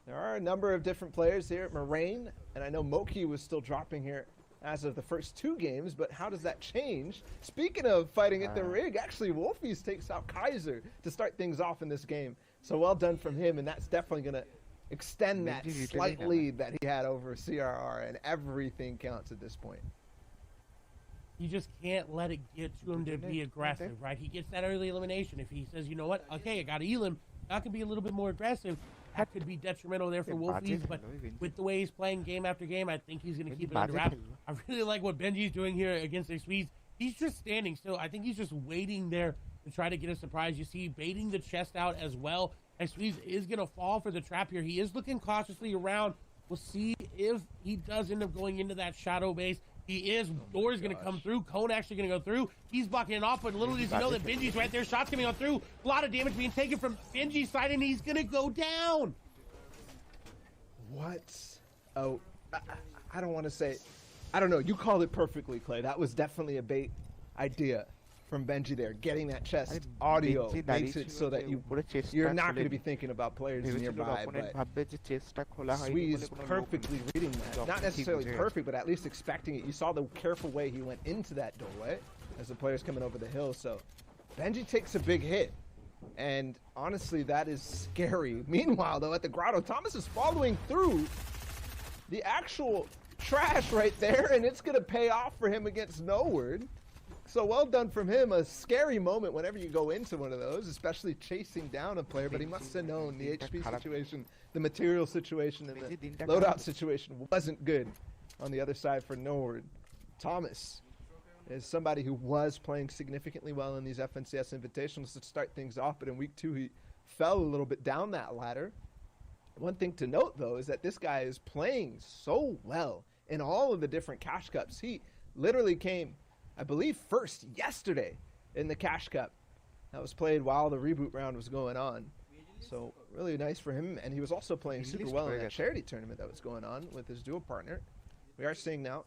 There are a number of different players here. Moraine, and I know Moki was still dropping here as of the first 2 games, but how does that change? Speaking of fighting at the rig, actually Wolfies takes out Kaiser to start things off in this game. So well done from him, and that's definitely going to extend that slight lead that he had over CRR, and everything counts at this point. You just can't let it get to him to be aggressive, right? He gets that early elimination. If he says, you know what, okay, I got to elim, I can be a little bit more aggressive. That could be detrimental there for Wolfies, but with the way he's playing game after game, I think he's going to keep it under wraps. I really like what Benji's doing here against the Swedes. He's just standing still. I think he's just waiting there to try to get a surprise. You see, baiting the chest out as well. And Swedes is going to fall for the trap here. He is looking cautiously around. We'll see if he does end up going into that shadow base. He is. Door's going to come through. Cone actually going to go through. He's blocking it off, but little does he know that Benji's right there. Shots coming on through. A lot of damage being taken from Benji's side, and he's going to go down. What? Oh, I don't want to say. I don't know. You called it perfectly, Clay. That was definitely a bait idea from Benji there. Getting that chest audio makes it so that you're not going to be thinking about players nearby. But Swee's perfectly reading that. Not necessarily perfect, but at least expecting it. You saw the careful way he went into that doorway as the player's coming over the hill. So Benji takes a big hit. And honestly, that is scary. Meanwhile, though, at the grotto, Thomas is following through the actual trash right there, and it's going to pay off for him against Noword. So well done from him. A scary moment whenever you go into one of those, especially chasing down a player, but he must have known the HP situation, the material situation, and the loadout situation wasn't good on the other side for Noword. Thomas is somebody who was playing significantly well in these FNCS invitationals to start things off, but in week 2 he fell a little bit down that ladder. One thing to note, though, is that this guy is playing so well in all of the different Cash Cups. He literally came, I believe, first yesterday in the Cash Cup. That was played while the reboot round was going on. So really nice for him, and he was also playing super well in that charity tournament that was going on with his duo partner. We are seeing now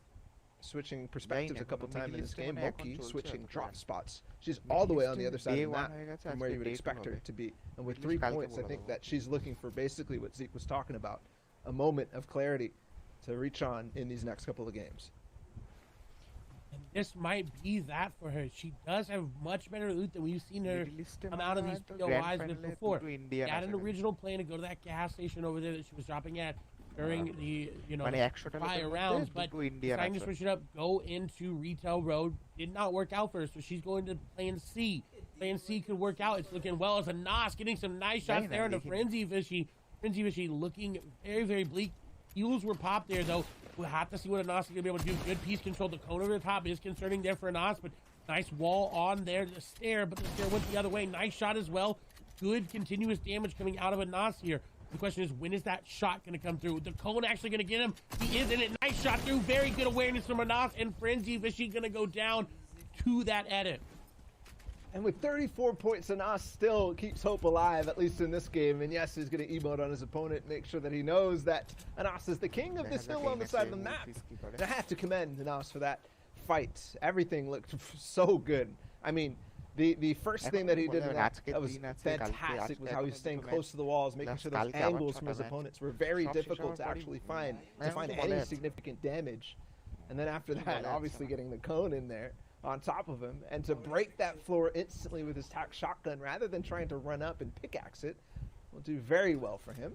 switching perspectives a couple times in this game. Moki switching drop spots. She's all the way on the other side of the map from where you would expect her to be. And with 3 points, I think that she's looking for basically what Zeke was talking about, a moment of clarity to reach on in these next couple of games. And this might be that for her. She does have much better loot than we've seen her come out of these POIs with before. She had an original plan to go to that gas station over there that she was dropping at. during the, prior rounds, but deciding to switch it up, go into Retail Road. Did not work out for her, so she's going to Plan C. Plan C could work out. It's looking well as a Nos getting some nice shots there into Frenzy Fishy. Frenzy Fishy looking very, very bleak. Heels were popped there, though. We'll have to see what a Nos is going to be able to do. Good piece control. The cone over the top is concerning there for a Nos, but nice wall on there. The stair, but the stair went the other way. Nice shot as well. Good continuous damage coming out of a Nos here. The question is, when is that shot going to come through? The cone actually going to get him. He is in it. Nice shot through. Very good awareness from a Nos, and Frenzy Fishy going to go down to that edit. And with 34 points, Anas still keeps hope alive, at least in this game. And yes, he's going to emote on his opponent, make sure that he knows that Anas is the king of this hill on the side of the map. And I have to commend Anas for that fight. Everything looked so good. I mean, the first thing that he did that was fantastic was how he was staying close to the walls, making sure those angles from his opponents were very difficult to actually find, any significant damage. And then after that, obviously getting the cone in there on top of him, and to break that floor instantly with his tac shotgun rather than trying to run up and pickaxe it will do very well for him.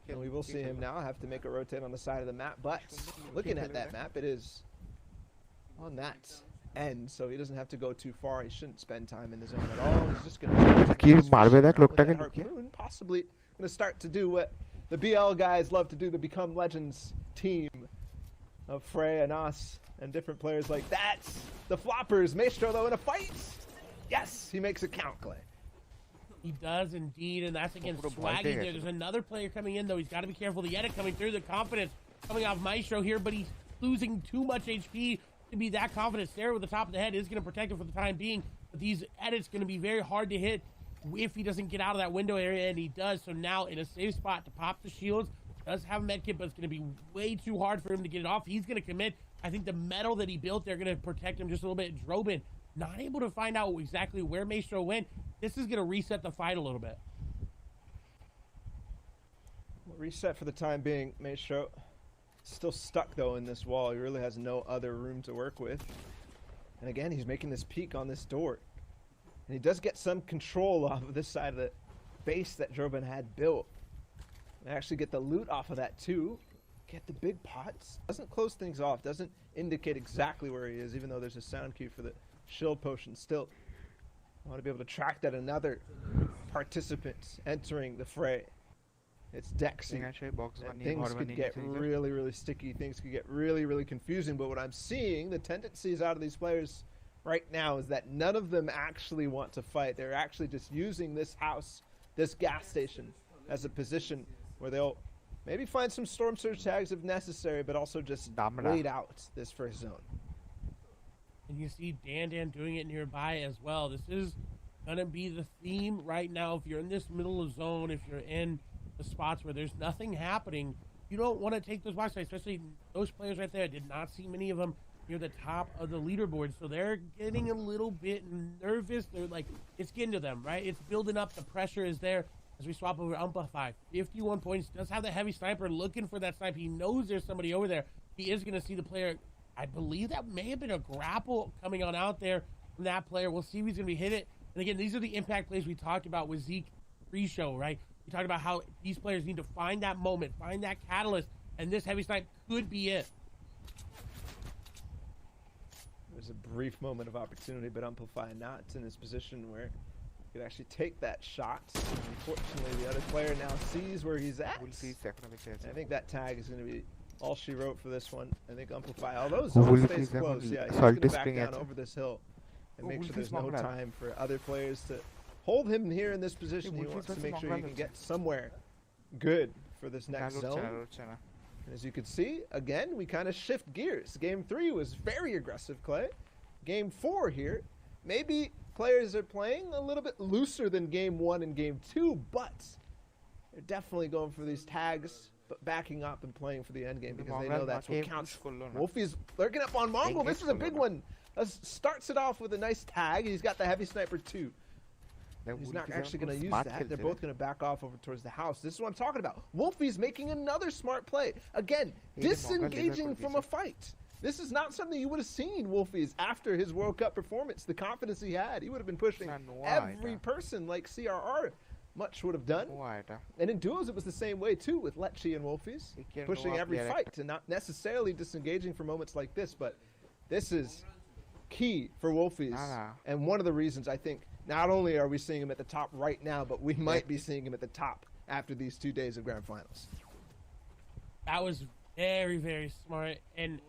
And we will see him now have to make a rotate on the side of the map, but looking at that map, it is on that end, so he doesn't have to go too far. He shouldn't spend time in the zone at all. He's just going to possibly going to start to do what the BL guys love to do, to become Legends team of Frey and Us and different players like that. The floppers. Maestro, though, in a fight. Yes, he makes it count, Clay. He does indeed, and that's against Swaggy there. There's another player coming in, though. He's got to be careful. The edit coming through, the confidence coming off Maestro here, but he's losing too much HP to be that confident. Sarah with the top of the head is going to protect him for the time being, but these edits going to be very hard to hit if he doesn't get out of that window area, and he does. So now in a safe spot to pop the shields. Does have a medkit, but it's going to be way too hard for him to get it off. He's going to commit. I think the metal that he built, they're going to protect him just a little bit. Drobin not able to find out exactly where Maestro went. This is going to reset the fight a little bit. Reset for the time being. Maestro still stuck, though, in this wall. He really has no other room to work with. And again, he's making this peek on this door. And he does get some control off of this side of the base that Drobin had built. Actually get the loot off of that too. Get the big pots. Doesn't close things off. Doesn't indicate exactly where he is, even though there's a sound cue for the shield potion still. I want to be able to track that another participant entering the fray. It's Dexy. Things could get really, really sticky. Things could get really, really confusing. But what I'm seeing, the tendencies out of these players right now, is that none of them actually want to fight. They're actually just using this house, this gas station, as a position where they'll maybe find some storm surge tags if necessary, but also just wait out this first zone. And you see Dan doing it nearby as well. This is going to be the theme right now. If you're in this middle of zone, if you're in the spots where there's nothing happening, you don't want to take those boxes, especially those players right there. I did not see many of them near the top of the leaderboard, so they're getting a little bit nervous. They're like, it's getting to them, right? It's building up. The pressure is there. As we swap over Amplify, 51 points, does have the heavy sniper looking for that sniper. He knows there's somebody over there. He is going to see the player. I believe that may have been a grapple coming on out there from that player. We'll see if he's going to be hit it. And again, these are the impact plays we talked about with Zeke pre-show, right? We talked about how these players need to find that moment, find that catalyst, and this heavy snipe could be it. There's a brief moment of opportunity, but Amplify not in this position where could actually take that shot. Unfortunately, the other player now sees where he's at. I think that tag is going to be all she wrote for this one. I think Amplify, although Zone stays close, yeah, he's going to back down over this hill and make sure there's no time for other players to hold him here in this position. He wants to make sure he can get somewhere good for this next zone. And as you can see, again, we kind of shift gears. Game 3 was very aggressive, Clay. Game 4 here, maybe players are playing a little bit looser than Game 1 and Game 2, but they're definitely going for these tags, but backing up and playing for the end game because they know that's what counts. Wolfie's lurking up on Mongol. This is a big one. Starts it off with a nice tag. He's got the heavy sniper too. He's not actually going to use that. They're both going to back off over towards the house. This is what I'm talking about. Wolfie's making another smart play. Again, disengaging from a fight. This is not something you would have seen Wolfie's after his World Cup performance. The confidence he had, he would have been pushing every person like CRR much would have done. And in duos, it was the same way too with Lecce and Wolfies, pushing every fight and not necessarily disengaging for moments like this. But this is key for Wolfies, and one of the reasons I think not only are we seeing him at the top right now, but we might be seeing him at the top after these 2 days of grand finals. That was very, very smart, and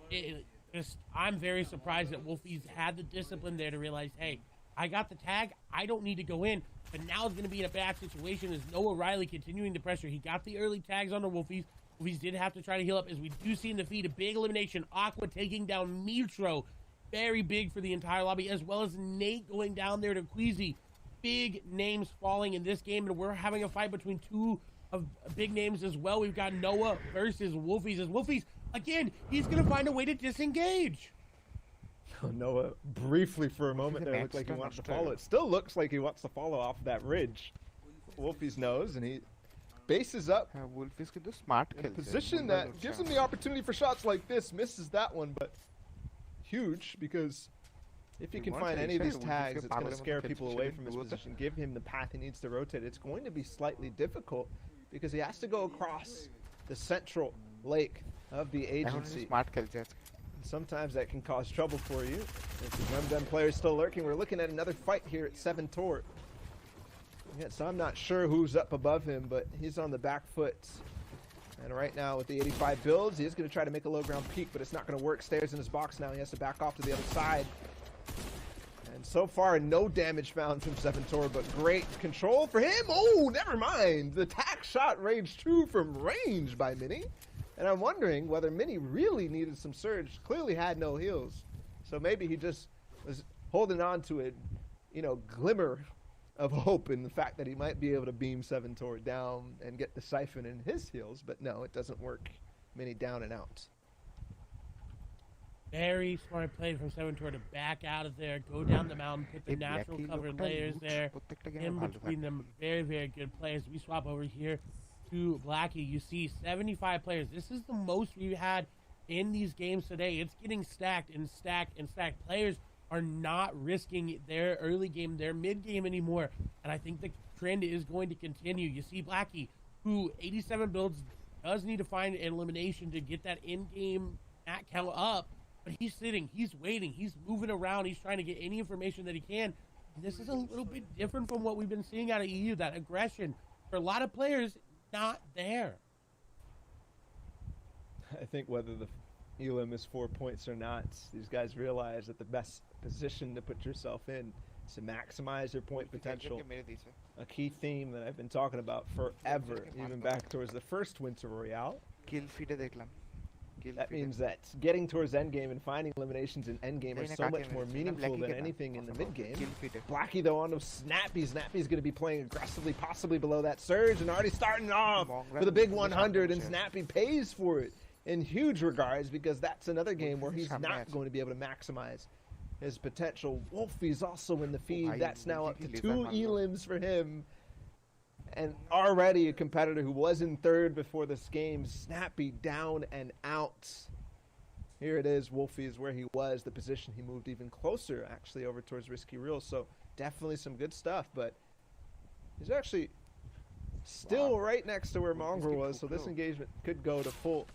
I'm very surprised that Wolfies had the discipline there to realize, hey, I got the tag, I don't need to go in, but now it's going to be in a bad situation as Noah Riley continuing to pressure. He got the early tags on the Wolfies. Wolfies did have to try to heal up, as we do see in the feed a big elimination. Aqua taking down Mitro, very big for the entire lobby, as well as Nate going down there to Queasy. Big names falling in this game, and we're having a fight between two of big names as well. We've got Noah versus Wolfies. As Wolfies, again, he's going to find a way to disengage. Noah, briefly for a moment there, looked like he wants to follow. It still looks like he wants to follow off that ridge. Wolfies knows, and he bases up in a position that gives him the opportunity for shots like this. Misses that one, but huge, because if he can find any of these tags, it's going to scare people away from his position, give him the path he needs to rotate. It's going to be slightly difficult because he has to go across the central lake of the agency. Sometimes that can cause trouble for you. If the players still lurking, we're looking at another fight here at 7 Tort. Yeah, so I'm not sure who's up above him, but he's on the back foot. And right now with the 85 builds, he is going to try to make a low ground peak, but it's not going to work. Stairs in his box now. He has to back off to the other side. And so far, no damage found from 7 Tort, but great control for him. Oh, never mind. The tack shot range 2 from range by Mini. And I'm wondering whether Mini really needed some surge. Clearly had no heals. So maybe he just was holding on to a, glimmer of hope in the fact that he might be able to beam 7 Tort down and get the siphon in his heals. But no, it doesn't work. Mini down and out. Very smart play from 7 Tort to back out of there, go down the mountain, put the natural covered layers there in between them. Very, very good players. We swap over here to Blackie. You see 75 players. This is the most we've had in these games today. It's getting stacked and stacked and stacked. Players are not risking their early game, their mid game anymore. And I think the trend is going to continue. You see Blackie, who 87 builds, does need to find an elimination to get that in-game at count up. But he's sitting, he's waiting, he's moving around, he's trying to get any information that he can. And this is a little bit different from what we've been seeing out of EU, that aggression. For a lot of players, not there. I think whether the elim is 4 points or not, these guys realize that the best position to put yourself in is to maximize your point potential. A key theme that I've been talking about forever, even back towards the first Winter Royale. That means that getting towards endgame and finding eliminations in endgame are so much more meaningful than anything in the mid-game. Blackie, though, on to Snappy. Snappy's going to be playing aggressively, possibly below that surge, and already starting off with a big 100, and Snappy pays for it in huge regards, because that's another game where he's not going to be able to maximize his potential. Wolfie's also in the feed. That's now up to 2 elims for him. And already a competitor who was in third before this game. Snappy down and out. Here it is. Wolfie is where he was. The position he moved even closer, actually, over towards Risky Real. So definitely some good stuff. But he's actually still right next to where Mongrel was. So this engagement could go to full.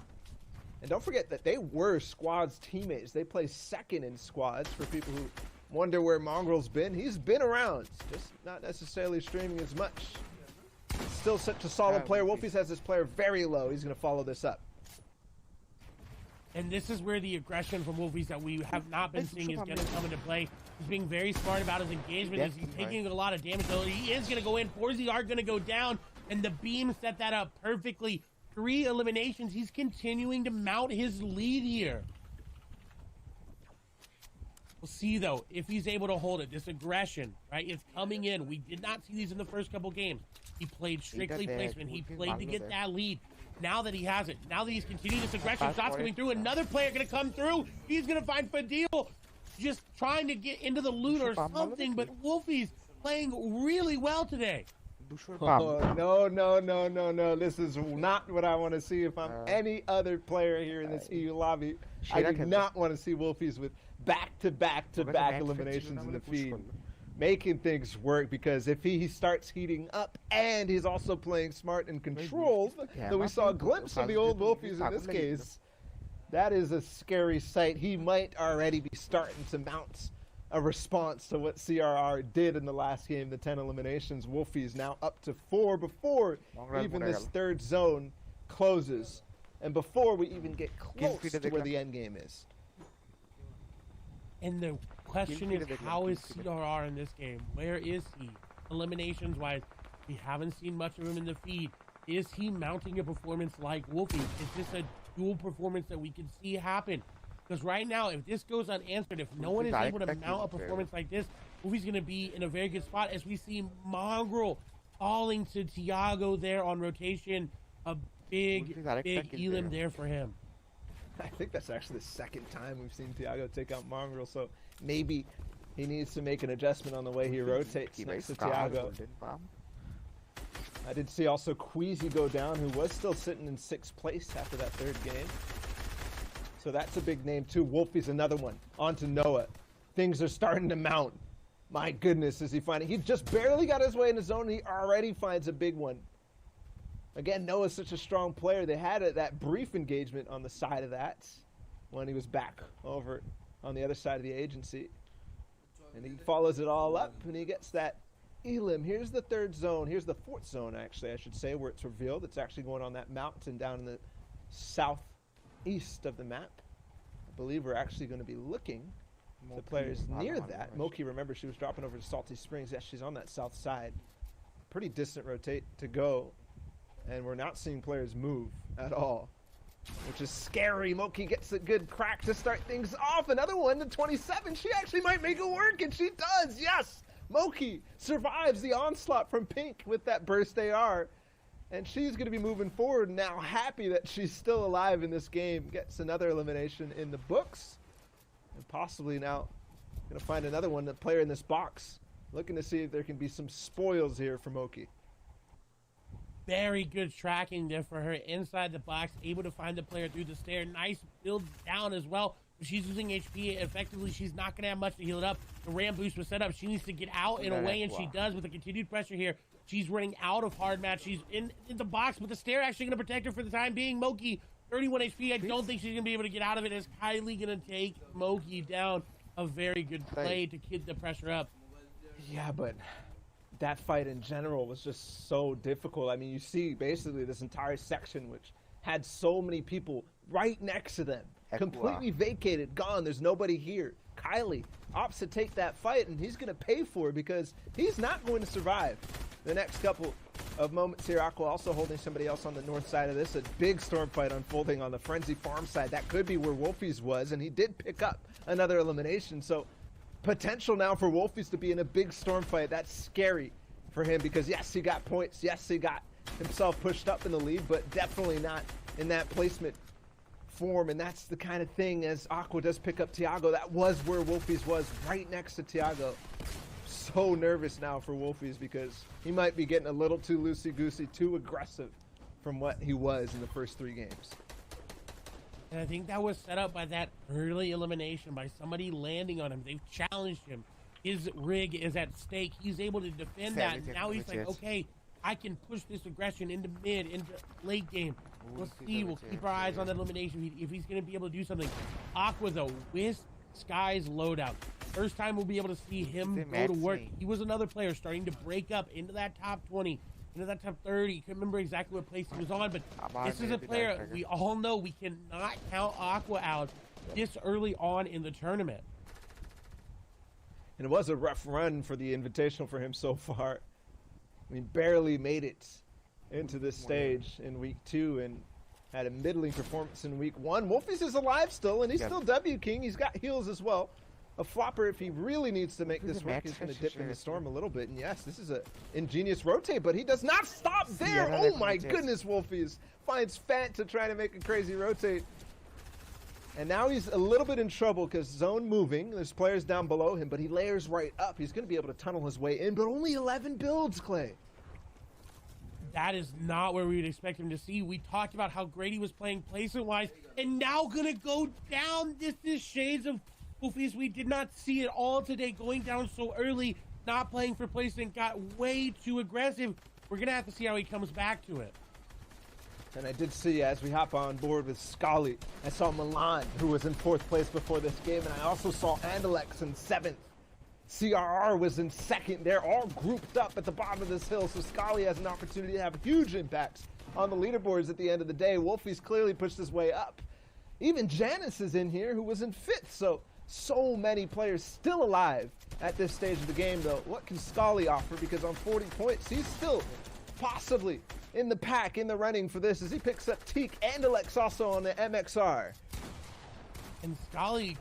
And don't forget that they were Squad's teammates. They play second in Squads. For people who wonder where Mongrel's been, he's been around. Just not necessarily streaming as much. Still such a solid player. Wolfies has this player very low. He's going to follow this up. And this is where the aggression from Wolfies that we have not been seeing is going to come into play. He's being very smart about his engagement. He's taking a lot of damage. He is going to go in. 4Z are going to go down. And the beam set that up perfectly. 3 eliminations. He's continuing to mount his lead here. We'll see, though, if he's able to hold it. This aggression, right, is coming in. We did not see these in the first couple games. He played strictly placement. He played to get that lead. Now that he has it, now that he's continuing this aggression, shots coming through, another player going to come through. He's going to find Fadil just trying to get into the loot or something, but Wolfie's playing really well today. Oh, no. This is not what I want to see if I'm any other player here in this EU lobby. I do not want to see Wolfies with back-to-back eliminations in the feed. making things work, because if he starts heating up and he's also playing smart and controlled, though we saw a glimpse of the old Wolfies in this case, that is a scary sight. He might already be starting to mount a response to what CRR did in the last game, the 10 eliminations. Wolfies now up to 4 before even this third zone closes, and before we even get close to where the end game is. And the question is, how is CRR in this game? Where is he? Eliminations wise, we haven't seen much of him in the feed. Is he mounting a performance like Wolfie? Is this a dual performance that we can see happen? Because right now, if this goes unanswered, if no one is able to mount a performance like this, Wolfie's going to be in a very good spot, as we see Mongrel falling to Tiago there on rotation. A big elim there for him. I think that's actually the second time we've seen Tiago take out Mongrel, so maybe he needs to make an adjustment on the way he rotates next to Tiago. I did see also Queasy go down, who was still sitting in 6th place after that third game. So that's a big name too. Wolfie's another one. On to Noah. Things are starting to mount. My goodness, is he finding? He just barely got his way in the zone, and he already finds a big one. Again, Noah's such a strong player. They had that brief engagement on the side of that when he was back over on the other side of the agency. And he follows it all up, and he gets that elim. Here's the third zone. Here's the 4th zone, actually, I should say, where it's revealed. It's actually going on that mountain down in the southeast of the map. I believe we're actually going to be looking at the players near that. Moki, remember, she was dropping over to Salty Springs. Yes, she's on that south side. Pretty distant rotate to go. And we're not seeing players move at all, which is scary. Moki gets a good crack to start things off. Another one to 27. She actually might make it work, and she does. Yes, Moki survives the onslaught from Pink with that burst AR. And she's going to be moving forward now, happy that she's still alive in this game. Gets another elimination in the books. And possibly now going to find another one, the player in this box. Looking to see if there can be some spoils here for Moki. Very good tracking there for her inside the box, able to find the player through the stair. Nice build down as well. She's using HP effectively. She's not going to have much to heal it up. The RAM boost was set up. She needs to get out and away, and she does with the continued pressure here. She's running out of hard match. She's in the box, but the stair actually going to protect her for the time being. Moki, 31 HP. I don't think she's going to be able to get out of it, as Kylie going to take Moki down. A very good play to keep the pressure up. Yeah, but that fight in general was just so difficult. I mean, you see basically this entire section, which had so many people right next to them, completely vacated, gone. There's nobody here. Kylie opts to take that fight, and he's going to pay for it because he's not going to survive the next couple of moments here. Aqua also holding somebody else on the north side of this. A big storm fight unfolding on the Frenzy Farm side. That could be where Wolfies was, and he did pick up another elimination. So potential now for Wolfies to be in a big storm fight. That's scary for him because, yes, he got points. Yes, he got himself pushed up in the lead, but definitely not in that placement form. And that's the kind of thing, as Aqua does pick up Tiago. That was where Wolfies was, right next to Tiago. So nervous now for Wolfies because he might be getting a little too loosey-goosey, too aggressive from what he was in the first 3 games. And I think that was set up by that early elimination, by somebody landing on him. They've challenged him. His rig is at stake. He's able to defend that. And now he's like, okay, I can push this aggression into mid, into late game. We'll see. We'll keep our eyes on that elimination if he's going to be able to do something. Aqua's a Wisp Skies loadout. First time we'll be able to see him go to work. He was another player starting to break up into that top 20, into that top 30. Couldn't remember exactly what place he was on, but this is a player we all know we cannot count Aqua out this early on in the tournament. And it was a rough run for the Invitational for him so far. I mean, barely made it into this stage in week 2 and had a middling performance in week 1. Wolfies is alive still, and he's still W King. He's got heals as well. A flopper, if he really needs to make this work, he's going to dip in the storm a little bit. And yes, this is an ingenious rotate, but he does not stop there. Oh my goodness, Wolfies finds Fant to try to make a crazy rotate. And now he's a little bit in trouble because zone moving. There's players down below him, but he layers right up. He's going to be able to tunnel his way in, but only 11 builds, Clay. That is not where we would expect him to see. We talked about how great he was playing placement-wise, and now going to go down. This is shades of Wolfies. We did not see it all today going down so early. not playing for placement, got way too aggressive. We're going to have to see how he comes back to it. And I did see, as we hop on board with Scully, I saw Milan, who was in 4th place before this game, and I also saw Andalex in 7th. CRR was in 2nd. They're all grouped up at the bottom of this hill, so Scully has an opportunity to have huge impacts on the leaderboards at the end of the day. Wolfie's clearly pushed his way up. Even Janice is in here, who was in 5th, so many players still alive at this stage of the game, though. What can Scully offer? Because on 40 points, he's still possibly in the pack, in the running for this, as he picks up Teak and Alex also on the MXR. And Scully,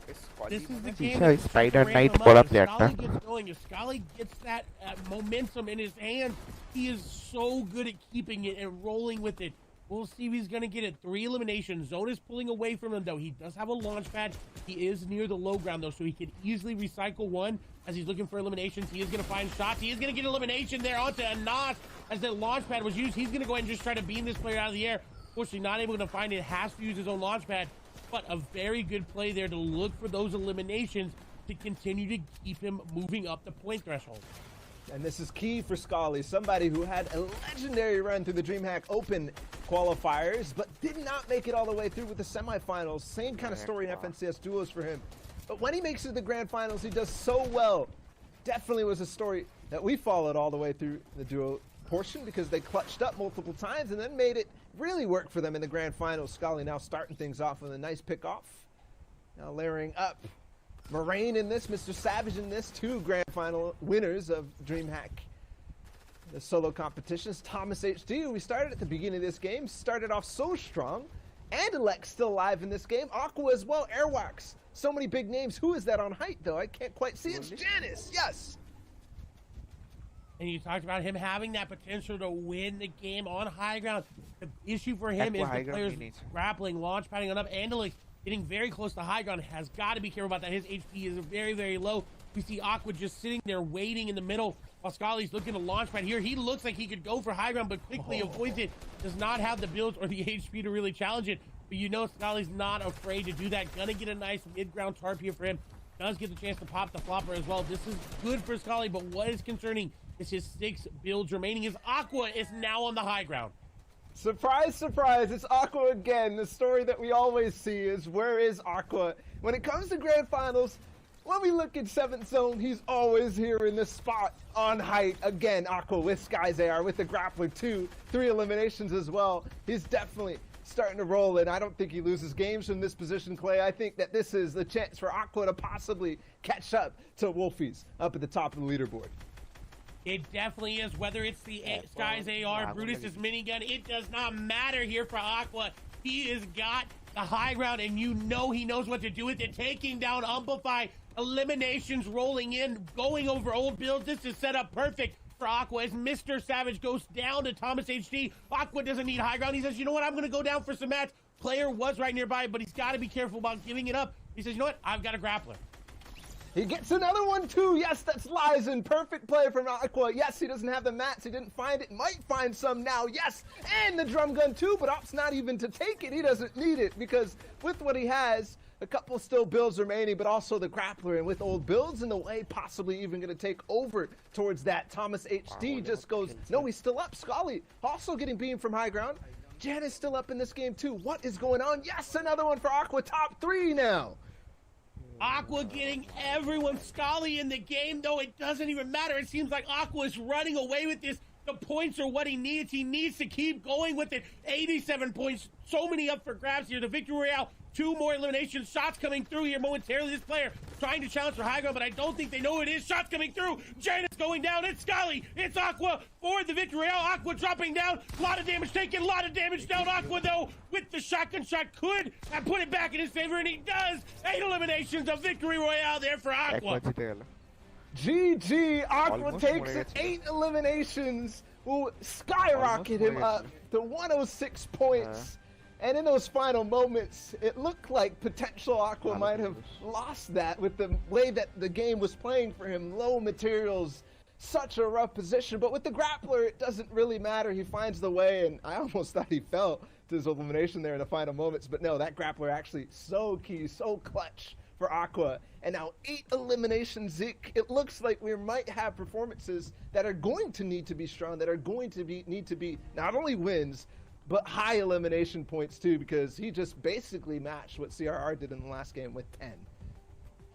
this is the game. Spider Knight put Scully gets going. If Scully gets that momentum in his hand, he is so good at keeping it and rolling with it. We'll see if he's going to get it. 3 eliminations. Zone is pulling away from him, though. He does have a launch pad. He is near the low ground, though, so he can easily recycle one as he's looking for eliminations. He is going to find shots. He is going to get elimination there onto Anas as the launch pad was used. He's going to go ahead and just try to beam this player out of the air. Fortunately, not able to find it. Has to use his own launch pad. But a very good play there to look for those eliminations to continue to keep him moving up the point threshold. And this is key for Scully, somebody who had a legendary run through the DreamHack Open qualifiers, but did not make it all the way through with the semifinals. Same kind of story in FNCS duos for him. But when he makes it to the grand finals, he does so well. Definitely was a story that we followed all the way through the duo portion, because they clutched up multiple times and then made it really work for them in the grand finals. Scully now starting things off with a nice pick off. Now layering up Moraine in this, Mr. Savage in this, 2 grand final winners of DreamHack. The solo competitions. Thomas HD, who we started at the beginning of this game, started off so strong. And Alex still alive in this game. Aqua as well, Airwax. So many big names. Who is that on height, though? I can't quite see. It's Janice, yes! And you talked about him having that potential to win the game on high ground. The issue for him is the players grappling, launch padding on up, and Alex getting very close to high ground. Has got to be careful about that. His HP is very, very low. We see Aqua just sitting there waiting in the middle while Scully's looking to launch pad here. He looks like he could go for high ground, but quickly avoids it. Does not have the builds or the HP to really challenge it. But you know Scully's not afraid to do that. Gonna get a nice mid-ground tarp here for him. Does get the chance to pop the flopper as well. This is good for Scully, but what is concerning is his 6 builds remaining. His Aqua is now on the high ground. Surprise, surprise, it's Aqua again. The story that we always see is, where is Aqua? When it comes to grand finals, when we look at 7th zone, he's always here in this spot on height. Again, Aqua with Sky's AR, with the grappler too. 3 eliminations as well. He's definitely starting to roll, and I don't think he loses games from this position, Clay. I think that this is the chance for Aqua to possibly catch up to Wolfies up at the top of the leaderboard. It definitely is. Whether it's the Sky's AR, Brutus's minigun, it does not matter here for Aqua. He has got the high ground, and you know he knows what to do with it. Taking down Amplify, eliminations rolling in, going over old builds. This is set up perfect for Aqua as Mr. Savage goes down to Thomas HD. Aqua doesn't need high ground. He says, you know what, I'm going to go down for some mats. Player was right nearby, but he's got to be careful about giving it up. He says, you know what, I've got a grappler. He gets another one too. Yes, that's Lizen. Perfect play from Aqua. Yes, he doesn't have the mats. He didn't find it. Might find some now. Yes, and the drum gun too, but Op's not even to take it. He doesn't need it, because with what he has, a couple still builds remaining, but also the grappler, and with old builds in the way, possibly even going to take over towards that. Thomas HD just goes, no, he's still up. Scully also getting beamed from high ground. Jan is still up in this game too. What is going on? Yes, another one for Aqua. Top 3 now. Aqua getting everyone. Scully in the game, though. It doesn't even matter. It seems like Aqua is running away with this. The points are what he needs. He needs to keep going with it. 87 points. So many up for grabs here. The Victory Royale. 2 more elimination shots coming through here momentarily. This player trying to challenge for high ground, but I don't think they know it is. Shots coming through. Janet's going down. It's Scully. It's Aqua for the Victory Royale. Aqua dropping down. A lot of damage taken. A lot of damage down. Aqua, though, with the shotgun shot, could put it back in his favor, and he does. 8 eliminations. A Victory Royale there for Aqua. GG. Aqua takes it. 8 eliminations will skyrocket him up to 106 points. And in those final moments, it looked like potential Aqua might have lost that with the way that the game was playing for him. Low materials, such a rough position. But with the grappler, it doesn't really matter. He finds the way, and I almost thought he fell to his elimination there in the final moments. But no, that grappler actually so key, so clutch for Aqua, and now 8 eliminations. Zik, it looks like we might have performances that are going to need to be strong, that are going to need to be not only wins, but high elimination points too, because he just basically matched what CRR did in the last game with 10.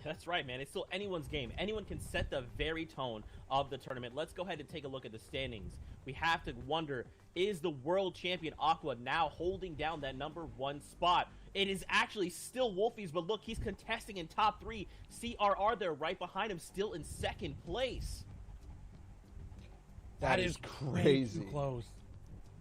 That's right, man. It's still anyone's game. Anyone can set the very tone of the tournament. Let's go ahead and take a look at the standings. We have to wonder, is the world champion Aqua now holding down that #1 spot? It is actually still Wolfies, but look, he's contesting in top 3. CRR there right behind him, still in 2nd place. That is crazy. Too close.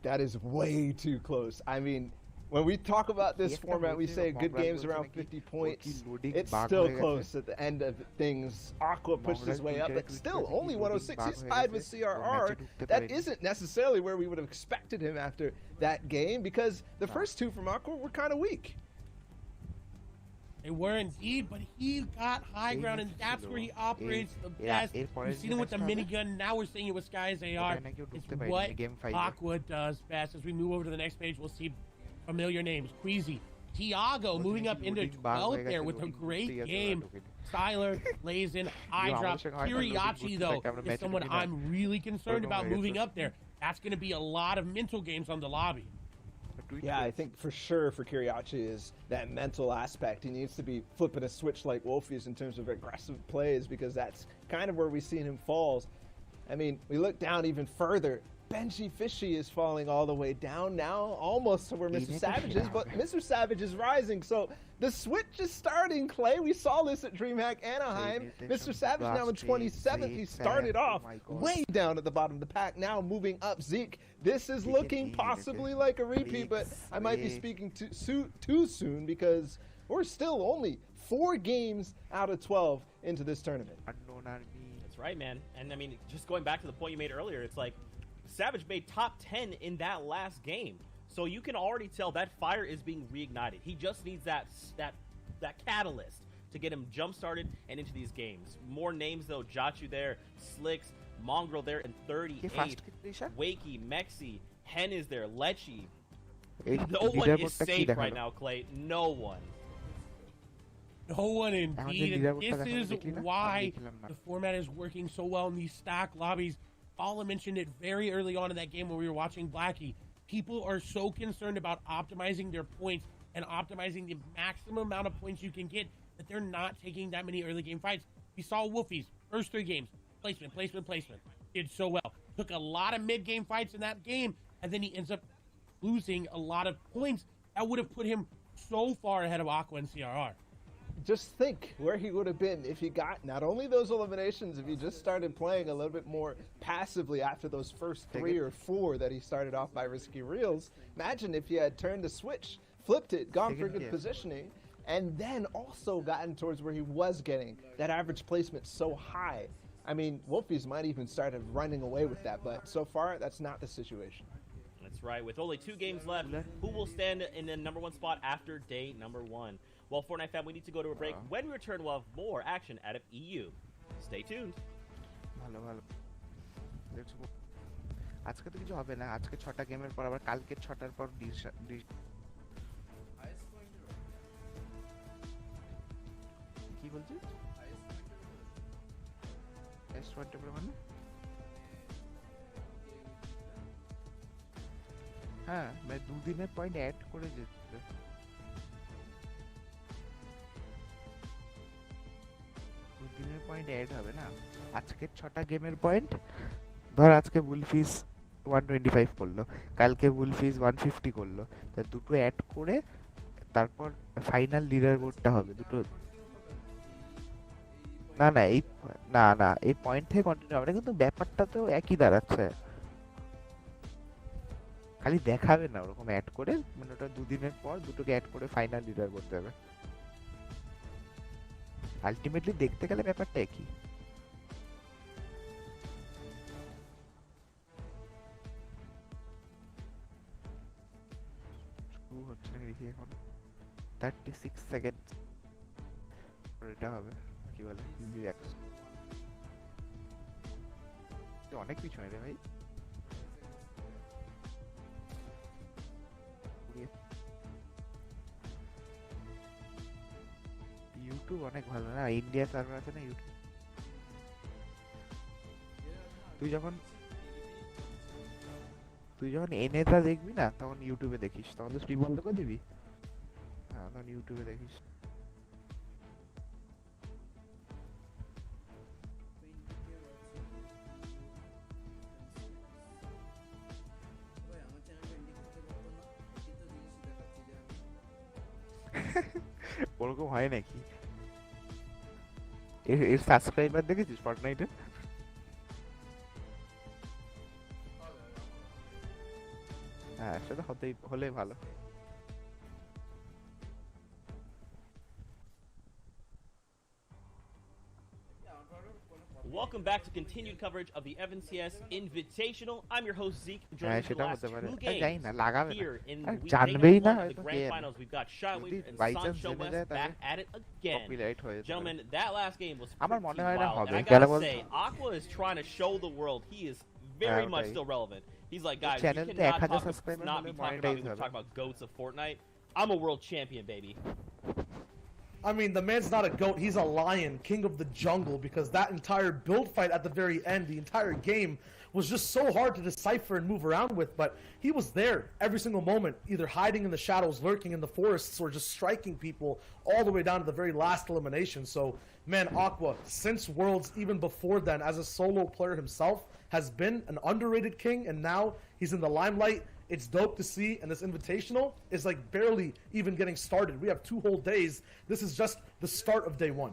That is way too close. I mean, when we talk about this format, we say good games around 50 points. It's still close at the end of things. Aqua pushed his way up, but still only 106. He's tied with CRR. That isn't necessarily where we would have expected him after that game, because the first 2 from Aqua were kind of weak. They were indeed, but he got high ground, and that's where he operates the best. We've seen him with the minigun. Now we're seeing it with Sky's AR. It's what Aqua does best. As we move over to the next page, we'll see familiar names. Queasy, Tiago moving up into 12th there with a great game. Styler, Lazen, Eyedrop. Kiriachi, though, is someone I'm really concerned about moving up there. That's going to be a lot of mental games on the lobby. Yeah, I think for sure for Kiriachi is that mental aspect. He needs to be flipping a switch like Wolfies in terms of aggressive plays, because that's kind of where we've seen him falls. I mean, we look down even further. Benji Fishy is falling all the way down now, almost to where Mr. Savage is, but Mr. Savage is rising. So the switch is starting, Clay. We saw this at DreamHack Anaheim. Mr. Savage now in 27th. He started off way down at the bottom of the pack, now moving up. Zeke, this is looking possibly like a repeat, but I might be speaking too soon, because we're still only 4 games out of 12 into this tournament. That's right, man. And I mean, just going back to the point you made earlier, it's like Savage made top 10 in that last game. So you can already tell that fire is being reignited. He just needs that catalyst to get him jump-started and into these games. More names, though. Jachu there, Slicks, Mongrel there in 38. Wakey, Mexi, Hen is there, Lechi. No one is safe right now, Clay. No one. No one indeed. This is why the format is working so well in these stack lobbies. Paula mentioned it very early on in that game when we were watching Blackie. People are so concerned about optimizing their points and optimizing the maximum amount of points you can get that they're not taking that many early game fights. We saw Wolfies, first 3 games, placement. Did so well. Took a lot of mid-game fights in that game, and then he ends up losing a lot of points that would have put him so far ahead of Aqua and CRR. Just think where he would have been if he got not only those eliminations, if he just started playing a little bit more passively after those first 3 or 4 that he started off by risky reels. Imagine if he had turned the switch, flipped it, gone for good positioning, and then also gotten towards where he was getting that average placement so high. I mean, Wolfies might even started running away with that, but so far that's not the situation. That's right. With only 2 games left, who will stand in the #1 spot after day #1? Well, Fortnite fam, we need to go to a break. When we return, we'll have more action out of EU. Stay tuned. ভালো let's go. আজকে তো কিছু হবে না, আজকে 6টা গেমের পর আবার কালকে 6টার পর কি বলছিস? S20 মানে হ্যাঁ, মানে 2 দিনের পয়েন্ট অ্যাড করে যেতে। দিনের পয়েন্ট অ্যাড হবে না, আজকের 6টা গেমের পয়েন্ট। ধর আজকে বুলফিস 125 করলো, কালকে বুলফিস 150 করলো, তা দুটো অ্যাড করে তারপর ফাইনাল লিডার বোর্ডটা হবে দুটো। না এই পয়েন্ট থেকে কন্টিনিউ হবে না, কিন্তু ব্যাপারটা তো একই দাঁড়াচ্ছে, খালি দেখাবে না ওরকম অ্যাড করে, মানে ওটা 2 দিনের পর দুটোকে অ্যাড করে ফাইনাল লিডার করতে হবে। আলটিমেটলি দেখতে গেলে ব্যাপারটা একই। হচ্ছে না দেখি এখন 36 সেকেন্ড এটা হবে, কি বলে অনেক পিছনে রে ভাই। ইউ ইউটিউব অনেক ভালো না, ইন্ডিয়া সার্ভার আছে না ইউটিউব। তুই যখন এনেটা দেখবি না তখন ইউটিউবে দেখিস, তখন তো স্ট্রিম বন্ধ করে দিবি, হ্যাঁ তখন ইউটিউবে দেখিস। ওরকম হয় নাকি? এর সাবস্ক্রাইবার দেখেছিস ফর্টনাইটে? হ্যাঁ সেটা হলেই ভালো। Welcome back to continued coverage of the FNCS Invitational. I'm your host Zeke. Joining us for the last 2 games here in week day number 1 of the grand finals. We've got Shyway and Sancho West back at it again. Gentlemen, that last game was pretty wild. And I gotta say, Aqua is trying to show the world he is very much still relevant. He's like, guys, you cannot not be talking about me when we talk about GOATs of Fortnite. I'm a world champion, baby. I mean, the man's not a goat. He's a lion, king of the jungle, because that entire build fight at the very end, the entire game, was just so hard to decipher and move around with. But he was there every single moment, either hiding in the shadows, lurking in the forests, or just striking people all the way down to the very last elimination. So, man, Aqua, since Worlds, even before then, as a solo player himself, has been an underrated king, and now he's in the limelight. It's dope to see, and this invitational is like barely even getting started. We have 2 whole days. This is just the start of day 1.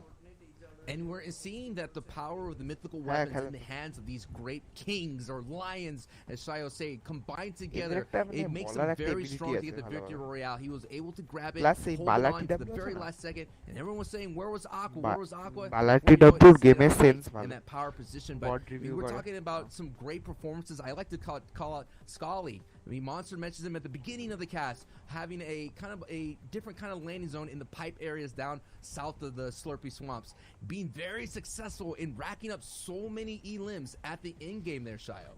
And we're seeing that the power of the mythical weapons in the hands of these great kings or lions, as Shayo say, combined together, it makes them very strong to get the victory royale. He was able to grab it, hold on to the very last second, and everyone was saying, where was Aqua? Where was Aqua? In that power position, but we're talking about some great performances. I like to call out Scully. I mean, Monster mentions him at the beginning of the cast, having a kind of a different kind of landing zone in the pipe areas down south of the Slurpy Swamps, being very successful in racking up so many elims at the end game there, Shayo.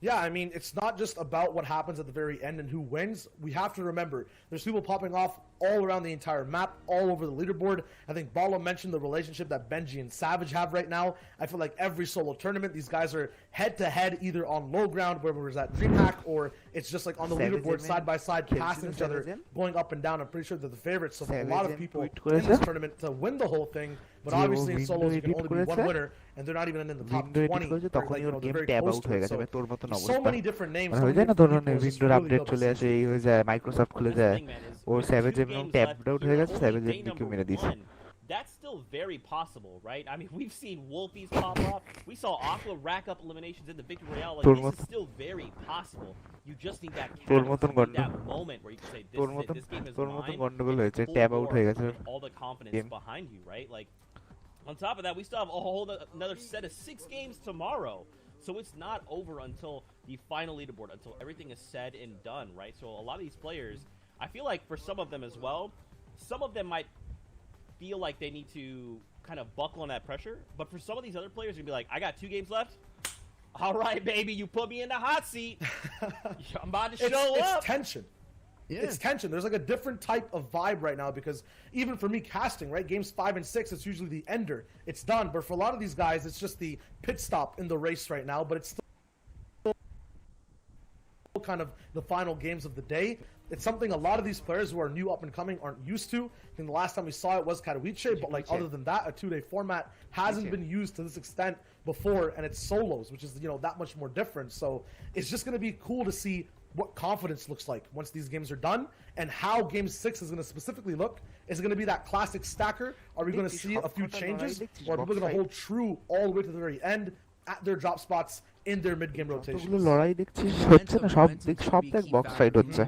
Yeah, I mean, it's not just about what happens at the very end and who wins. We have to remember, there's people popping off all around the entire map, all over the leaderboard. I think Bala mentioned the relationship that Benji and Savage have right now. I feel like every solo tournament, these guys are head-to-head, either on low ground, where it was at DreamHack, or it's just like on the leaderboard, side-by-side, passing each other, going up and down. I'm pretty sure they're the favorites, so for a lot of people in this tournament to win the whole thing. But obviously in solos, you can only be one winner, and they're not even in the top 20. Or, like, you know, they're very close to it. So, so many different names. So many different people. It's just really dope to see. Microsoft খুলে যায় ও Savage এবং tabbed out হয়ে গেছে, Savage এর মেরে দিয়েছে। That's still very possible, right? I mean, we've seen Wolfies pop off. We saw Aqua rack up eliminations in the Victory Royale. Like, this is still very possible. You just need that moment where you can say, this game is mine. All the confidence behind you, right? Like, on top of that, we still have another set of 6 games tomorrow. So it's not over until the final leaderboard, until everything is said and done, right? So a lot of these players, I feel like for some of them as well, some of them might feel like they need to kind of buckle on that pressure. But for some of these other players, you're going to be like, I got 2 games left. All right, baby, you put me in the hot seat. I'm about to show up. It's tension. Yeah. It's tension. There's like a different type of vibe right now, because even for me casting, right, games 5 and 6, it's usually the ender. It's done. But for a lot of these guys, it's just the pit stop in the race right now. But it's still kind of the final games of the day. It's something a lot of these players who are new up and coming aren't used to. I think the last time we saw it was Katowice, but like other than that, a 2-day format hasn't been used to this extent before, and it's solos, which is, you know, that much more different. So it's just going to be cool to see what confidence looks like once these games are done, and how Game 6 is going to specifically look. Is it going to be that classic stacker? Are we going to see a few changes, or are people going to hold true all the way to the very end at their drop spots in their mid-game rotations? লড়াই দেখছিস হচ্ছে না, সব দেখ box fight হচ্ছে।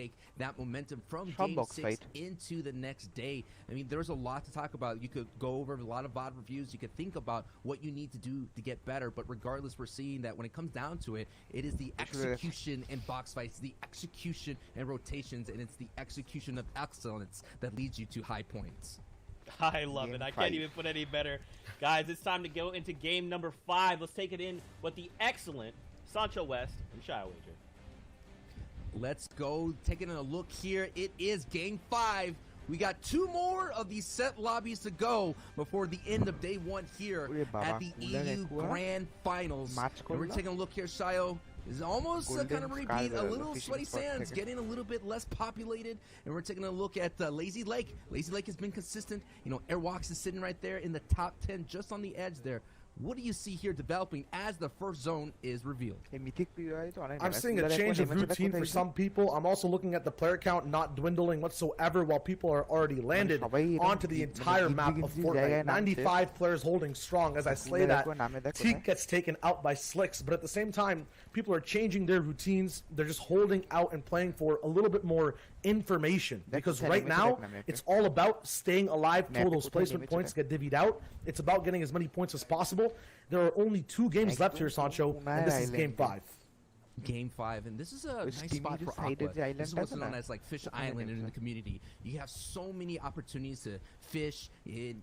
Take that momentum from Game 6 into the next day. I mean, there's a lot to talk about. You could go over a lot of VOD reviews. You could think about what you need to do to get better. But regardless, we're seeing that when it comes down to it, it is the execution in box fights, the execution and rotations, and it's the execution of excellence that leads you to high points. I love it. I can't even put any better. Guys, it's time to go into game number 5. Let's take it in with the excellent Sancho West and Shyway. Let's go. Taking a look here. It is game 5. We got 2 more of these set lobbies to go before the end of day 1 here at the EU Grand Finals. And we're taking a look here, Shayo. Is almost a kind of repeat, a little Sweaty Sands getting a little bit less populated, and we're taking a look at Lazy Lake. Lazy Lake has been consistent. You know, Airwalks is sitting right there in the top 10, just on the edge there. What do you see here developing as the first zone is revealed? I'm seeing a change of routine for some people. I'm also looking at the player count not dwindling whatsoever while people are already landed onto the entire map of Fortnite. 95 players holding strong. As I slay that, Teak gets taken out by Slicks, but at the same time, people are changing their routines. They're just holding out and playing for a little bit more information, because right now it's all about staying alive till those placement points get divvied out. It's about getting as many points as possible. There are only 2 games left here, Sancho, and this is game 5. Game 5, and this is a nice spot for Aqua. This is what's known as like Fish Island in the community. You have so many opportunities to fish in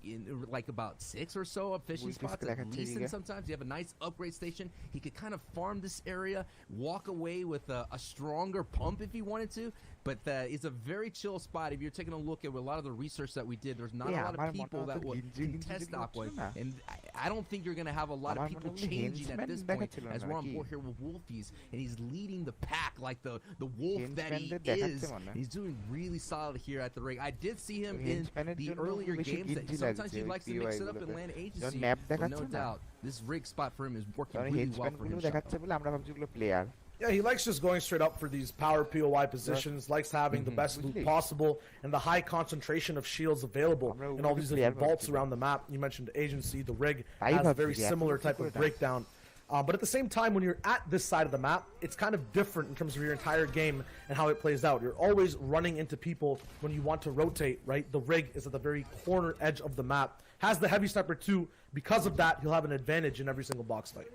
like about 6 or so of fishing spots at least, and sometimes you have a nice upgrade station. He could kind of farm this area, walk away with a stronger pump if he wanted to, but it's a very chill spot. If you're taking a look at a lot of the research that we did, there's not a lot of people that would contest Aqua, and I don't think you're going to have a lot of people changing at this point, as we're on board here with Wolfies, and he's leading the pack like the wolf that he is. He's doing really solid here at the rig. I did see him in the earlier games that sometimes he likes to mix it up and land agency, but no doubt this rig spot for him is working really well for him. Yeah, he likes just going straight up for these power POI positions, likes having the best loot possible, and the high concentration of shields available in all these different vaults around the map. You mentioned agency, the rig has a very similar type of breakdown. But at the same time, when you're at this side of the map, it's kind of different in terms of your entire game and how it plays out. You're always running into people when you want to rotate, right? The rig is at the very corner edge of the map. Has the heavy sniper too. Because of that, he'll have an advantage in every single box fight.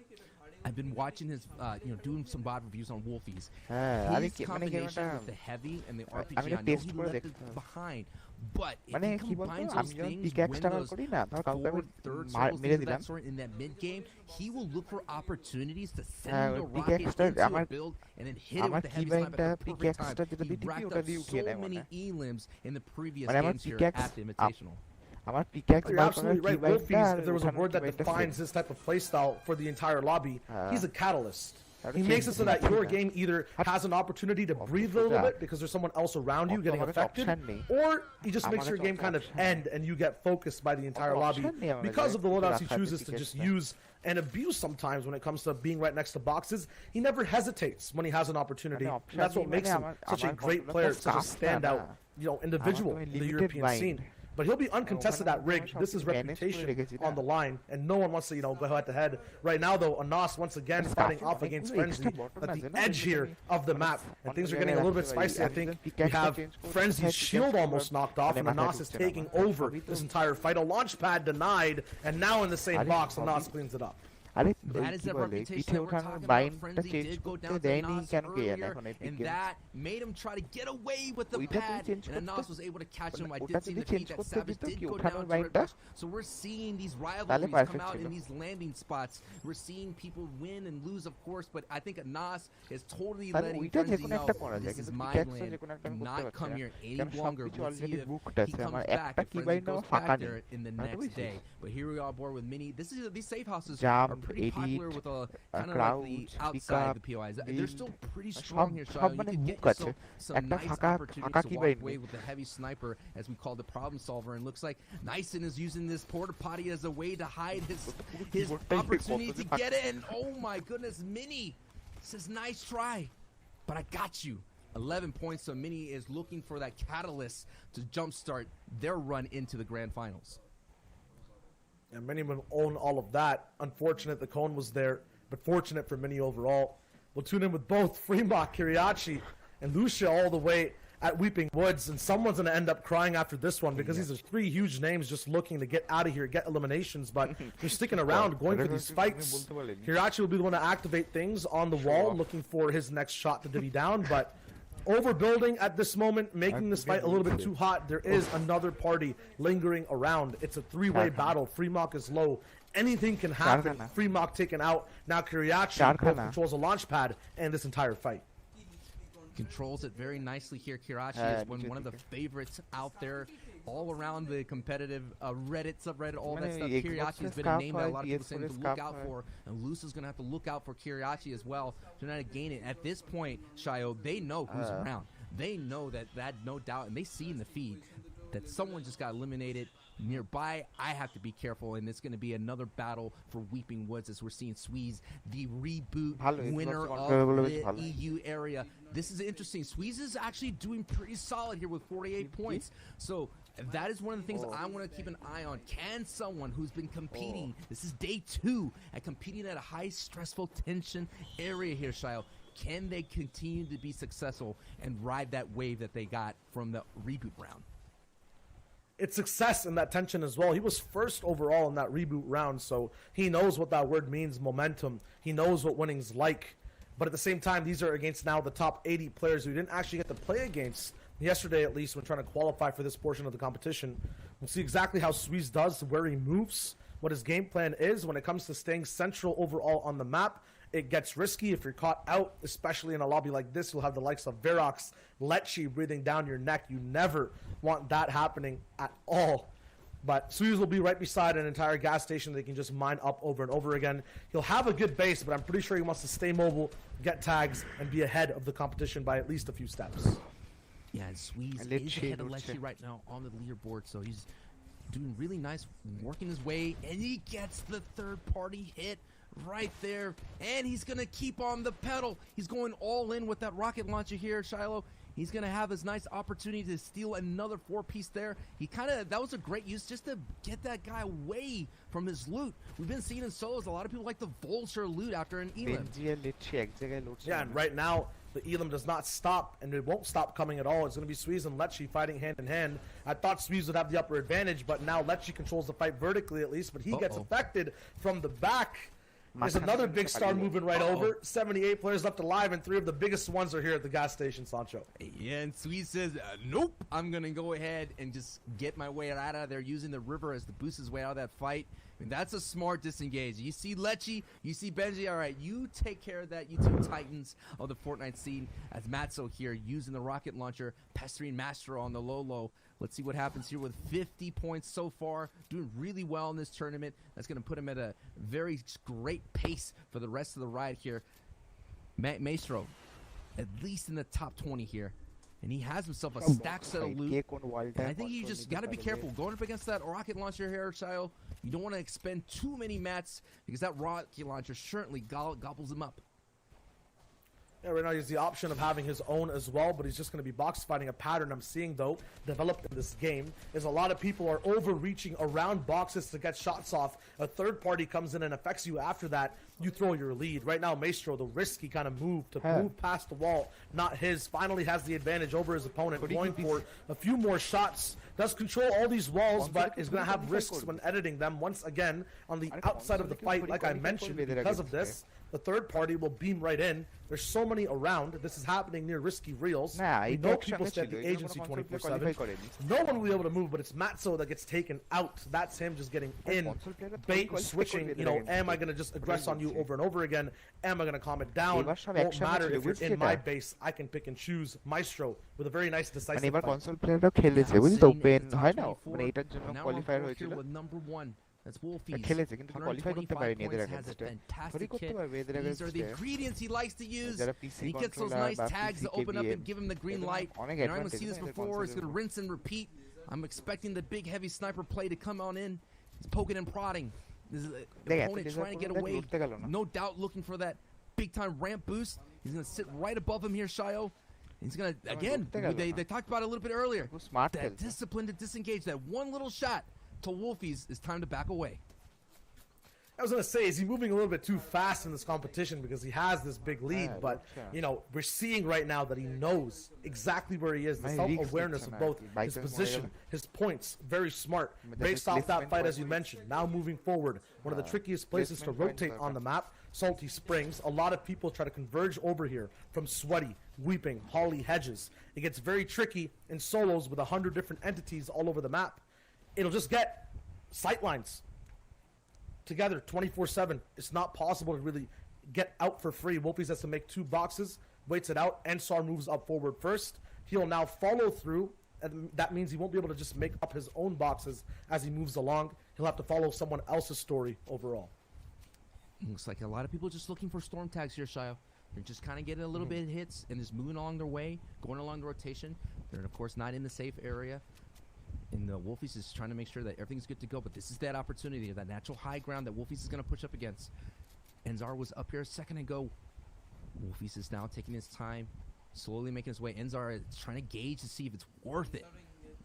I've been watching his, doing some bot reviews on Wolfies. His combination with the heavy and the RPG, I know he left it behind. But if he combines those things, win those 4 third circles, things of that sort in that mid game, he will look for opportunities to send the rockets into a build and then hit it with the heavy sniper at the perfect time. He racked up so many elims in the previous games here at the Invitational. You're absolutely right. Wolfies, if there was a word that defines this type of playstyle for the entire lobby, he's a catalyst. He makes it so that your game either has an opportunity to breathe a little bit because there's someone else around you getting affected, or he just makes your game kind of end and you get focused by the entire lobby because of the loadouts he chooses to just use and abuse sometimes when it comes to being right next to boxes. He never hesitates when he has an opportunity. And that's what makes him such a great player, such a standout, individual in the European scene. But he'll be uncontested at rig. This is reputation on the line, and no one wants to, go head-to-head. Right now, though, Anas once again starting off against Frenzy at the edge here of the map, and things are getting a little bit spicy, I think. We have Frenzy's shield almost knocked off, and Anas is taking over this entire fight. A launch pad denied, and now in the same box, Anas cleans it up. That is the reputation that we're talking about. Frenzy did go down to Anas earlier, and that made him try to get away with the pad, and Anas was able to catch him. I did see the feed that Savage did go down to reverse. So we're seeing these rivalries come out in these landing spots. We're seeing people win and lose, of course, but I think Anas is totally letting Frenzy know, this is my land. Do not come here any longer. We'll see if he comes back, if Frenzy goes back there in the next day. But here we are aboard with Mini. These safe houses are pretty popular with kind of like the outside of the POIs. They're still pretty strong here, Shayo. You can get yourself some nice opportunities to walk away with the heavy sniper, as we call the problem solver. And looks like Nyson is using this porta potty as a way to hide his opportunity to get in. Oh my goodness, Mini says nice try, but I got you. 11 points, so Mini is looking for that catalyst to jumpstart their run into the grand finals. And many would own all of that. Unfortunate the cone was there, but fortunate for many overall. We'll tune in with both Fremont, Kiriachi, and Lucia all the way at Weeping Woods. And someone's going to end up crying after this one because these are 3 huge names just looking to get out of here, get eliminations. But they're sticking around, going for these fights. Kiriachi will be the one to activate things on the wall, looking for his next shot to divvy down. But overbuilding at this moment, making this fight a little bit too hot. There is another party lingering around. It's a 3-way battle. Fremont is low. Anything can happen. Fremont taken out. Now Kiriachi controls a launch pad and this entire fight. controls it very nicely here. Kirachi is one of the favorites out there all around the competitive Reddit, subreddit, all that stuff. Kirachi has been a name that a lot of people saying to look out for, and Luce is going to have to look out for Kirachi as well to try to gain it. At this point, Shio, they know who's around. They know that no doubt, and they see in the feed that someone just got eliminated nearby. I have to be careful, and it's going to be another battle for Weeping Woods as we're seeing Sweeze, the reboot winner of the EU area. This is interesting. Sweeze is actually doing pretty solid here with 48 points. So that is one of the things I want to keep an eye on. Can someone who's been competing, this is day 2, at competing at a high stressful tension area here, Shio, can they continue to be successful and ride that wave that they got from the reboot round? It's success in that tension as well. He was first overall in that reboot round, so he knows what that word means, momentum. He knows what winning's like. But at the same time, these are against now the top 80 players who didn't actually get to play against yesterday, at least, when trying to qualify for this portion of the competition. We'll see exactly how Sweeze does, where he moves, what his game plan is when it comes to staying central overall on the map. It gets risky if you're caught out, especially in a lobby like this. You'll have the likes of Verox, Lecce breathing down your neck. You never want that happening at all. But Sweeze will be right beside an entire gas station that he can just mine up over and over again. He'll have a good base, but I'm pretty sure he wants to stay mobile, get tags, and be ahead of the competition by at least a few steps. Yeah, and Sweeze is ahead of Lecce right now on the leaderboard, so he's doing really nice, working his way, and he gets the third-party hit right there, and he's going to keep on the pedal. He's going all in with that rocket launcher here, Shiloh. He's going to have his nice opportunity to steal another 4-piece there. That was a great use just to get that guy away from his loot. We've been seeing in solos, a lot of people like the vulture loot after an Elim. Yeah, and right now, the Elim does not stop, and it won't stop coming at all. It's going to be Sweeze and Lecce fighting hand in hand. I thought Sweeze would have the upper advantage, but now Lecce controls the fight vertically at least, but he gets affected from the back. There's another big star moving right over. 78 players left alive, and 3 of the biggest ones are here at the gas station, Sancho. Yeah, and Sweeze says, nope, I'm going to go ahead and just get my way out of there using the river as to boost his way out of that fight. I mean, that's a smart disengage. You see Lecce, you see Benji, all right, you take care of that, you two titans of the Fortnite scene, as Matzo here using the rocket launcher, pestering Master on the low. Let's see what happens here with 50 points so far, doing really well in this tournament. That's going to put him at a very great pace for the rest of the ride here. Maestro, at least in the top 20 here. And he has himself a stack set of loot. And I think you just got to be careful. Going up against that rocket launcher here, Shio, you don't want to expend too many mats because that rocket launcher certainly gobbles him up. Yeah, right now he has the option of having his own as well, but he's just going to be box fighting. A pattern I'm seeing, though, developed in this game is a lot of people are overreaching around boxes to get shots off. A third party comes in and affects you after that. You throw your lead. Right now, Maestro, the risky kind of move to move past the wall, not his, finally has the advantage over his opponent, going for a few more shots. Does control all these walls, but is going to have risks when editing them once again on the outside of the fight, like I mentioned. Because of this, the third party will beam right in. There's so many around. This is happening near Risky Reels. We know people stay at the agency 24/7. No one will be able to move, but it's Matzo that gets taken out. That's him just getting in, bait, switching. You know, am I going to just aggress on you over and over again? Am I going to calm it down? Won't matter if you're in my base. I can pick and choose. Maestro with a very nice decisive fight. With number 1. That's Wolfies. These are the ingredients he likes to use. He gets those nice tags to open up and give him the green light. And I'm going to see this before. He's going to rinse and repeat. I'm expecting the big heavy sniper play to come on in. He's poking and prodding. This is the opponent trying to get away. No doubt looking for that big time ramp boost. He's going to sit right above him here, Shio. He's going to, again, they talked about it a little bit earlier. That discipline to disengage, that one little shot to Wolfies is time to back away. I was going to say, is he moving a little bit too fast in this competition because he has this big lead, but, you know, we're seeing right now that he knows exactly where he is, the self-awareness of both his position, his points, very smart, based off that fight, as you mentioned. Now moving forward, one of the trickiest places to rotate on the map, Salty Springs. A lot of people try to converge over here from Sweaty, Weeping, Holly, Hedges. It gets very tricky in solos with 100 different entities all over the map. It'll just get sightlines together 24/7. It's not possible to really get out for free. Wolfies has to make 2 boxes, waits it out. Ensar moves up forward first. He'll now follow through, and that means he won't be able to just make up his own boxes as he moves along. He'll have to follow someone else's story overall. Looks like a lot of people just looking for storm tags here, Shio. They're just kind of getting a little bit of hits and just moving along their way, going along the rotation. They're, of course, not in the safe area. And Wolfies is trying to make sure that everything's good to go. But this is that opportunity, that natural high ground that Wolfies is going to push up against. Enzar was up here a second ago. Wolfies is now taking his time, slowly making his way. Enzar is trying to gauge to see if it's worth it.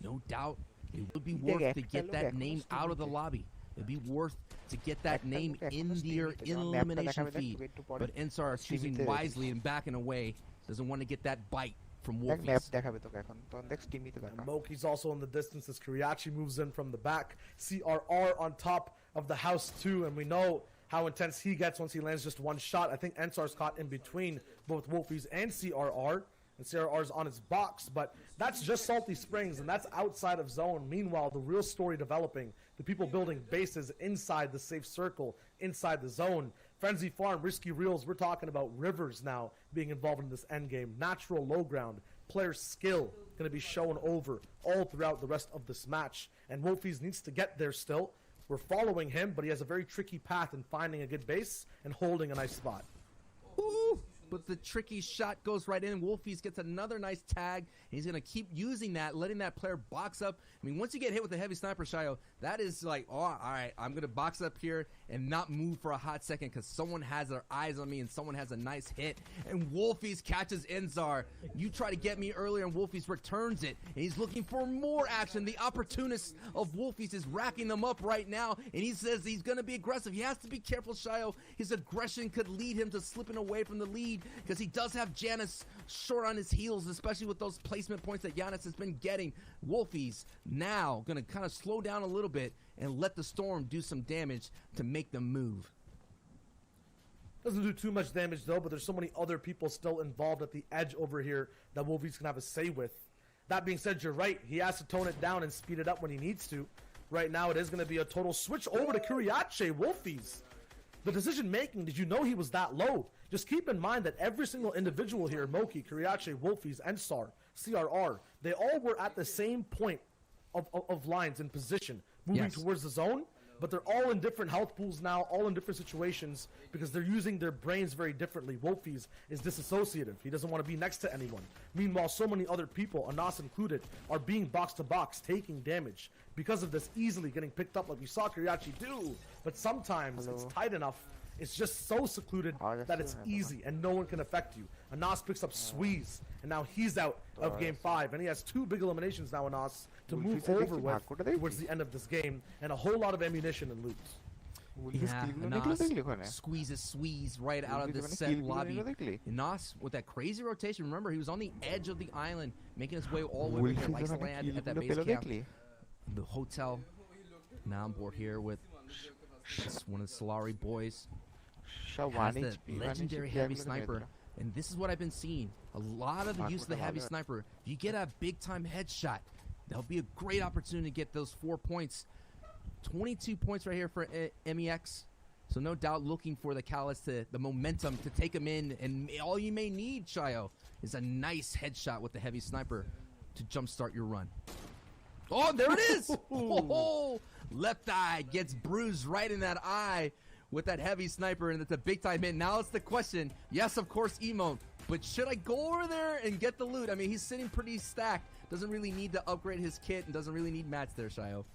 No doubt it would be worth to get that name out of the lobby. It'd be worth to get that name in the elimination feed. But Ensar is choosing wisely and backing away. Doesn't want to get that bite from Wolfies. And Moki's also in the distance as Kuriachi moves in from the back. CRR on top of the house too, and we know how intense he gets once he lands just one shot. I think Ensar's caught in between both Wolfies and CRR. And CRR's on his box, but that's just Salty Springs, and that's outside of zone. Meanwhile, the real story developing, the people building bases inside the safe circle, inside the zone. Frenzy Farm, Risky Reels, we're talking about Rivers now being involved in this endgame. Natural low ground, player skill going to be shown over all throughout the rest of this match. And Wolfies needs to get there still. We're following him, but he has a very tricky path in finding a good base and holding a nice spot. Ooh. But the tricky shot goes right in. Wolfies gets another nice tag. And he's going to keep using that, letting that player box up. I mean, once you get hit with a heavy sniper, Shio, that is like, oh, all right, I'm going to box up here and not move for a hot second because someone has their eyes on me and someone has a nice hit. And Wolfies catches Enzar. You try to get me earlier, and Wolfies returns it. And he's looking for more action. The opportunist of Wolfies is racking them up right now. And he says he's going to be aggressive. He has to be careful, Shio. His aggression could lead him to slipping away from the lead, because he does have Janus short on his heels, especially with those placement points that Giannis has been getting. Wolfies now going to kind of slow down a little bit and let the Storm do some damage to make them move. Doesn't do too much damage, though, but there's so many other people still involved at the edge over here that Wolfies can have a say with. That being said, you're right. He has to tone it down and speed it up when he needs to. Right now, it is going to be a total switch over to Kuriachi. Wolfies. The decision-making, did you know he was that low? Just keep in mind that every single individual here, Moki, Kuriachi, Wolfies, Ensar, CRR, they all were at the same point of lines in position, moving towards the zone, but they're all in different health pools now, all in different situations, because they're using their brains very differently. Wolfies is disassociative. He doesn't want to be next to anyone. Meanwhile, so many other people, Anas included, are being box-to-box, taking damage. Because of this, easily getting picked up like we saw Kuriachi do. But sometimes it's tight enough. It's just so secluded that it's easy and no one can affect you. Anas picks up Squeeze, and now he's out of Game 5. And he has 2 big eliminations now, Anas, to move over with towards the end of this game. And a whole lot of ammunition and loot. Yeah, Anas squeeze right out of the set lobby. Anas with that crazy rotation. Remember, he was on the edge of the island, making his way all the way to likes land at that base camp. The hotel. Now I'm board here with one of the Solari boys. Has the legendary heavy sniper. And this is what I've been seeing. A lot of the use of the heavy sniper. If you get a big-time headshot, that'll be a great opportunity to get those 4 points. 22 points right here for MEX. So no doubt looking for the Callus, the momentum to take him in. And all you may need, Shio, is a nice headshot with the heavy sniper to jumpstart your run. Oh, there it is! Oh, left eye gets bruised right in that eye with that heavy sniper, and it's a big-time hit. Now it's the question. Yes, of course, emote. But should I go over there and get the loot? I mean, he's sitting pretty stacked. Doesn't really need to upgrade his kit and doesn't really need mats there, Shio.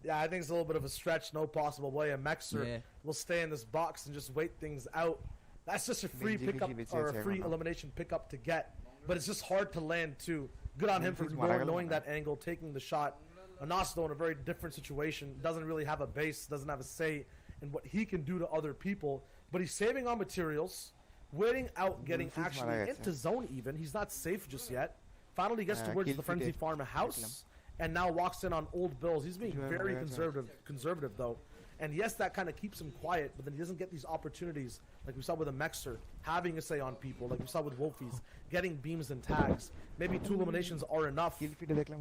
Yeah, I think it's a little bit of a stretch. No possible way. A Mexer will stay in this box and just wait things out. That's just a free pickup or a free elimination pickup to get. But it's just hard to land, too. Good on him for knowing that angle, taking the shot. Anas, though, in a very different situation, doesn't really have a base, doesn't have a say in what he can do to other people. But he's saving on materials, waiting out, getting actually into zone even. He's not safe just yet. Finally gets towards the Frenzy Farm house, and now walks in on old bills. He's being very conservative though. And yes, that kind of keeps him quiet, but then he doesn't get these opportunities like we saw with a Mexer, having a say on people, like we saw with Wolfies, getting beams and tags. Maybe 2 eliminations are enough.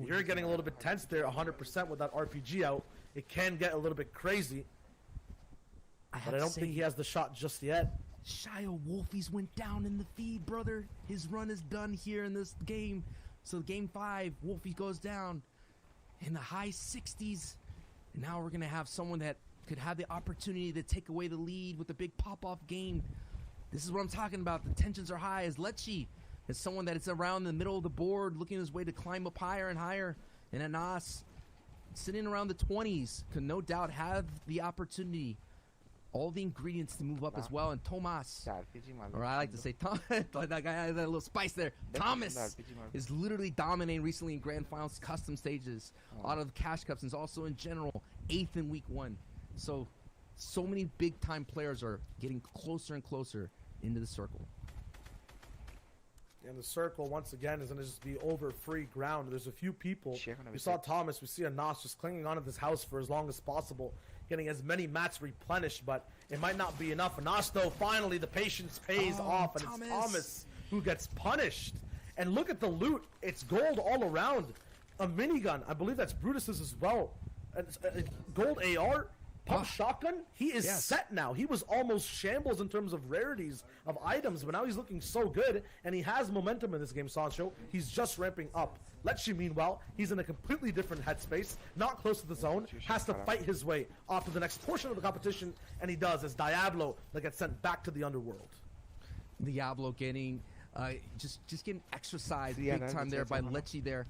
You're getting a little bit tense there, 100% with that RPG out. It can get a little bit crazy, but I don't think he has the shot just yet. Shio Wolfies went down in the feed, brother. His run is done here in this game. So game 5, Wolfie goes down in the high 60s. And now we're going to have someone that could have the opportunity to take away the lead with a big pop-off game. This is what I'm talking about. The tensions are high as Lecce is someone that is around the middle of the board looking his way to climb up higher and higher. And Anas sitting around the 20s could no doubt have the opportunity, all the ingredients to move up as well. And Tomas, or I like to say Thomas, that guy had that little spice there. Thomas is literally dominating recently in Grand Finals custom stages, a lot of the Cash Cups, and also in general, 8th in week 1. So many big time players are getting closer and closer into the circle. And the circle, once again, is going to just be over free ground. There's a few people. We saw Thomas. We see Anas just clinging onto this house for as long as possible, getting as many mats replenished, but it might not be enough. Anas, though, finally, the patience pays off, and it's Thomas who gets punished. And look at the loot. It's gold all around. A minigun. I believe that's Brutus's as well. Gold AR. Pump shotgun, he is set now. He was almost shambles in terms of rarities of items, but now he's looking so good, and he has momentum in this game, Sancho. He's just ramping up. Lecce, meanwhile, he's in a completely different headspace, not close to the zone, has to fight his way off to the next portion of the competition, and he does, as Diablo gets sent back to the underworld. Diablo getting, just getting exercised big time there by Lecce there.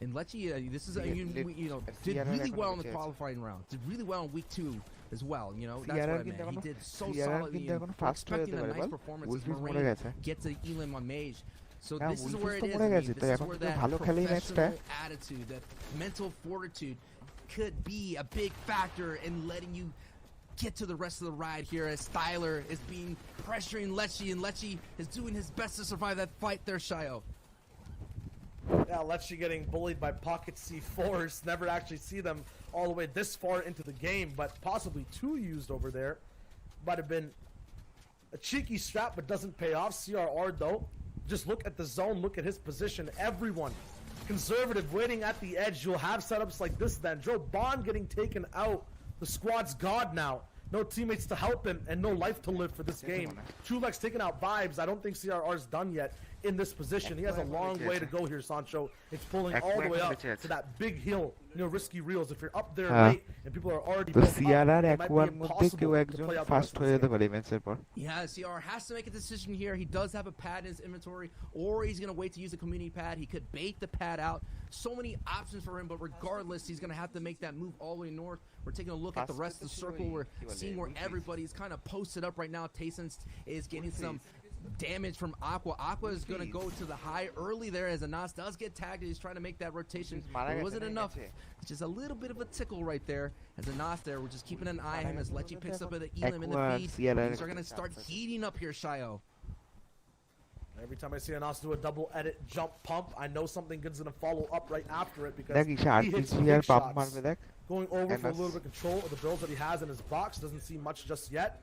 And Lecce, this is did really well in the qualifying round. Did really well in week 2 as well. You know, that's what I meant. He did so solidly. We're expecting a nice performance as Marine gets an Elim on Mage. So this is where it is. This is where that professional attitude, that mental fortitude, could be a big factor in letting you get to the rest of the ride here, as Styler is being pressuring Lecce, and Lecce is doing his best to survive that fight there, Shio. Yeah, Lecce getting bullied by Pocket C4s. Never actually see them all the way this far into the game, but possibly 2 used over there. Might have been a cheeky strap, but doesn't pay off. CRR, though, just look at the zone, look at his position. Everyone conservative waiting at the edge. You'll have setups like this then. Joe Bond getting taken out. The squad's god now. No teammates to help him, and no life to live for this game. Chulex taking out Vibes. I don't think CRR's done yet in this position. He has a long way to go here, Sancho. It's pulling all the way up to that big hill. Risky reels. If you're up there late and people are already built up, it might be impossible to play out the rest of this game. Yeah, CR has to make a decision here. He does have a pad in his inventory, or he's going to wait to use the community pad. He could bait the pad out. So many options for him, but regardless, he's going to have to make that move all the way north. We're taking a look at the rest of the circle. We're seeing where everybody's kind of posted up right now. Tayson is getting some damage from Aqua. Aqua is going to go to the high early there as Anas does get tagged. He's trying to make that rotation. It wasn't enough. It's just a little bit of a tickle right there as Anas there. We're just keeping an eye on him as Lecce picks up an Elim in the feed. Things are going to start heating up here, Shio. Every time I see Anas do a double edit jump pump, I know something good's going to follow up right after it, because he hits big shots. Going over for a little bit of control of the builds that he has in his box. Doesn't see much just yet.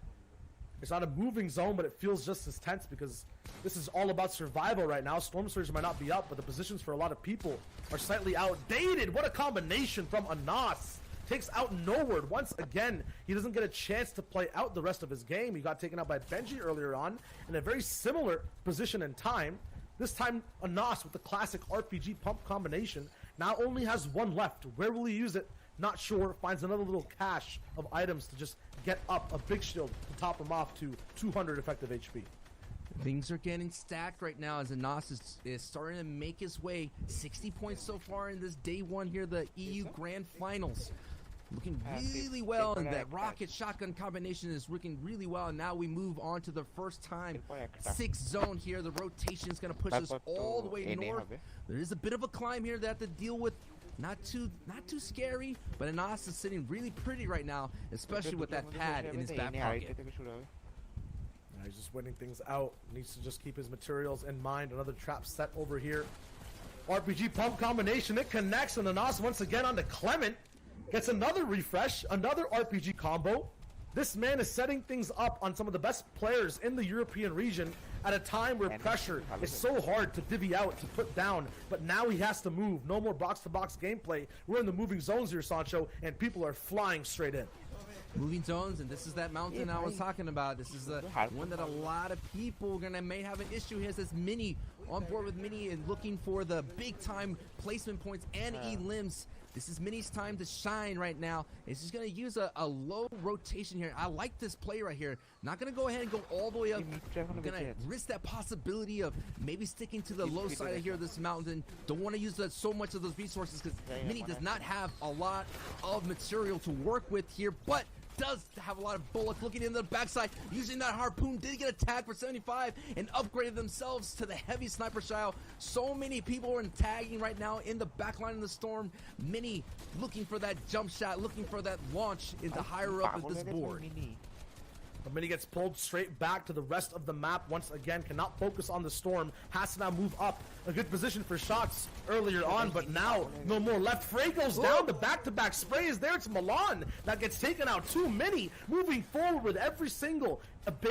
It's not a moving zone, but it feels just as tense because this is all about survival right now. Storm Surge might not be up, but the positions for a lot of people are slightly outdated. What a combination from Anas. Takes out Noword. Once again, he doesn't get a chance to play out the rest of his game. He got taken out by Benji earlier on in a very similar position and time. This time, Anas with the classic RPG pump combination now only has 1 left. Where will he use it? Not sure. Finds another little cache of items to just get up a big shield to top him off to 200 effective HP. Things are getting stacked right now as Anas is starting to make his way. 60 points so far in this day 1 here, the EU Grand Finals. Looking really well, and that rocket shotgun combination is working really well. And now we move on to the first time 6 zone here. The rotation is going to push us all the way north. There is a bit of a climb here that have to deal with. Not too scary, but Anas is sitting really pretty right now, especially with that pad in his back pocket. He's just winning things out. Needs to just keep his materials in mind. Another trap set over here. RPG pump combination. It connects, and Anas once again onto Clement. Gets another refresh, another RPG combo. This man is setting things up on some of the best players in the European region at a time where pressure is so hard to divvy out, to put down. But now he has to move. No more box-to-box gameplay. We're in the moving zones here, Sancho, and people are flying straight in. moving zones, and this is that mountain I was talking about. This is the one that a lot of people may have an issue here. Says Mini on board with Mini and looking for the big time placement points and elims. This is Mini's time to shine right now. He's just going to use a low rotation here. I like this play right here. Not going to go ahead and go all the way up. Going to risk that possibility of maybe sticking to the low side of here of this mountain. Don't want to use so much of those resources because Mini does not have a lot of material to work with here, but does have a lot of bullets. Looking in the backside, using that harpoon, did get a tag for 75 and upgraded themselves to the heavy sniper style. So many people are tagging right now in the back line of the storm. Mini looking for that jump shot, looking for that launch into higher up of this board. But Mini gets pulled straight back to the rest of the map once again. Cannot focus on the storm. Has to now move up. A good position for shots earlier on, but now no more left. Frey goes down. The back-to-back spray is there. It's Milan that gets taken out. Too many moving forward with every single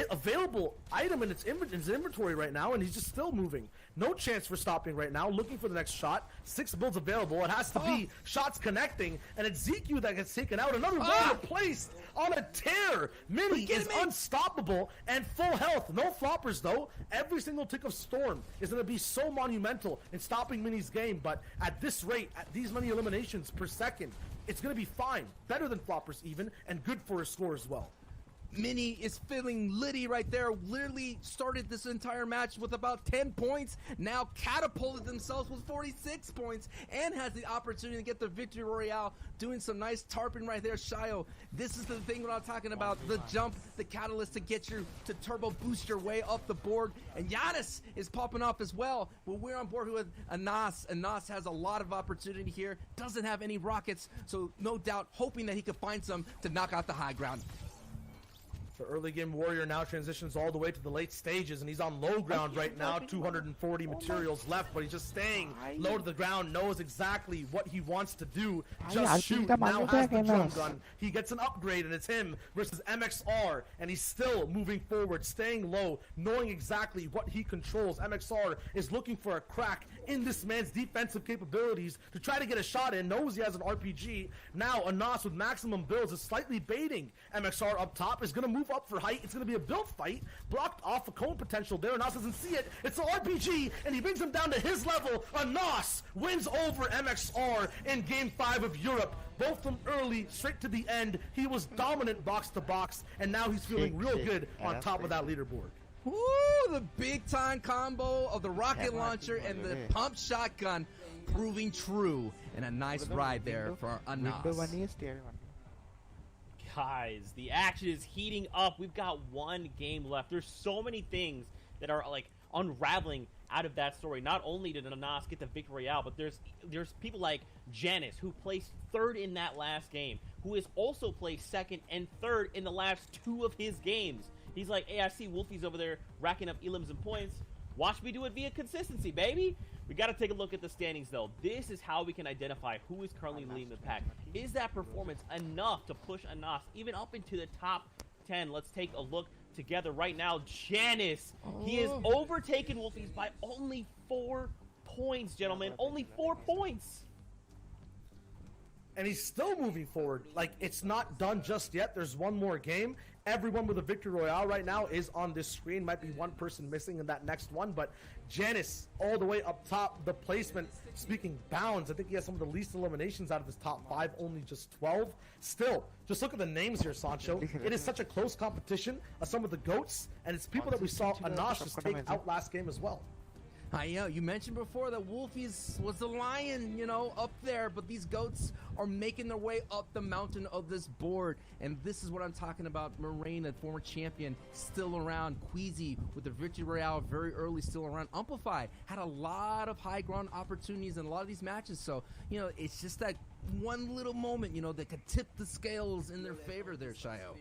available item in its inventory right now, and he's just still moving. No chance for stopping right now. Looking for the next shot. 6 builds available. It has to be shots connecting, and it's ZQ that gets taken out. Another roller placed on a tear. Mini is unstoppable and full health. No floppers though. Every single tick of storm is going to be so monumental in stopping Mini's game, but at this rate, at these many eliminations per second, it's going to be fine. Better than floppers even, and good for a score as well. Mini is feeling litty right there. Literally started this entire match with about 10 points. Now catapulted themselves with 46 points and has the opportunity to get the victory royale. Doing some nice tarping right there, Shayo. This is the thing what I'm talking about. The jump, the catalyst to get you to turbo boost your way up the board. And Giannis is popping off as well. But we're on board with Anas. Anas has a lot of opportunity here. Doesn't have any rockets. So no doubt hoping that he could find some to knock out the high ground. The early game warrior now transitions all the way to the late stages, and he's on low ground right now. 240 materials left, but he's just staying low to the ground, knows exactly what he wants to do. Just shoot. Now has the drum gun. He gets an upgrade, and it's him versus MXR, and he's still moving forward, staying low, knowing exactly what he controls. MXR is looking for a crack in this man's defensive capabilities to try to get a shot in, knows he has an RPG. Now Anas with maximum builds is slightly baiting MXR up top, is going to move up for height. It's going to be a build fight. Blocked off a cone potential there. Anas doesn't see it. It's an RPG, and he brings him down to his level. Anas wins over MXR in Game 5 of Europe. Both from early straight to the end. He was dominant box to box, and now he's feeling real good on top of that leaderboard. Ooh, the big time combo of the rocket launcher and the pump shotgun proving true. And a nice ride there for Anas. Guys, the action is heating up. We've got one game left. There's so many things that are like unraveling out of that story. Not only did Anas get the victory royale, but there's people like Janice, who placed 3rd in that last game, who has also placed 2nd and 3rd in the last 2 of his games. He's like, hey, I see Wolfie's over there racking up elims and points. Watch me do it via consistency, baby. We got to take a look at the standings, though. This is how we can identify who is currently leading the pack. Is that performance enough to push Anas even up into the top 10? Let's take a look together right now. Janice, he has overtaken Wolfies by only 4 points, gentlemen. Only 4 points. And he's still moving forward. Like, it's not done just yet. There's one more game. Everyone with a victory royale right now is on this screen. Might be one person missing in that next one, but Janice all the way up top. The placement, speaking bounds, I think he has some of the least eliminations out of his top 5, only just 12. Still, just look at the names here, Sancho. It is such a close competition of some of the GOATs, and it's people that we saw Anas just take out last game as well. You mentioned before that Wolfies was the lion, up there, but these goats are making their way up the mountain of this board, and this is what I'm talking about. Moraine, the former champion, still around. Queasy with the victory royale very early, still around. Amplify had a lot of high ground opportunities in a lot of these matches, so it's just that one little moment, that could tip the scales in their favor there, Shayo.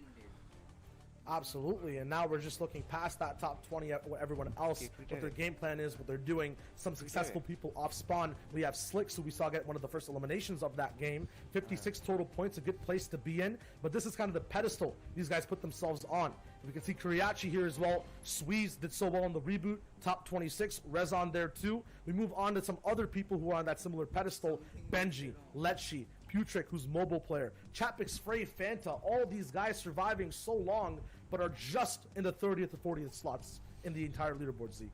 Absolutely, and now we're just looking past that top 20, what everyone else, what their game plan is, what they're doing. Some successful people off spawn. We have Slicks, who we saw get one of the first eliminations of that game. 56 total points, a good place to be in, but this is kind of the pedestal these guys put themselves on. We can see Kuriachi here as well. Sweeze did so well in the reboot, top 26. Rezon there too. We move on to some other people who are on that similar pedestal. Benji, Letchi, Putrick, who's mobile player, Chapix, Frey, Fanta, all these guys surviving so long, but are just in the 30th or 40th slots in the entire leaderboard, Zeke.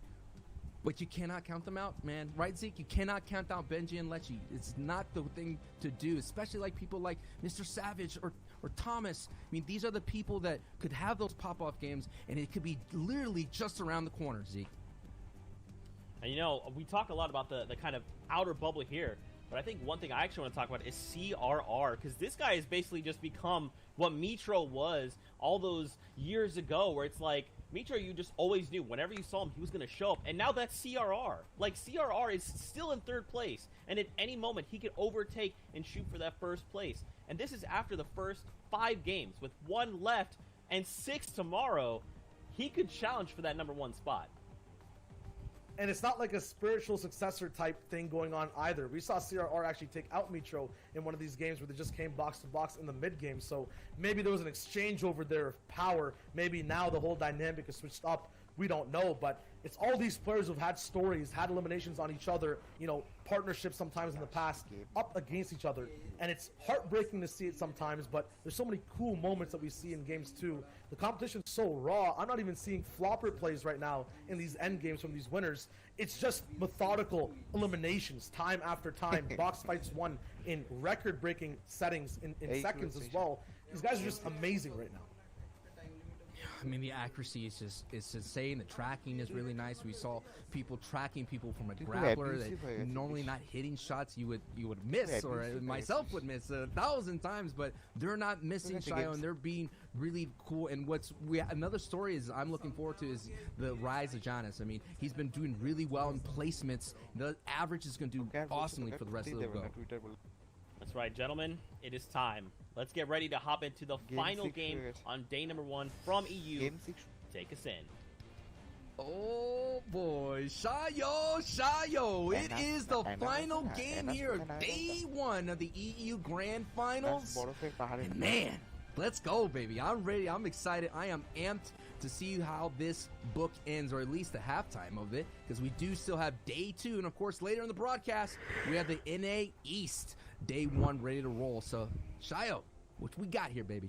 But you cannot count them out, man. Right, Zeke? You cannot count out Benji and Lechi. It's not the thing to do, especially like people like Mr. Savage or Thomas. I mean, these are the people that could have those pop-off games, and it could be literally just around the corner, Zeke. And you know, we talk a lot about the kind of outer bubble here, but I think one thing I actually want to talk about is CRR, because this guy has basically just become what Mitro was all those years ago, where it's like, Mitro, you just always knew whenever you saw him, he was going to show up. And now that's CRR. Like, CRR is still in 3rd place. And at any moment, he could overtake and shoot for that 1st place. And this is after the first 5 games. With 1 left and 6 tomorrow, he could challenge for that #1 spot. And it's not like a spiritual successor type thing going on either. We saw CRR actually take out Mitro in one of these games where they just came box to box in the mid game. So maybe there was an exchange over there of power. Maybe now the whole dynamic is switched up. We don't know, but it's all these players who've had stories, had eliminations on each other, you know, partnerships sometimes in the past, up against each other. And it's heartbreaking to see it sometimes, but there's so many cool moments that we see in games too. The competition's so raw. I'm not even seeing flopper plays right now in these end games from these winners. It's just methodical eliminations, time after time. Box fights won in record-breaking settings in seconds as well. These guys are just amazing right now. I mean, the accuracy is just insane. The tracking is really nice. We saw people tracking people from a grappler that normally not hitting shots you would miss, or myself would miss 1,000 times, but they're not missing Shio, and they're being really cool. And another story is I'm looking forward to is the rise of Jonas. I mean, he's been doing really well in placements. The average is going to do awesomely for the rest of the go. That's right, gentlemen. It is time. Let's get ready to hop into the final game on day #1 from EU. Take us in. Oh boy, Shayo! It is the final game here of day 1 of the EU Grand Finals. And man, let's go, baby. I'm ready. I'm excited. I am amped to see how this book ends, or at least the halftime of it, because we do still have day 2. And of course, later in the broadcast, we have the NA East day 1 ready to roll. So, Shayo, what we got here, baby?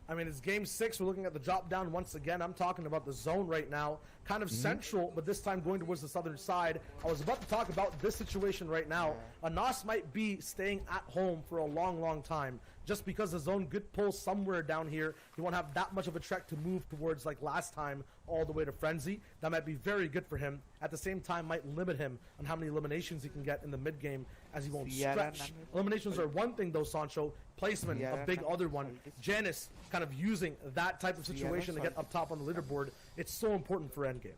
I mean, it's game 6. We're looking at the drop down once again. I'm talking about the zone right now. Kind of central, but this time going towards the southern side. I was about to talk about this situation right now. Anas might be staying at home for a long, long time. Just because the zone could pull somewhere down here. You won't have that much of a trek to move towards like last time all the way to Frenzy. That might be very good for him. At the same time, might limit him on how many eliminations he can get in the mid game, as he won't stretch. Eliminations are one thing though, Sancho. Placement, a big other one. Janice kind of using that type of situation to get up top on the leaderboard. It's so important for endgame.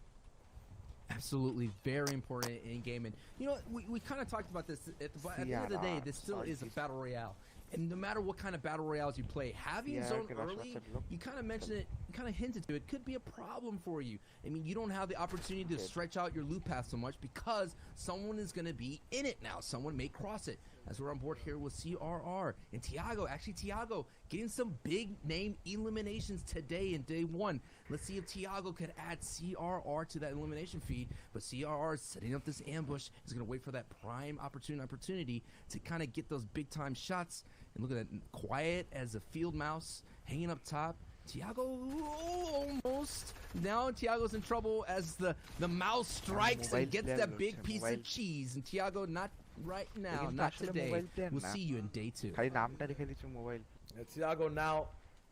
Absolutely, very important in game. And you know, we kind of talked about this, but at the end of the day, this still is a battle royale. And no matter what kind of battle royales you play, having zone early, you kind of mentioned it, you kind of hinted to it, could be a problem for you. I mean, you don't have the opportunity to stretch out your loop path so much because someone is going to be in it now. Someone may cross it. As we're on board here with CRR and Tiago getting some big name eliminations today in day 1. Let's see if Tiago could add CRR to that elimination feed. But CRR is setting up this ambush. He's going to wait for that prime opportunity to kind of get those big time shots. And look at that, quiet as a field mouse hanging up top. Tiago almost. Now Tiago's in trouble as the mouse strikes and gets that big piece of cheese. And Tiago not right now, not today. We'll see you in day 2. Tiago now,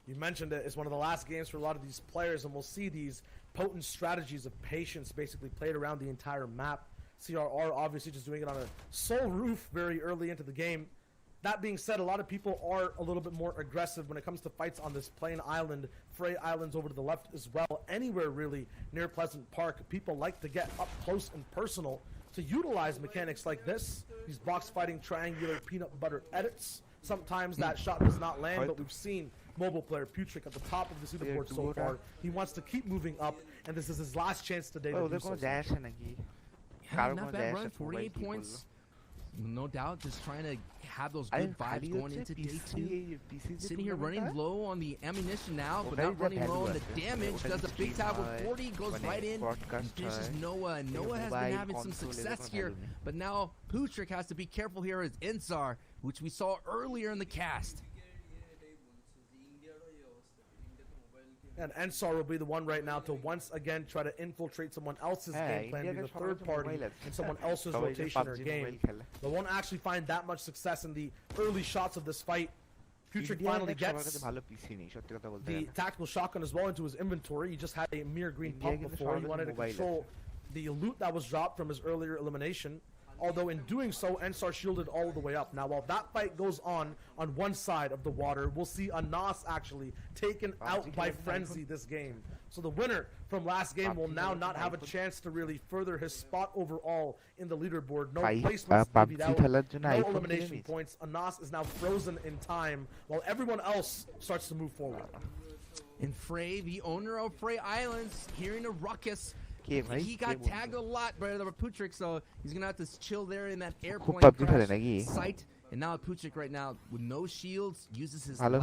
you mentioned it, it's one of the last games for a lot of these players, and we'll see these potent strategies of patience basically played around the entire map. CRR obviously just doing it on a sole roof very early into the game. That being said, a lot of people are a little bit more aggressive when it comes to fights on this plain island. Frey Islands over to the left as well. Anywhere really near Pleasant Park, people like to get up close and personal to utilize mechanics like this. These box fighting triangular peanut butter edits. Sometimes that shot does not land, but we've seen mobile player Putrick at the top of the leaderboard so far. He wants to keep moving up, and this is his last chance today to do so. Not bad run, 48 points. no doubt, just trying to have those good vibes going into day 2. Sitting here running low on the ammunition now, but not running low on the damage. Does a big tap with 40, goes right in, and finishes Noah. Noah has been having some success here, but now Putrick has to be careful here as Ensar, which we saw earlier in the cast. And Ensar will be the one right now to once again try to infiltrate someone else's game plan, be the third party in someone else's rotation or game. They won't actually find that much success in the early shots of this fight. Putrick finally gets the tactical shotgun as well into his inventory. He just had a mere green pump before. He wanted to control the loot that was dropped from his earlier elimination. Although in doing so, Ensar shielded all the way up. Now, while that fight goes on one side of the water, we'll see Anas actually taken out by Frenzy this game. So the winner from last game will now not have a chance to really further his spot overall in the leaderboard. No placements divvied out, no elimination points. Anas is now frozen in time while everyone else starts to move forward. And Frey, the owner of Frey Islands, hearing a ruckus. He got tagged a lot by the Putrick, so he's going to have to chill there in that airplane crash site. And now Putrick right now, with no shields, uses his last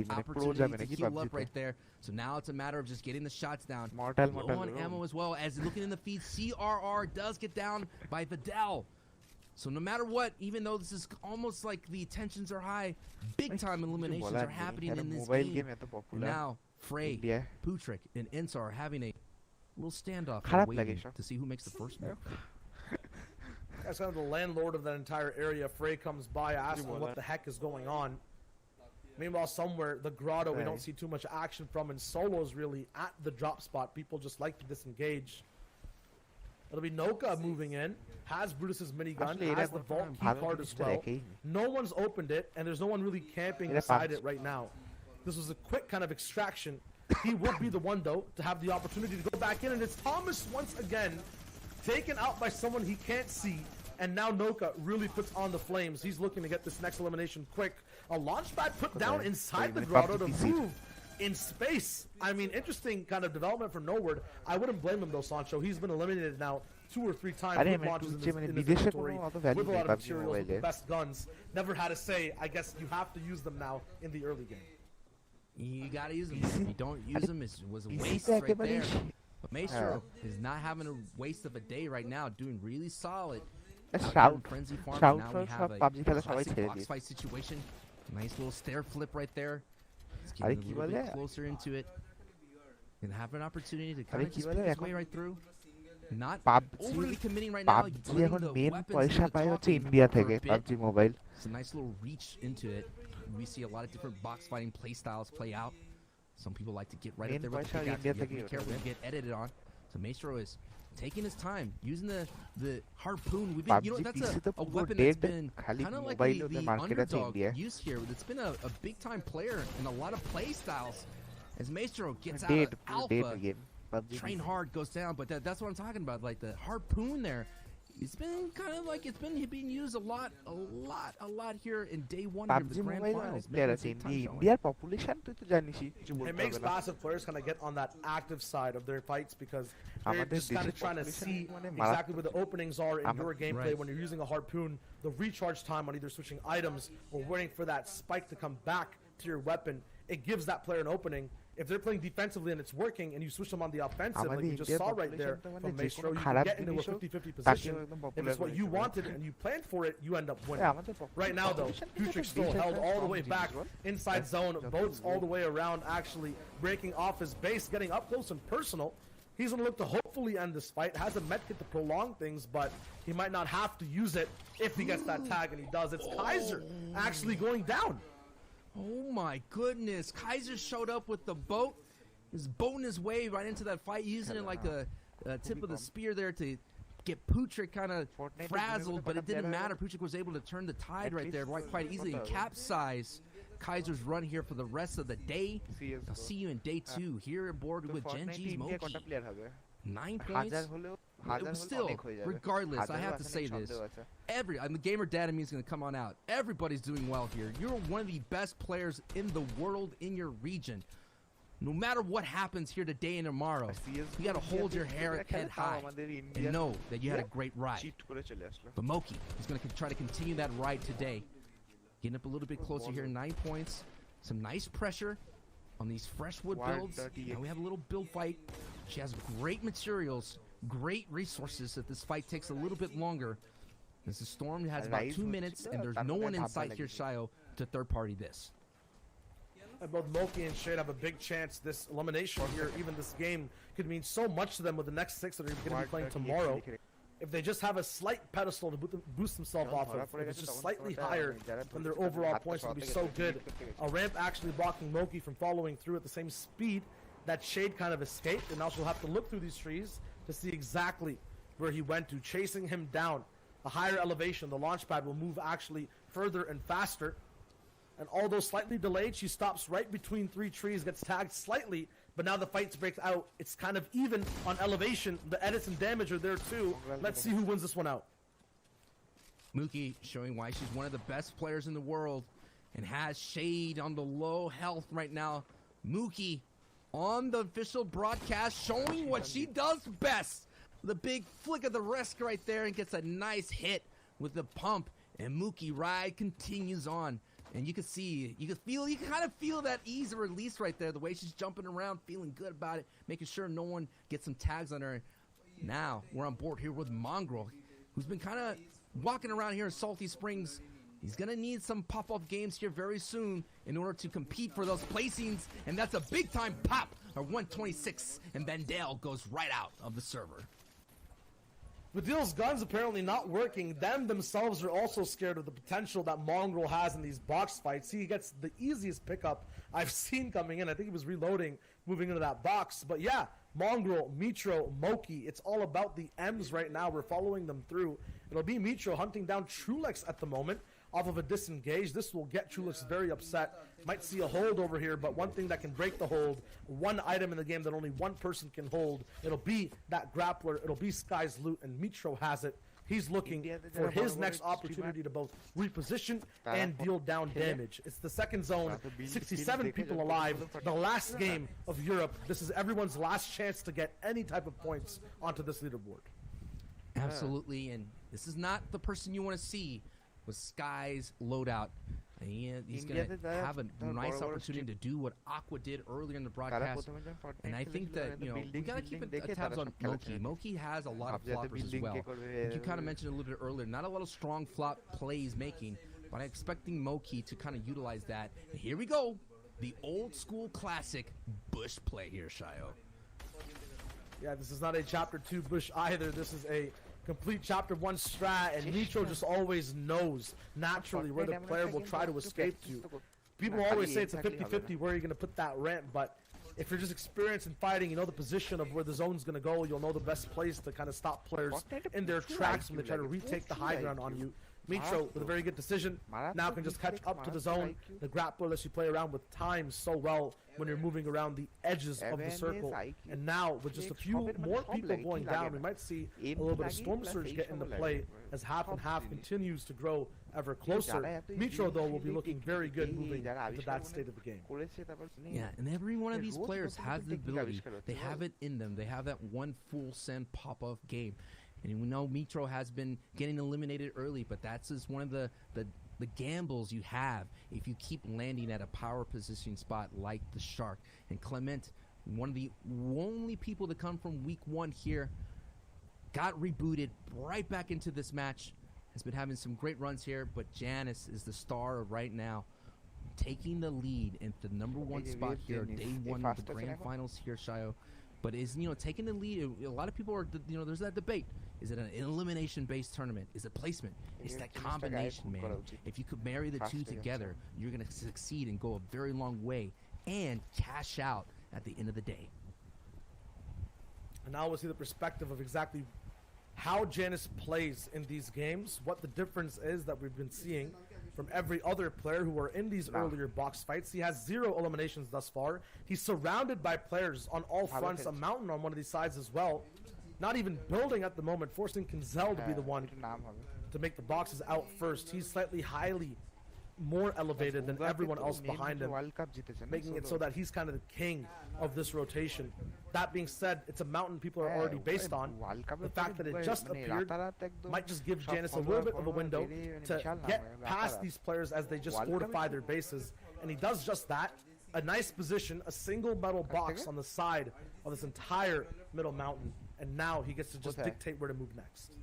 opportunity to heal up right there. So now it's a matter of just getting the shots down. Low on ammo as well, as looking in the feed, CRR does get down by Vidal. So no matter what, even though this is almost like the tensions are high, big-time eliminations are happening in this game. And now, Frey, Putrick, and Ensar are having a little standoff waiting to see who makes the first move. As kind of the landlord of that entire area, Frey comes by asking what the heck is going on. Meanwhile, somewhere, the grotto, we don't see too much action from, and Solo's really at the drop spot. People just like to disengage. It'll be Noka moving in, has Brutus's minigun, has the vault key card as well. No one's opened it, and there's no one really camping beside it right now. This was a quick kind of extraction. He would be the one, though, to have the opportunity to go back in, and it's Thomas once again taken out by someone he can't see, and now Noka really puts on the flames. He's looking to get this next elimination quick. A launch pad put down inside the grotto to move in space. I mean, interesting kind of development for Noword. I wouldn't blame him, though, Sancho. He's been eliminated now 2 or 3 times with launches in his inventory, with a lot of materials, with the best guns. Never had a say. I guess you have to use them now in the early game. You gotta use them. If you don't use them, it was a waste right there. But Maestro is not having a waste of a day right now, doing really solid. Frenzy Farms, now we have a classic box fight situation. Nice little stair flip right there. Just getting a little bit closer into it. And have an opportunity to kind of just pick his way right through. Not overly committing right now. Putting the weapons to the top. It's a nice little reach into it. We see a lot of different box fighting play styles play out. Some people like to get right up there with the pickaxe. You have to be careful to get edited on. So Maestro is taking his time, using the harpoon. We've been, you know, that's a weapon that's been kind of like the underdog use here. It's been a big time player in a lot of play styles. As Maestro gets out of alpha, train hard goes down, but that's what I'm talking about. Like the harpoon there. It's been kind of like it's been being used a lot here in day 1 of the grand finals. It makes passive players kind of get on that active side of their fights because they're just kind of trying to see exactly where the openings are in your gameplay when you're using a harpoon. The recharge time on either switching items or waiting for that spike to come back to your weapon, it gives that player an opening. If they're playing defensively and it's working and you switch them on the offensive, like you just saw right there from Maestro, you can get into a 50-50 position. If it's what you wanted and you planned for it, you end up winning. Right now, though, Putrick still held all the way back inside zone, boats all the way around, actually breaking off his base, getting up close and personal. He's going to look to hopefully end this fight. Has a medkit to prolong things, but he might not have to use it if he gets that tag, and he does. It's Kaiser actually going down. Oh my goodness, Kaiser showed up with the boat. He's boating his way right into that fight, using it like the tip of the spear there to get Putrick kind of frazzled, but it didn't matter. Putrick was able to turn the tide right there quite easily and capsize Kaiser's run here for the rest of the day. I'll see you in day 2 here aboard with Genji's Moki. 9 points. Still, regardless, I have to say this. The Gamer Dad in me is going to come on out. Everybody's doing well here. You're one of the best players in the world in your region. no matter what happens here today and tomorrow, you gotta hold your head high and know that you had a great ride. But Moki is gonna try to continue that ride today. Getting up a little bit closer here, 9 points. Some nice pressure on these Freshwood builds. Now we have a little build fight. She has great materials, great resources if this fight takes a little bit longer. This is Storm has about 2 minutes, and there's no one in sight here, Shayo, to third party this. And both Moki and Shade have a big chance. This elimination here, even this game, could mean so much to them with the next 6 that are going to be playing tomorrow. If they just have a slight pedestal to boost themselves off of, if it's just slightly higher than their overall points, will be so good. A ramp actually blocking Moki from following through at the same speed that Shade kind of escaped, and now she'll have to look through these trees to see exactly where he went to, chasing him down. A higher elevation, the launch pad will move actually further and faster. And although slightly delayed, she stops right between 3 trees, gets tagged slightly, but now the fight breaks out. It's kind of even on elevation. The edits and damage are there too. Let's see who wins this one out. Mookie showing why she's one of the best players in the world and has Shade on the low health right now. Mookie on the official broadcast showing what she does best. The big flick of the wrist right there and gets a nice hit with the pump. And Mookie ride continues on. And you can see, you can kind of feel that ease of release right there. The way she's jumping around, feeling good about it, making sure no one gets some tags on her. Now we're on board here with Mongrel, who's been kind of walking around here in Salty Springs. He's going to need some pop-up games here very soon in order to compete for those placings. And that's a big-time pop of 126. And Vandale goes right out of the server. Badil's guns apparently not working. Them themselves are also scared of the potential that Mongrel has in these box fights. He gets the easiest pickup I've seen coming in. I think he was reloading, moving into that box. But yeah, Mongrel, Mitro, Moki, it's all about the M's right now. We're following them through. It'll be Mitro hunting down Trulex at the moment off of a disengage. This will get Trulex very upset. Might see a hold over here, but one thing that can break the hold, one item in the game that only one person can hold, it'll be that grappler, it'll be Sky's loot, and Mitro has it. He's looking for his next opportunity to both reposition and deal down damage. It's the second zone, 67 people alive, the last game of Europe. This is everyone's last chance to get any type of points onto this leaderboard. Absolutely, and this is not the person you want to see with Sky's loadout. He's going to have a nice opportunity to do what Aqua did earlier in the broadcast. And I think that, we got to keep tabs on Moki. Moki has a lot of floppers as well. You kind of mentioned a little bit earlier, not a lot of strong flop plays making, but I'm expecting Moki to kind of utilize that. And here we go. The old school classic Bush play here, Shayo. Yeah, this is not a Chapter 2 Bush either. This is a complete Chapter 1 strat, and Mitro just always knows naturally where the player will try to escape to. People always say it's a 50-50 where you're going to put that ramp, but if you're just experienced in fighting, you know the position of where the zone's going to go, you'll know the best place to kind of stop players in their tracks when they try to retake the high ground on you. Mitro with a very good decision now can just catch up to the zone. The grappler lets you play around with time so well when you're moving around the edges of the circle. And now with just a few more people going down, we might see a little bit of Storm Surge get into play as half and half continues to grow ever closer. Mitro though will be looking very good moving into that state of the game. Yeah, and every one of these players has the ability. They have it in them. They have that one full send pop-off game. And we know Mitro has been getting eliminated early, but that's just one of the gambles you have if you keep landing at a power positioning spot like the Shark. And Clement, one of the only people to come from week 1 here, got rebooted right back into this match, has been having some great runs here, but Janice is the star right now, taking the lead in the number 1 spot here, day 1 of the grand finals here, Shayo. But is, taking the lead, a lot of people are, there's that debate. Is it an elimination-based tournament? Is it placement? It's that combination, man. If you could marry the two together, you're going to succeed and go a very long way and cash out at the end of the day. And now we'll see the perspective of exactly how Janice plays in these games, what the difference is that we've been seeing from every other player who are in these earlier box fights. He has 0 eliminations thus far. He's surrounded by players on all fronts, a mountain on one of these sides as well. Not even building at the moment, forcing Kinzel to be the one to make the boxes out first. He's slightly highly more elevated than everyone else behind him, making it so that he's kind of the king of this rotation. That being said, it's a mountain people are already based on. The fact that it just appeared might just give Janus a little bit of a window to get past these players as they just fortify their bases, and he does just that. A nice position, a single metal box on the side of this entire middle mountain, and now he gets to just dictate where to move next.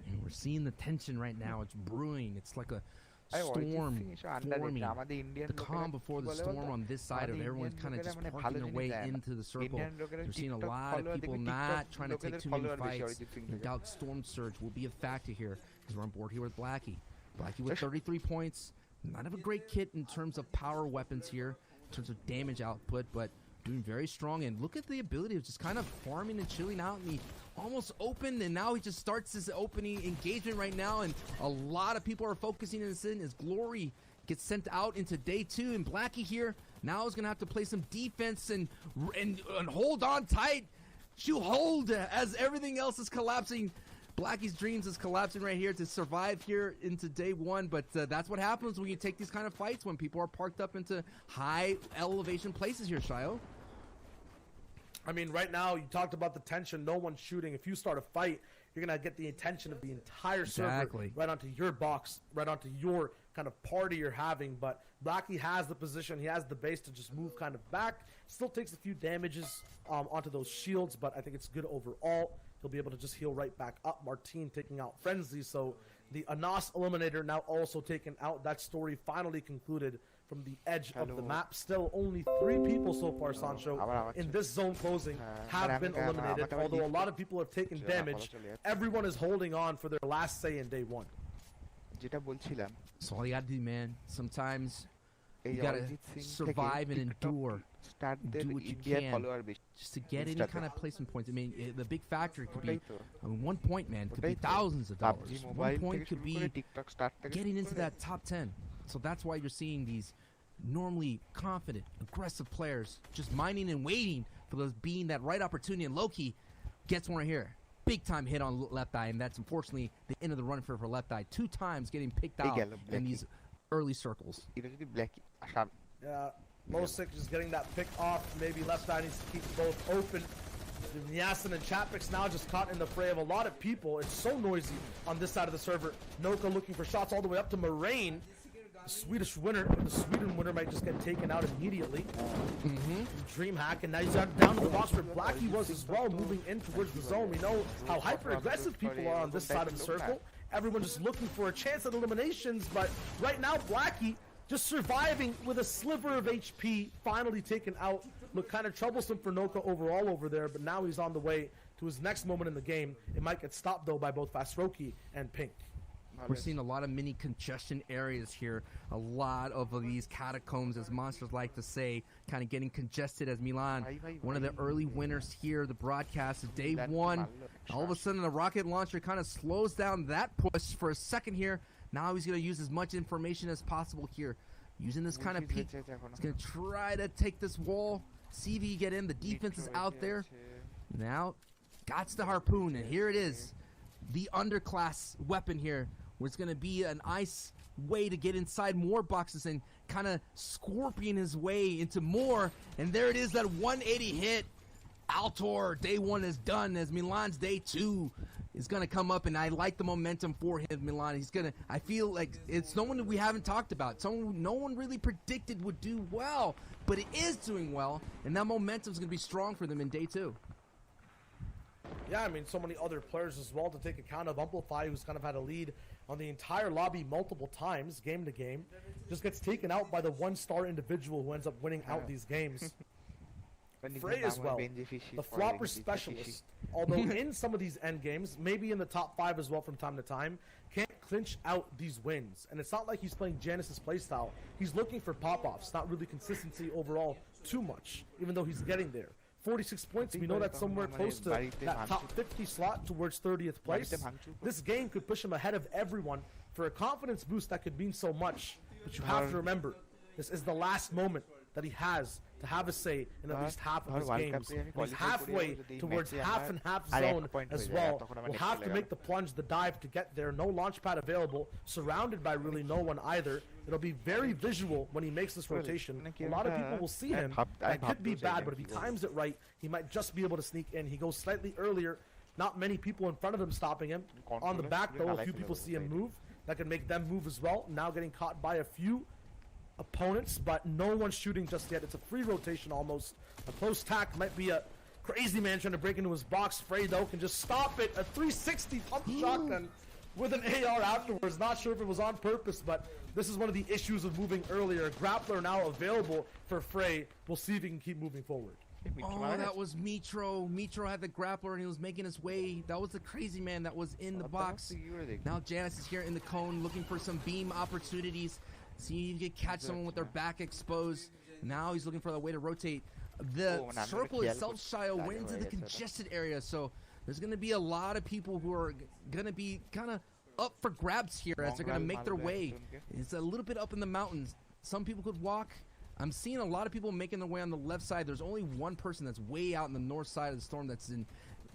And we're seeing the tension right now. It's brewing. It's like a storm forming. The calm before the storm on this side of everyone's kind of just parking their way into the circle. We're seeing a lot of people not trying to take too many fights. I doubt Storm Surge will be a factor here because we're on board here with Blackie. Blackie with 33 points. Not of a great kit in terms of power weapons here, in terms of damage output, but doing very strong. And look at the ability of just kind of farming and chilling out, and he almost opened, and now he just starts this opening engagement right now, and a lot of people are focusing this in as Glory gets sent out into day 2, and Blackie here now is going to have to play some defense and hold on tight. You hold as everything else is collapsing. Blackie's dreams is collapsing right here to survive here into day 1, but that's what happens when you take these kind of fights, when people are parked up into high elevation places here, Shio. I mean, right now, you talked about the tension, no one's shooting. If you start a fight, you're going to get the attention of the entire server right onto your box, right onto your kind of party you're having. But Blackie has the position, he has the base to just move kind of back. Still takes a few damages onto those shields, but I think it's good overall. He'll be able to just heal right back up. Martine taking out Frenzy, so the Anas Eliminator now also taken out. That story finally concluded from the edge of the map. Still only 3 people so far, Sancho, in this zone closing have been eliminated. Although a lot of people have taken damage, everyone is holding on for their last say in day 1. That's all you gotta do, man. Sometimes you gotta survive and endure. Do what you can just to get any kind of placement points. I mean, the big factor could be, 1 point, man, could be thousands of dollars. 1 point could be getting into that top 10. So that's why you're seeing these normally confident, aggressive players just mining and waiting for those being that right opportunity. And Loki gets one right here. Big time hit on left eye, and that's unfortunately the end of the run for left eye. 2 times getting picked out in these early circles. Yeah, Mosik just getting that pick off. Maybe left eye needs to keep both open. Yasin and Chapix now just caught in the fray of a lot of people. It's so noisy on this side of the server. Noka looking for shots all the way up to Moraine. The Swedish winner, the Sweden winner might just get taken out immediately. Dreamhack, and now he's down to the box where Blackie was as well, moving in towards the zone. We know how hyper-aggressive people are on this side of the circle. Everyone just looking for a chance at eliminations, but right now Blackie just surviving with a sliver of HP, finally taken out. Looked kind of troublesome for Noka overall over there, but now he's on the way to his next moment in the game. It might get stopped, though, by both Fasroki and Pink. We're seeing a lot of mini congestion areas here. A lot of these catacombs, as monsters like to say, kind of getting congested as Milan, one of the early winners here, the broadcast of day 1. All of a sudden, the rocket launcher kind of slows down that push for a second here. Now he's going to use as much information as possible here. Using this kind of peek. He's going to try to take this wall. CV get in. The defense is out there. Now, got the harpoon, and here it is. The underclass weapon here, where it's going to be an ice way to get inside more boxes and kind of scorpion his way into more. And there it is, that 180 hit. Altor, day 1 is done, as Milan's day 2 is going to come up, and I like the momentum for him, Milan. He's going to, I feel like it's no one that we haven't talked about. Someone no one really predicted would do well, but it is doing well, and that momentum is going to be strong for them in day 2. Yeah, I mean, so many other players as well to take account of. Amplify, who's kind of had a lead on the entire lobby multiple times, game to game, just gets taken out by the 1-star individual who ends up winning out these games. Frey as well, the flopper specialist, although in some of these end games, maybe in the top 5 as well from time to time, can't clinch out these wins. And it's not like he's playing Janus's playstyle. He's looking for pop-offs, not really consistency overall too much, even though he's getting there. 46 points, we know that's somewhere close to that top 50 slot towards 30th place. This game could push him ahead of everyone for a confidence boost that could mean so much. But you have to remember, this is the last moment that he has to have a say in at least half of his games. And he's halfway towards half and half zone as well. Will have to make the plunge, the dive to get there. No launch pad available, surrounded by really no one either. It'll be very visual when he makes this rotation. A lot of people will see him. That could be bad, but if he times it right, he might just be able to sneak in. He goes slightly earlier. Not many people in front of him stopping him. On the back, though, a few people see him move. That can make them move as well. Now getting caught by a few opponents, but no one's shooting just yet. It's a free rotation almost. A close tack might be a crazy man trying to break into his box. Frey, though, can just stop it. A 360 pump shotgun with an AR afterwards. Not sure if it was on purpose, but this is one of the issues of moving earlier. Grappler now available for Frey. We'll see if he can keep moving forward. Oh, that was Mitro. Mitro had the grappler and he was making his way. That was the crazy man that was in the box. Now Janus is here in the cone looking for some beam opportunities. See if he can catch someone with their back exposed. Now he's looking for a way to rotate. The circle itself, Shio, went into the congested area. So there's going to be a lot of people who are going to be kind of up for grabs here as they're going to make their way. It's a little bit up in the mountains. Some people could walk. I'm seeing a lot of people making their way on the left side. There's only one person that's way out in the north side of the storm that's in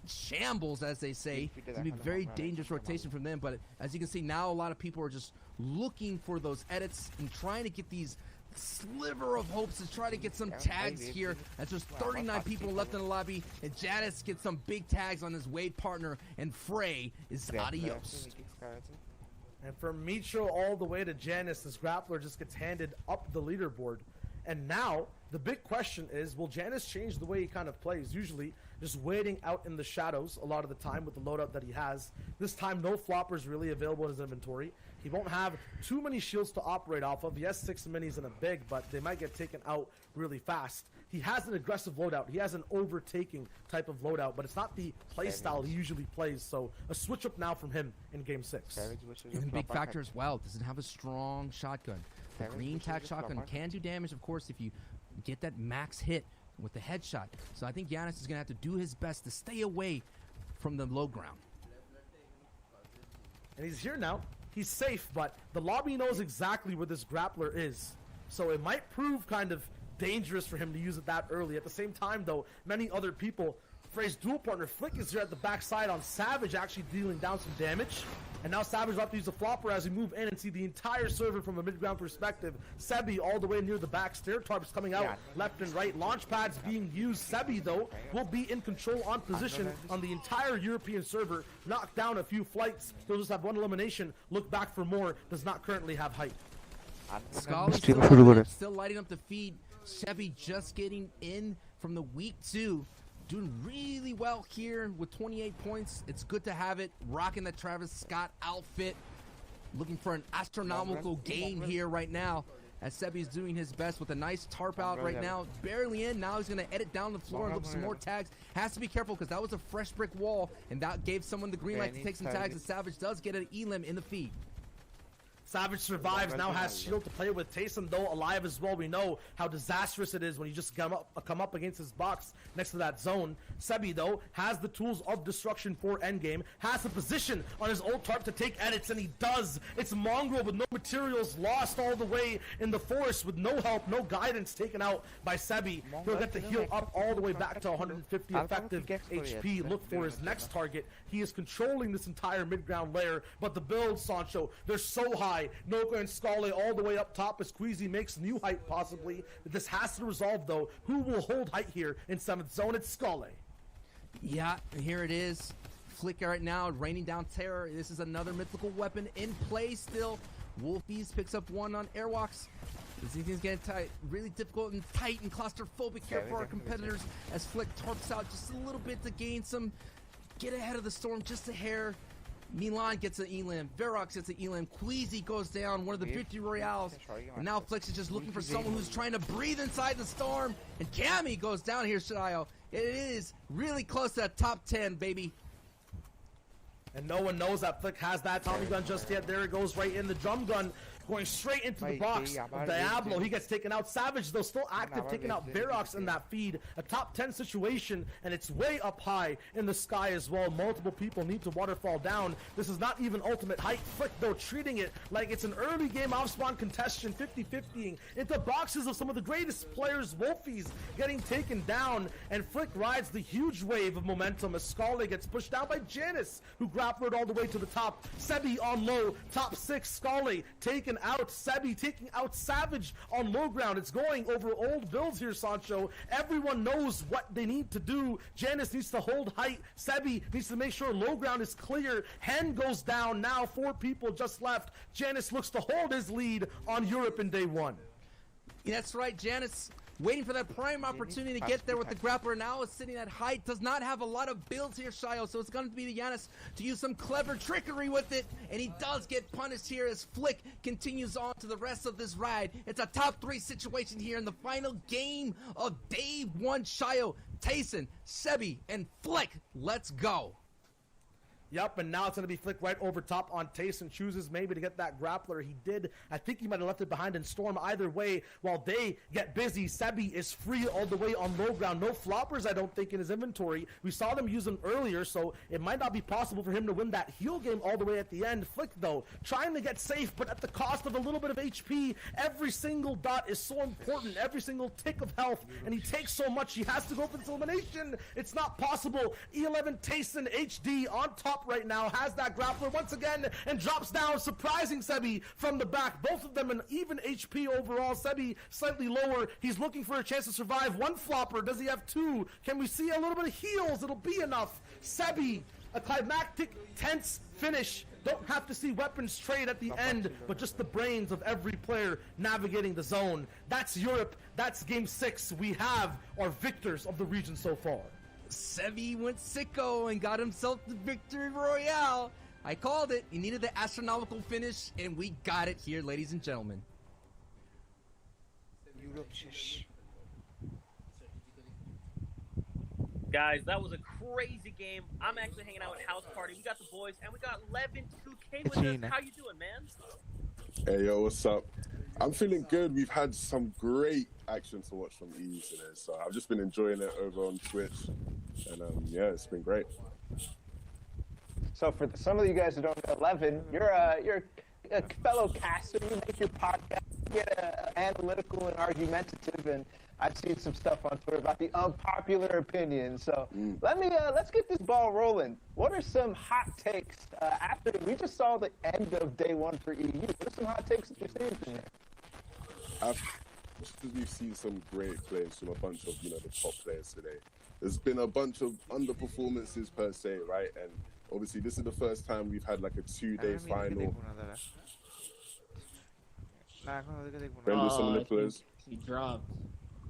shambles, as they say. It's going to be a very dangerous rotation from them. But as you can see now, a lot of people are just looking for those edits and trying to get these sliver of hopes to try to get some tags here. As there's 39 people left in the lobby, and Janus gets some big tags on his Wade partner, and Frey is adios. And from Mitro all the way to Janus, this grappler just gets handed up the leaderboard. And now, the big question is, will Janus change the way he kind of plays? Usually, just waiting out in the shadows a lot of the time with the loadout that he has. This time, no floppers really available in his inventory. He won't have too many shields to operate off of. He has 6 minis and a big, but they might get taken out really fast. He has an aggressive loadout. He has an overtaking type of loadout, but it's not the play style he usually plays. So a switch up now from him in Game 6. And big factor as well, doesn't have a strong shotgun. The green tack shotgun can do damage, of course, if you get that max hit with the headshot. So I think Janus is going to have to do his best to stay away from the low ground. And he's here now. He's safe, but the lobby knows exactly where this grappler is. So it might prove kind of dangerous for him to use it that early. At the same time, though, many other people, Frey's dual partner, Flick, is here at the backside on Savage, actually dealing down some damage. And now Savage will have to use the flopper as we move in and see the entire server from a mid-ground perspective. Sebi all the way near the back. Stair tarps coming out left and right. Launch pads being used. Sebi, though, will be in control on position on the entire European server. Knock down a few flights. He'll just have one elimination. Look back for more. Does not currently have height. Scully still lighting up the feed. Chevy just getting in from the week 2. Doing really well here with 28 points. It's good to have it. Rocking the Travis Scott outfit. Looking for an astronomical gain here right now. As Sebi's doing his best with a nice tarp out right now. Barely in. Now he's going to edit down the floor and look for some more tags. Has to be careful because that was a fresh brick wall. And that gave someone the green light to take some tags. And Savage does get an elim in the feed. Savage survives, now has shield to play with. Taysom, though, alive as well. We know how disastrous it is when you just come up against his box next to that zone. Sebi, though, has the tools of destruction for endgame, has the position on his old tarp to take edits, and he does. It's Mongrel with no materials, lost all the way in the forest with no help, no guidance, taken out by Sebi. He'll get the heal up all the way back to 150 effective HP. Look for his next target. He is controlling this entire mid-ground layer, but the build, Sancho, they're so high. Noka and Scale all the way up top as Queasy makes new height possibly. This has to resolve, though. Who will hold height here in 7th zone? It's Scale. Yeah, and here it is. Flick right now, raining down terror. This is another mythical weapon in play still. Wolfies picks up one on Airwalks. This thing's getting tight, really difficult and tight and claustrophobic here for our competitors as Flick tarps out just a little bit to gain some, get ahead of the storm just a hair. Milan gets an elim, Verox gets an elim, Queasy goes down, one of the 50 Royales, and now Flex is just looking for someone who's trying to breathe inside the storm, and Cammy goes down here, Shio. It is really close to that top 10, baby. And no one knows that Flick has that Tommy gun just yet. There it goes right in. The drum gun going straight into the box of Diablo. He gets taken out. Savage, though, still active, taking out Verox in that feed. A top 10 situation, and it's way up high in the sky as well. Multiple people need to waterfall down. This is not even ultimate height. Flick, though, treating it like it's an early game off-spawn contestation, 50-50ing into boxes of some of the greatest players. Wolfies getting taken down, and Flick rides the huge wave of momentum as Scully gets pushed down by Janice, who grappled all the way to the top. Sebi on low, top 6. Scully taken out. Sebi taking out Savage on low ground. It's going over old builds here, Sancho. Everyone knows what they need to do. Janice needs to hold height. Sebi needs to make sure low ground is clear. Hen goes down. Now 4 people just left. Janice looks to hold his lead on Europe in day 1. Yeah, that's right, Janice. Waiting for that prime opportunity to get there with the grappler. Now is sitting at height. Does not have a lot of builds here, Shio. So it's going to be to Giannis to use some clever trickery with it. And he does get punished here as Flick continues on to the rest of this ride. It's a top 3 situation here in the final game of day 1, Shio. Tayson, Sebi, and Flick. Let's go. Yep, and now it's going to be Flick right over top on Tayson. Chooses maybe to get that grappler. He did. I think he might have left it behind in Storm. Either way, while they get busy, Sebi is free all the way on low ground. No floppers, I don't think, in his inventory. We saw them use them earlier, so it might not be possible for him to win that heal game all the way at the end. Flick, though, trying to get safe, but at the cost of a little bit of HP. Every single dot is so important. Every single tick of health, and he takes so much. He has to go for this elimination. It's not possible. E11 Tayson HD on top right now, has that grappler once again and drops down, surprising Sebi from the back. Both of them an even HP overall. Sebi slightly lower. He's looking for a chance to survive. 1 flopper. Does he have 2? Can we see a little bit of heals? It'll be enough. Sebi, a climactic, tense finish. Don't have to see weapons trade at the end, but just the brains of every player navigating the zone. That's Europe. That's game 6. We have our victors of the region so far. Sebi went sicko and got himself the victory royale. I called it. He needed the astronomical finish, and we got it here, ladies and gentlemen. Guys, that was a crazy game. I'm actually hanging out at House Party. We got the boys, and we got Levin 2K with us. How you doing, man? Hey, yo, what's up? I'm feeling good. We've had some great action to watch from EU today, so I've just been enjoying it over on Twitch, and yeah, it's been great. So for some of you guys who don't know, Levin, you're a fellow caster. You make your podcast, get analytical and argumentative, and I've seen some stuff on Twitter about the unpopular opinion. So let's get this ball rolling. What are some hot takes after we just saw the end of day 1 for EU? What are some hot takes that you're seeing from there? We've seen some great plays from a bunch of the top players today. There's been a bunch of underperformances per se, right? And obviously this is the first time we've had like a 2-day final. He dropped.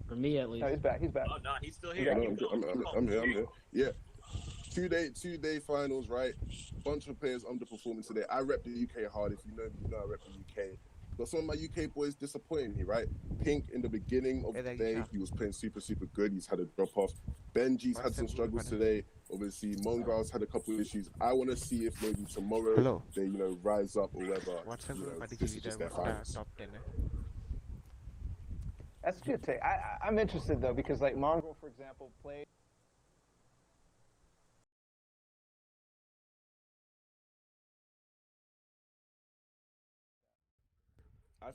For me, at least. No, he's back. He's back. Oh, no, he's still here. I'm here. Yeah. 2-day finals, right? Bunch of players underperforming today. I rep the UK hard. If you know me, you know I rep the UK. But some of my UK boys disappointing me, right? Pink in the beginning of the day, he was playing super good. He's had a drop off. Benji's had some struggles today. Obviously, Mongrel's had a couple of issues. I want to see if maybe tomorrow they, rise up or whatever. This is just their finals. That's a good take. I'm interested though because like Mongrel, for example, played